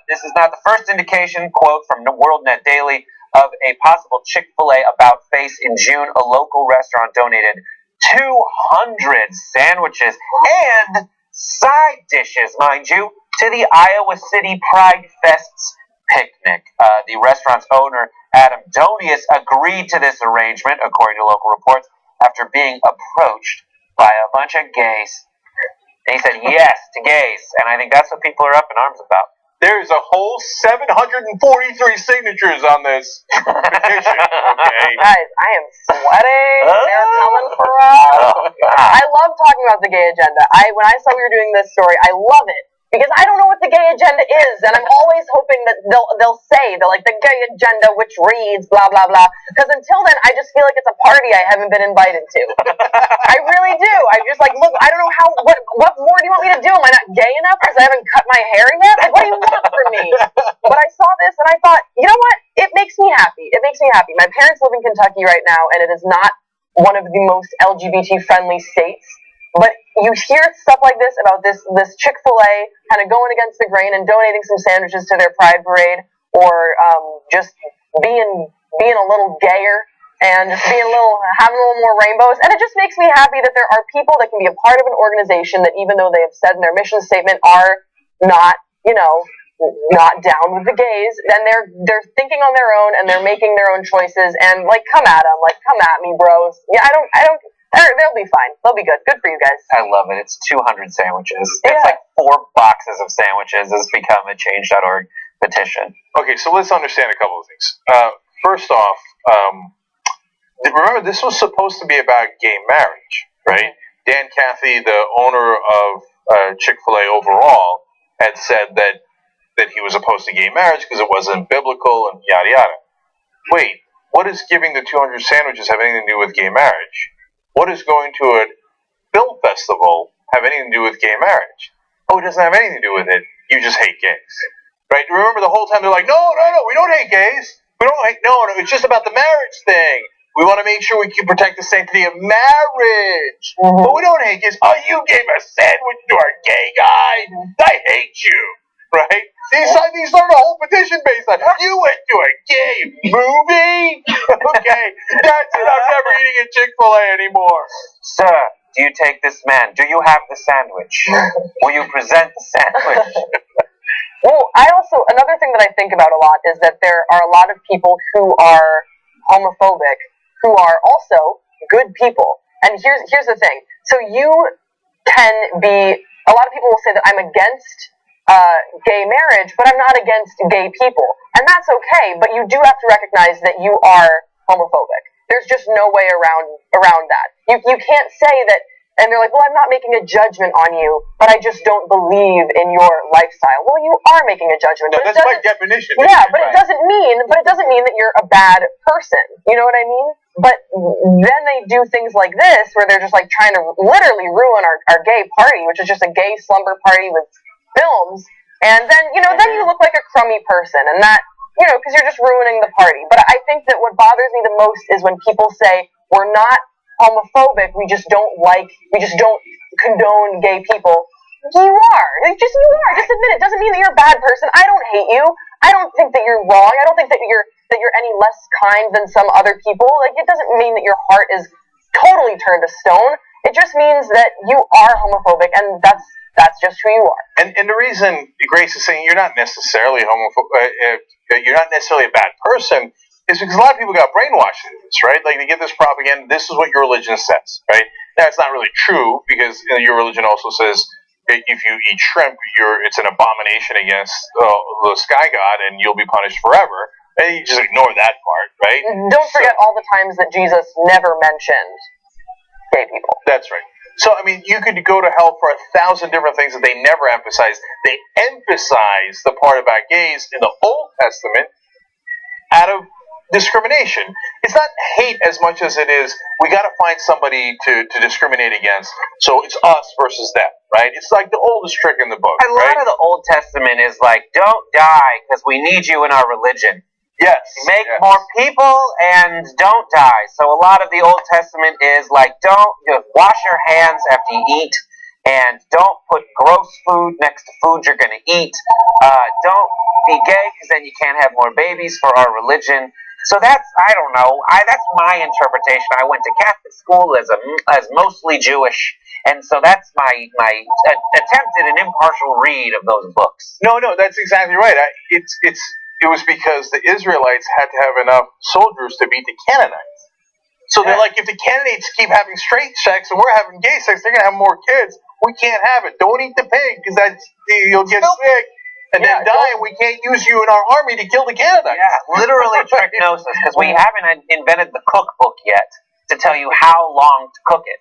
Speaker 16: This is not the first indication, quote, from WorldNet Daily, of a possible Chick-fil-A about face in June. A local restaurant donated 200 sandwiches and side dishes, mind you, to the Iowa City Pride Fest's picnic. The restaurant's owner, Adam Donius, agreed to this arrangement, according to local reports, after being approached by a bunch of gays. And he said yes to gays, and I think that's what people are up in arms about.
Speaker 6: There's a whole 743 signatures on this petition, okay?
Speaker 13: Guys, I am sweating. They're coming for us. I love talking about the gay agenda. When I saw we were doing this story, I love it. Because I don't know what the gay agenda is, and I'm always hoping that they'll say the gay agenda, which reads blah blah blah. Because until then, I just feel like it's a party I haven't been invited to. I really do. I'm just like, look, I don't know what more do you want me to do? Am I not gay enough because I haven't cut my hair yet? Like, what do you want from me? But I saw this and I thought, you know what? It makes me happy. It makes me happy. My parents live in Kentucky right now, and it is not one of the most LGBT friendly states. But you hear stuff like this about this Chick-fil-A kind of going against the grain and donating some sandwiches to their pride parade, or just being a little gayer and just having a little more rainbows. And it just makes me happy that there are people that can be a part of an organization that, even though they have said in their mission statement, are not, not down with the gays, and they're thinking on their own and they're making their own choices. And come at them, come at me, bros. Yeah, I don't. They'll be fine. They'll be good. Good for you guys.
Speaker 16: I love it. It's 200 sandwiches.
Speaker 13: Yeah.
Speaker 16: It's 4 boxes of sandwiches. It's become a Change.org petition.
Speaker 6: Okay, so let's understand a couple of things. First off, remember, this was supposed to be about gay marriage, right? Dan Cathy, the owner of Chick-fil-A overall, had said that he was opposed to gay marriage because it wasn't biblical and yada yada. Wait, what does giving the 200 sandwiches have anything to do with gay marriage? What does going to a film festival have anything to do with gay marriage? Oh, it doesn't have anything to do with it. You just hate gays. Right? Remember the whole time they're like, no, we don't hate gays. We don't hate, no, it's just about the marriage thing. We want to make sure we can protect the sanctity of marriage. But we don't hate gays. Oh, you gave a sandwich to our gay guy. I hate you. Right? These are the whole petition based on. You went to a gay movie? Okay, that's it. I'm never eating at Chick-fil-A anymore.
Speaker 16: Sir, do you take this man? Do you have the sandwich? Will you present the sandwich?
Speaker 13: Well, another thing that I think about a lot is that there are a lot of people who are homophobic who are also good people. And here's the thing. So you can be, a lot of people will say that I'm against gay marriage, but I'm not against gay people. And that's okay, but you do have to recognize that you are homophobic. There's just no way around that. You can't say that, and they're like, well, I'm not making a judgment on you, but I just don't believe in your lifestyle. Well, you are making a judgment.
Speaker 6: No, that's by definition.
Speaker 13: Yeah, but it doesn't mean that you're a bad person. You know what I mean? But then they do things like this, where they're just like trying to literally ruin our gay party, which is just a gay slumber party with films. And then, then you look like a crummy person, and that, because you're just ruining the party. But I think that what bothers me the most is when people say, we're not homophobic, we just don't condone gay people. You are. Just admit it. Doesn't mean that you're a bad person. I don't hate you. I don't think that you're wrong. I don't think that you're any less kind than some other people. Like, it doesn't mean that your heart is totally turned to stone. It just means that you are homophobic, and that's just who you are.
Speaker 6: And the reason Grace is saying you're not necessarily you're not necessarily a bad person, is because a lot of people got brainwashed into this, right? Like, they get this propaganda, this is what your religion says, right? Now, it's not really true, because your religion also says if you eat shrimp, it's an abomination against the sky god, and you'll be punished forever. And you just ignore that part, right?
Speaker 13: Don't forget all the times that Jesus never mentioned gay people.
Speaker 6: That's right. So, I mean, you could go to hell for 1,000 different things that they never emphasize. They emphasize the part about gays in the Old Testament out of discrimination. It's not hate as much as it is, we got to find somebody to discriminate against. So it's us versus them, right? It's like the oldest trick in the book.
Speaker 16: A lot of the Old Testament is like, don't die because we need you in our religion.
Speaker 6: Yes.
Speaker 16: Make more people and don't die. So a lot of the Old Testament is like, don't wash your hands after you eat, and don't put gross food next to food you're going to eat. Don't be gay because then you can't have more babies for our religion. So that's, I don't know, that's my interpretation. I went to Catholic school as mostly Jewish, and so that's my attempt at an impartial read of those books.
Speaker 6: No, that's exactly right. It was because the Israelites had to have enough soldiers to beat the Canaanites. So they're like, if the Canaanites keep having straight sex and we're having gay sex, they're going to have more kids. We can't have it. Don't eat the pig, because you'll get sick and then die, and we can't use you in our army to kill the Canaanites.
Speaker 16: Yeah, literally trichnosis, because we haven't invented the cookbook yet to tell you how long to cook it.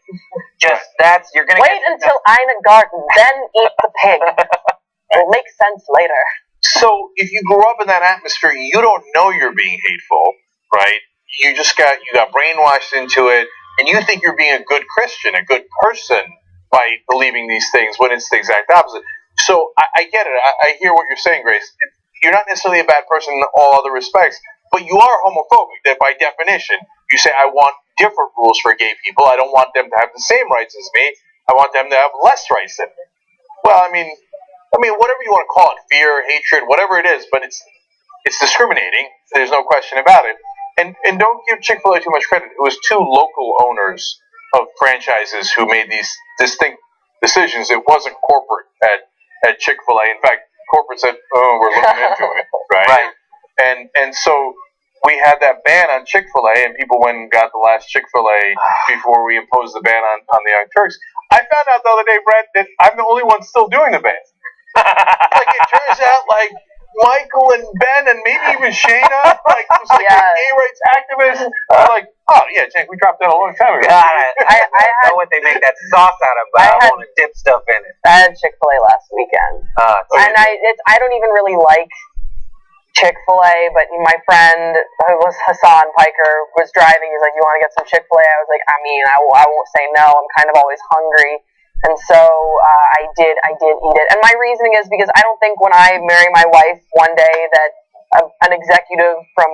Speaker 16: You're going to
Speaker 13: wait until I'm in garden, then eat the pig. It'll make sense later.
Speaker 6: So if you grew up in that atmosphere, you don't know you're being hateful, right? You got brainwashed into it, and you think you're being a good Christian, a good person, by believing these things, when it's the exact opposite. So I get it. I hear what you're saying, Grace. You're not necessarily a bad person in all other respects, but you are homophobic. That by definition, you say, I want different rules for gay people. I don't want them to have the same rights as me. I want them to have less rights than me. Well, I mean, whatever you want to call it, fear, hatred, whatever it is, but it's discriminating. There's no question about it. And don't give Chick-fil-A too much credit. It was two local owners of franchises who made these distinct decisions. It wasn't corporate at Chick-fil-A. In fact, corporate said, "Oh, we're looking into it," right? And so we had that ban on Chick-fil-A, and people went and got the last Chick-fil-A before we imposed the ban on the Young Turks. I found out the other day, Brett, that I'm the only one still doing the ban. Like, it turns out, like, Michael and Ben and maybe even Shayna, like, was like a gay rights activist. Like, oh yeah, Jake, we dropped that a long time ago.
Speaker 16: I know what they make that sauce out of, but I want to dip stuff in it.
Speaker 13: I had Chick-fil-A last weekend, and I don't even really like Chick-fil-A, but my friend, who was Hassan Piker, was driving. He's like, "You want to get some Chick-fil-A?" I was like, I won't say no. I'm kind of always hungry. And so I did eat it. And my reasoning is because I don't think when I marry my wife one day that an executive from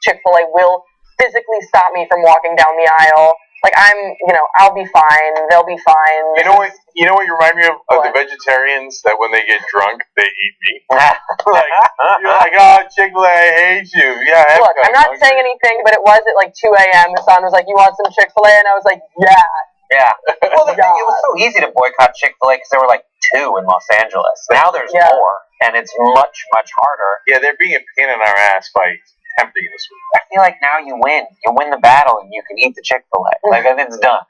Speaker 13: Chick-fil-A will physically stop me from walking down the aisle. Like, I'll be fine. They'll be fine.
Speaker 6: You know what you remind me of the vegetarians that when they get drunk, they eat meat? You're like, oh, Chick-fil-A, I hate you. Yeah,
Speaker 13: look, I'm not saying anything, but it was at like 2 a.m. The son was like, you want some Chick-fil-A? And I was like, yeah.
Speaker 16: Yeah. Well, the thing, it was so easy to boycott Chick-fil-A because there were like 2 in Los Angeles. Now there's more, and it's much, much harder.
Speaker 6: Yeah, they're being a pain in our ass by tempting this week.
Speaker 16: I feel like now you win. You win the battle, and you can eat the Chick-fil-A. Like, it's done.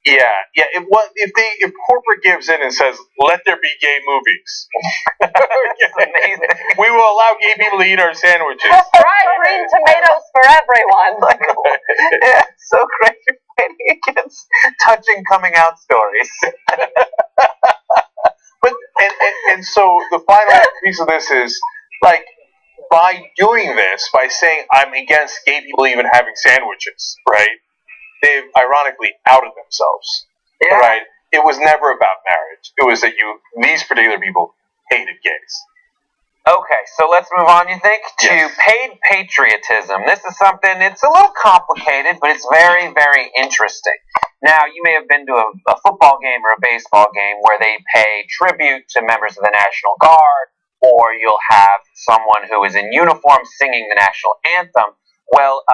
Speaker 6: Yeah. If corporate gives in and says, let there be gay movies.
Speaker 16: Amazing.
Speaker 6: We will allow gay people to eat our sandwiches.
Speaker 13: Fried green tomatoes for everyone.
Speaker 16: Yeah, it's so great. It's touching coming out stories.
Speaker 6: But and so the final piece of this is, like, by doing this, by saying I'm against gay people even having sandwiches, right? They've ironically outed themselves, right? It was never about marriage. It was that these particular people hated gays.
Speaker 16: Okay, so let's move on, you think, to paid patriotism. This is something, it's a little complicated, but it's very, very interesting. Now, you may have been to a football game or a baseball game where they pay tribute to members of the National Guard, or you'll have someone who is in uniform singing the national anthem. Well,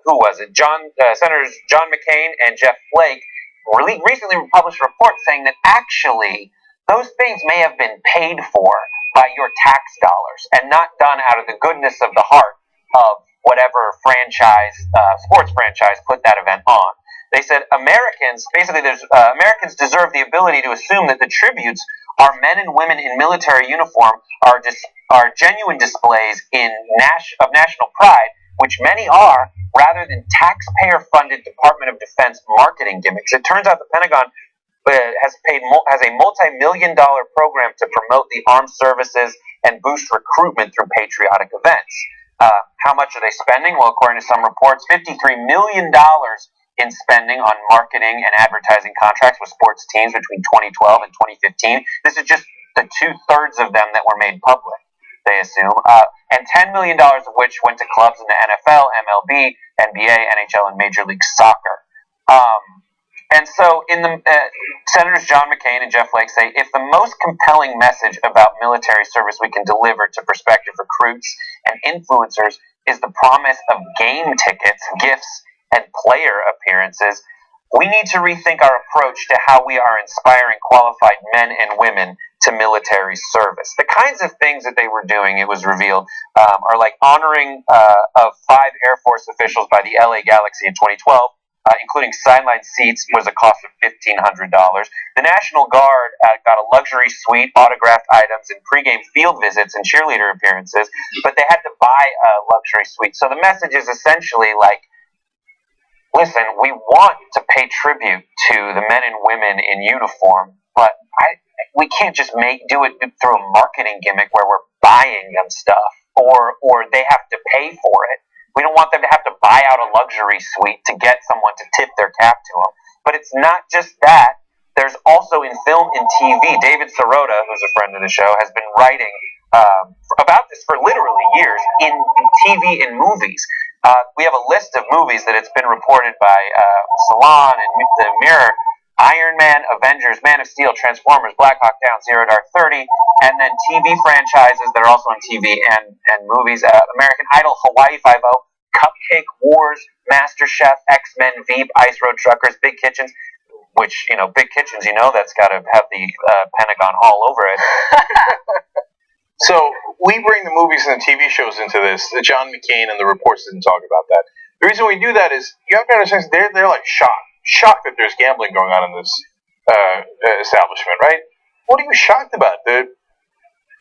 Speaker 16: who was it? Senators John McCain and Jeff Flake recently published a report saying that actually those things may have been paid for by your tax dollars and not done out of the goodness of the heart of whatever sports franchise put that event on. They said Americans deserve the ability to assume that the tributes are men and women in military uniform are genuine displays of national pride, which many are, rather than taxpayer-funded Department of Defense marketing gimmicks. It turns out the Pentagon has a multi-million-dollar program to promote the armed services and boost recruitment through patriotic events. How much are they spending? Well, according to some reports, $53 million in spending on marketing and advertising contracts with sports teams between 2012 and 2015. This is just the 2/3 of them that were made public, they assume, and $10 million of which went to clubs in the NFL, MLB, NBA, NHL, and Major League Soccer. And so, Senators John McCain and Jeff Flake say, if the most compelling message about military service we can deliver to prospective recruits and influencers is the promise of game tickets, gifts, and player appearances, we need to rethink our approach to how we are inspiring qualified men and women to military service. The kinds of things that they were doing, it was revealed, are like honoring of 5 Air Force officials by the LA Galaxy in 2012, including sideline seats, was a cost of $1,500. The National Guard got a luxury suite, autographed items, and pregame field visits and cheerleader appearances, but they had to buy a luxury suite. So the message is essentially like, listen, we want to pay tribute to the men and women in uniform, but we can't just do it through a marketing gimmick where we're buying them stuff, or they have to pay for it. We don't want them to have to buy out a luxury suite to get someone to tip their cap to them. But it's not just that. There's also in film and TV, David Sirota, who's a friend of the show, has been writing about this for literally years in TV and movies. We have a list of movies that it's been reported by Salon and The Mirror: Iron Man, Avengers, Man of Steel, Transformers, Black Hawk Down, Zero Dark 30, and then TV franchises that are also on TV and movies: American Idol, Hawaii Five-0, Cupcake Wars, MasterChef, X-Men, Veep, Ice Road Truckers, Big Kitchens. Which, Big Kitchens, that's got to have the Pentagon all over it.
Speaker 6: So we bring the movies and the TV shows into this. John McCain and the reports didn't talk about that. The reason we do that is you have to understand they're like shocked that there's gambling going on in this establishment, right? What are you shocked about? The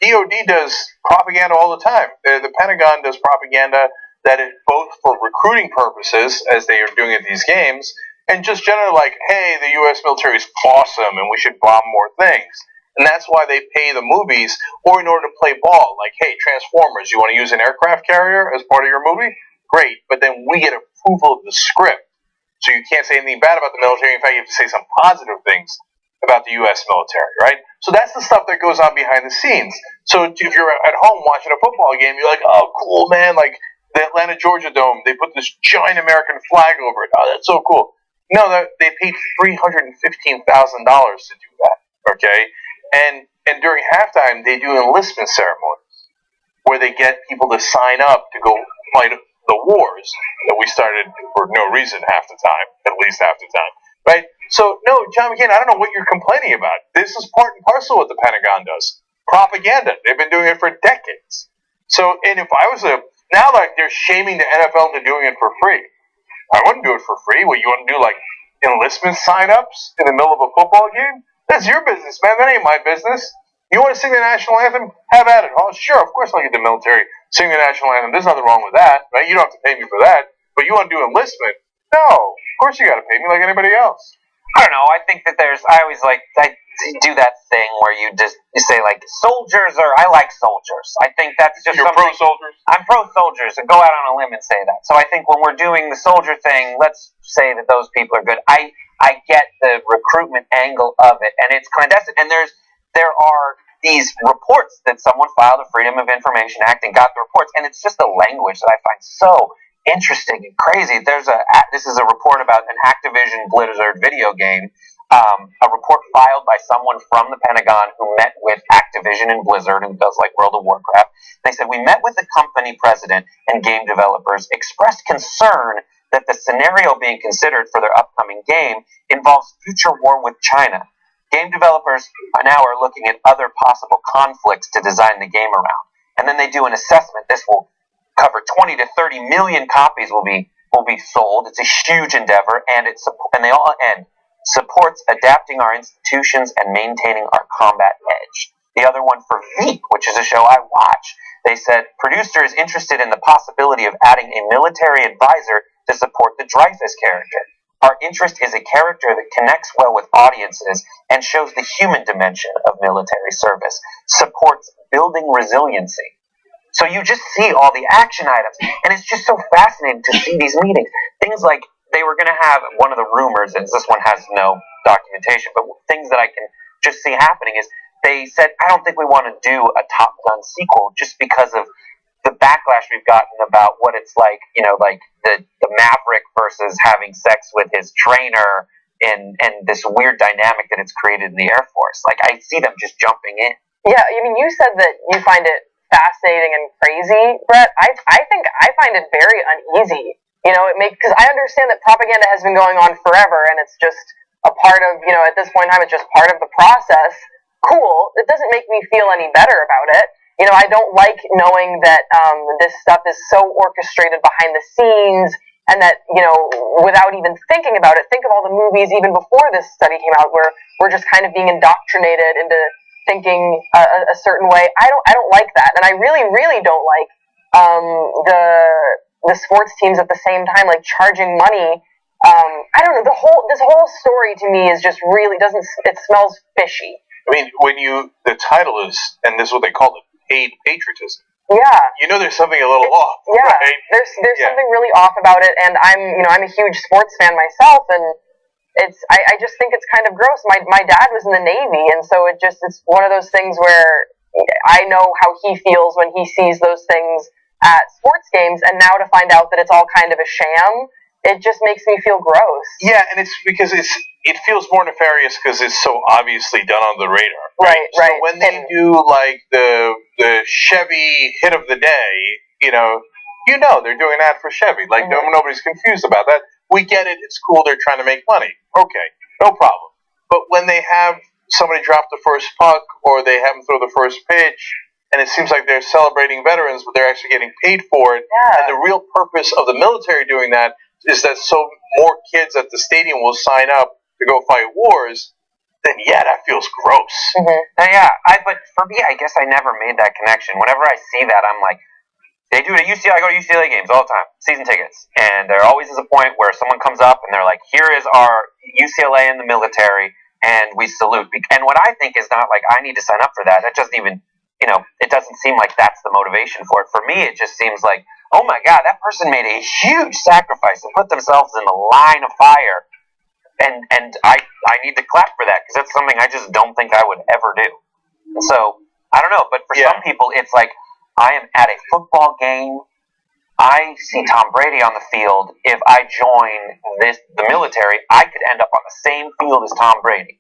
Speaker 6: DOD does propaganda all the time. The Pentagon does propaganda that is both for recruiting purposes, as they are doing at these games, and just generally like, hey, the U.S. military is awesome and we should bomb more things. And that's why they pay the movies, or in order to play ball. Like, hey, Transformers, you want to use an aircraft carrier as part of your movie? Great, but then we get approval of the script. So you can't say anything bad about the military. In fact, you have to say some positive things about the U.S. military, right? So that's the stuff that goes on behind the scenes. So if you're at home watching a football game, you're like, oh, cool, man, like, the Atlanta Georgia Dome, they put this giant American flag over it. Oh, that's so cool. No, they paid $315,000 to do that. Okay, and during halftime they do enlistment ceremonies where they get people to sign up to go fight the wars that we started for no reason half the time, at least half the time, right? So no, John McCain, I don't know what you're complaining about. This is part and parcel of what the Pentagon does. Propaganda. They've been doing it for decades. So, and if I was now like they're shaming the NFL into doing it for free. I wouldn't do it for free. What, you want to do like enlistment sign-ups in the middle of a football game? That's your business, man. That ain't my business. You want to sing the national anthem? Have at it. Oh, sure, of course I'll get the military sing the national anthem. There's nothing wrong with that, right? You don't have to pay me for that. But you want to do enlistment? No, of course you got to pay me like anybody else.
Speaker 16: I don't know. I think that I always like, I do that thing where you say like soldiers, or I like soldiers. I think that's just
Speaker 6: You're
Speaker 16: something.
Speaker 6: pro-soldiers?
Speaker 16: I'm pro-soldiers, and go out on a limb and say that. So I think when we're doing the soldier thing, let's say that those people are good. I get the recruitment angle of it, and it's clandestine. And there are these reports that someone filed a Freedom of Information Act and got the reports, and it's just the language that I find so interesting and crazy. This is a report about an Activision Blizzard video game, a report filed by someone from the Pentagon who met with Activision and Blizzard, who does like World of Warcraft. They said, we met with the company president and game developers, expressed concern that the scenario being considered for their upcoming game involves future war with China. Game developers now are looking at other possible conflicts to design the game around. And then they do an assessment. This will cover 20 to 30 million copies will be sold. It's a huge endeavor, and they all end supports adapting our institutions and maintaining our combat edge. The other one for Veep, which is a show I watch, they said producers interested in the possibility of adding a military advisor to support the Dreyfus character. Our interest is a character that connects well with audiences and shows the human dimension of military service, supports building resiliency. So you just see all the action items, and it's just so fascinating to see these meetings. Things like they were going to have, one of the rumors, and this one has no documentation, but things that I can just see happening is they said, I don't think we want to do a Top Gun sequel just because of the backlash we've gotten about what it's like, like the Maverick versus having sex with his trainer and this weird dynamic that it's created in the Air Force. Like, I see them just jumping in.
Speaker 13: Yeah, I mean, you said that you find it fascinating and crazy, Brett. I think I find it very uneasy. Because I understand that propaganda has been going on forever, and it's just a part of, at this point in time, it's just part of the process. Cool. It doesn't make me feel any better about it. I don't like knowing that this stuff is so orchestrated behind the scenes, and that, without even thinking about it, think of all the movies even before this study came out where we're just kind of being indoctrinated into thinking a certain way. I don't like that, and I really, really don't like the sports teams at the same time, like charging money. I don't know. This whole story to me is just really it smells fishy.
Speaker 6: I mean, the title is, and this is what they call it, paid patriotism.
Speaker 13: Yeah.
Speaker 6: There's something a little off.
Speaker 13: Yeah.
Speaker 6: Right?
Speaker 13: There's something really off about it, and I'm a huge sports fan myself, and I just think it's kind of gross. My dad was in the Navy, and so it's one of those things where I know how he feels when he sees those things at sports games, and now to find out that it's all kind of a sham, it just makes me feel gross.
Speaker 6: Yeah, and it's because it feels more nefarious because it's so obviously done on the radar.
Speaker 13: Right.
Speaker 6: So when they do like the Chevy hit of the day, they're doing that for Chevy. Like nobody's confused about that. We get it. It's cool. They're trying to make money. Okay, no problem. But when they have somebody drop the first puck or they have them throw the first pitch, and it seems like they're celebrating veterans, but they're actually getting paid for it.
Speaker 13: Yeah.
Speaker 6: And the real purpose of the military doing that is that so more kids at the stadium will sign up to go fight wars. Then that feels gross.
Speaker 16: Mm-hmm. But for me, I guess I never made that connection. Whenever I see that, I'm like, they do it at UCLA. I go to UCLA games all the time, season tickets, and there always is a point where someone comes up and they're like, "Here is our UCLA in the military, and we salute." And what I think is not like I need to sign up for that. That doesn't even, it doesn't seem like that's the motivation for it. For me, it just seems like, oh my God, that person made a huge sacrifice and put themselves in the line of fire. And I need to clap for that because that's something I just don't think I would ever do. So, I don't know, but for some people, it's like, I am at a football game I see Tom Brady on the field. If I join the military, I could end up on the same field as Tom Brady.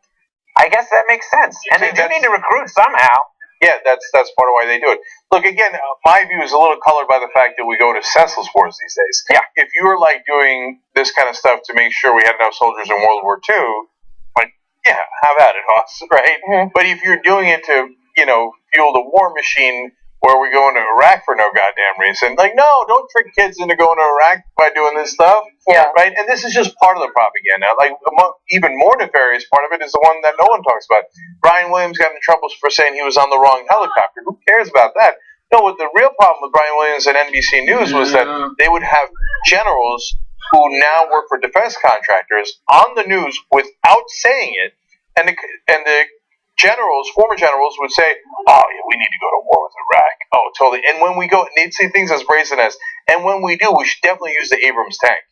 Speaker 16: I guess that makes sense. And they do need to recruit somehow.
Speaker 6: Yeah, that's part of why they do it. Look, again, my view is a little colored by the fact that we go to senseless wars these days.
Speaker 16: Yeah.
Speaker 6: If you were like doing this kind of stuff to make sure we had enough soldiers in World War II, like, yeah, have at it, Hoss, right?
Speaker 16: Mm-hmm.
Speaker 6: But if you're doing it to, fuel the war machine where we go into Iraq for no goddamn reason, like, no, don't trick kids into going to Iraq by doing this stuff.
Speaker 13: Yeah.
Speaker 6: Right? And this is just part of the propaganda. Like, even more nefarious part of it is the one that no one talks about. Brian Williams got into trouble for saying he was on the wrong helicopter. Who cares about that? No, what the real problem with Brian Williams and NBC News was that they would have generals who now work for defense contractors on the news without saying it, and the generals, former generals, would say, "Oh yeah, we need to go to war with Iraq." Oh, totally. And when we go, they'd say things as brazen as, "And when we do, we should definitely use the Abrams tank."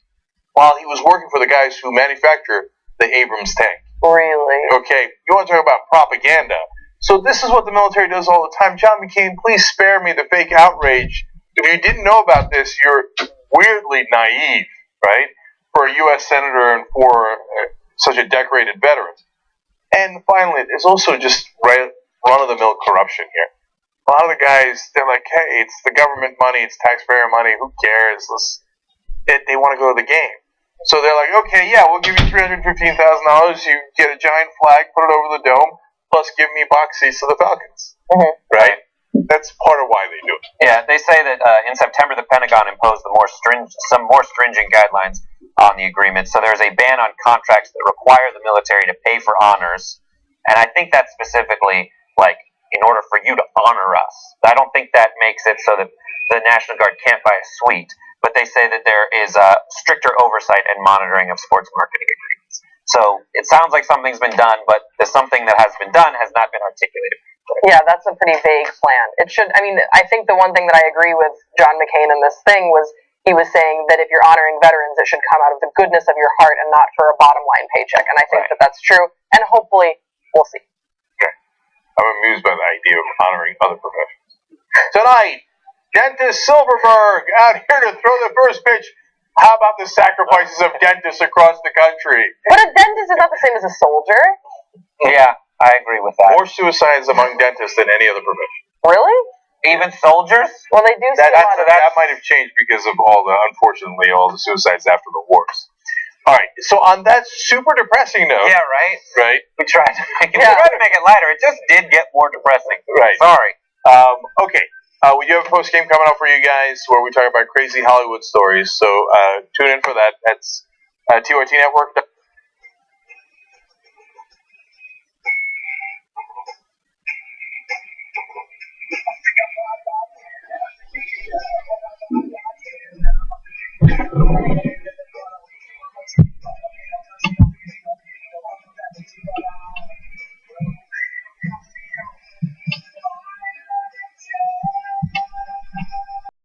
Speaker 6: While he was working for the guys who manufacture the Abrams tank.
Speaker 13: Really?
Speaker 6: Okay, you want to talk about propaganda? So this is what the military does all the time. John McCain, please spare me the fake outrage. If you didn't know about this, you're weirdly naive, right? For a U.S. senator and for such a decorated veteran. And finally, there's also just run-of-the-mill corruption here. A lot of the guys, they're like, hey, it's the government money, it's taxpayer money, who cares? They want to go to the game. So they're like, okay, yeah, we'll give you $315,000, you get a giant flag, put it over the dome, plus give me box seats to the Falcons.
Speaker 16: Mm-hmm.
Speaker 6: Right? That's part of why they do it.
Speaker 16: Yeah, they say that in September the Pentagon imposed some more stringent guidelines on the agreement. So there's a ban on contracts that require the military to pay for honors. And I think that's specifically, like, in order for you to honor us. I don't think that makes it so that the National Guard can't buy a suite. But they say that there is stricter oversight and monitoring of sports marketing agreements. So it sounds like something's been done, but the something that has been done has not been articulated.
Speaker 13: Yeah, that's a pretty vague plan. I think the one thing that I agree with John McCain in this thing was he was saying that if you're honoring veterans, it should come out of the goodness of your heart and not for a bottom line paycheck. And I think that that's true. And hopefully, we'll see.
Speaker 6: Okay. I'm amused by the idea of honoring other professions. Tonight, Dentist Silverberg out here to throw the first pitch. How about the sacrifices of dentists across the country?
Speaker 13: But a dentist is not the same as a soldier.
Speaker 16: Yeah, I agree with that.
Speaker 6: More suicides among dentists than any other profession.
Speaker 13: Really?
Speaker 16: Even soldiers?
Speaker 13: Well, they do see
Speaker 6: that might have changed because of unfortunately, all the suicides after the wars. All right, so on that super depressing note.
Speaker 16: Yeah, right?
Speaker 6: Right.
Speaker 16: We tried to make it lighter. It just did get more depressing.
Speaker 6: Right.
Speaker 16: Sorry.
Speaker 6: Okay. We do have a post game coming up for you guys where we talk about crazy Hollywood stories. So tune in for that. That's TYT Network.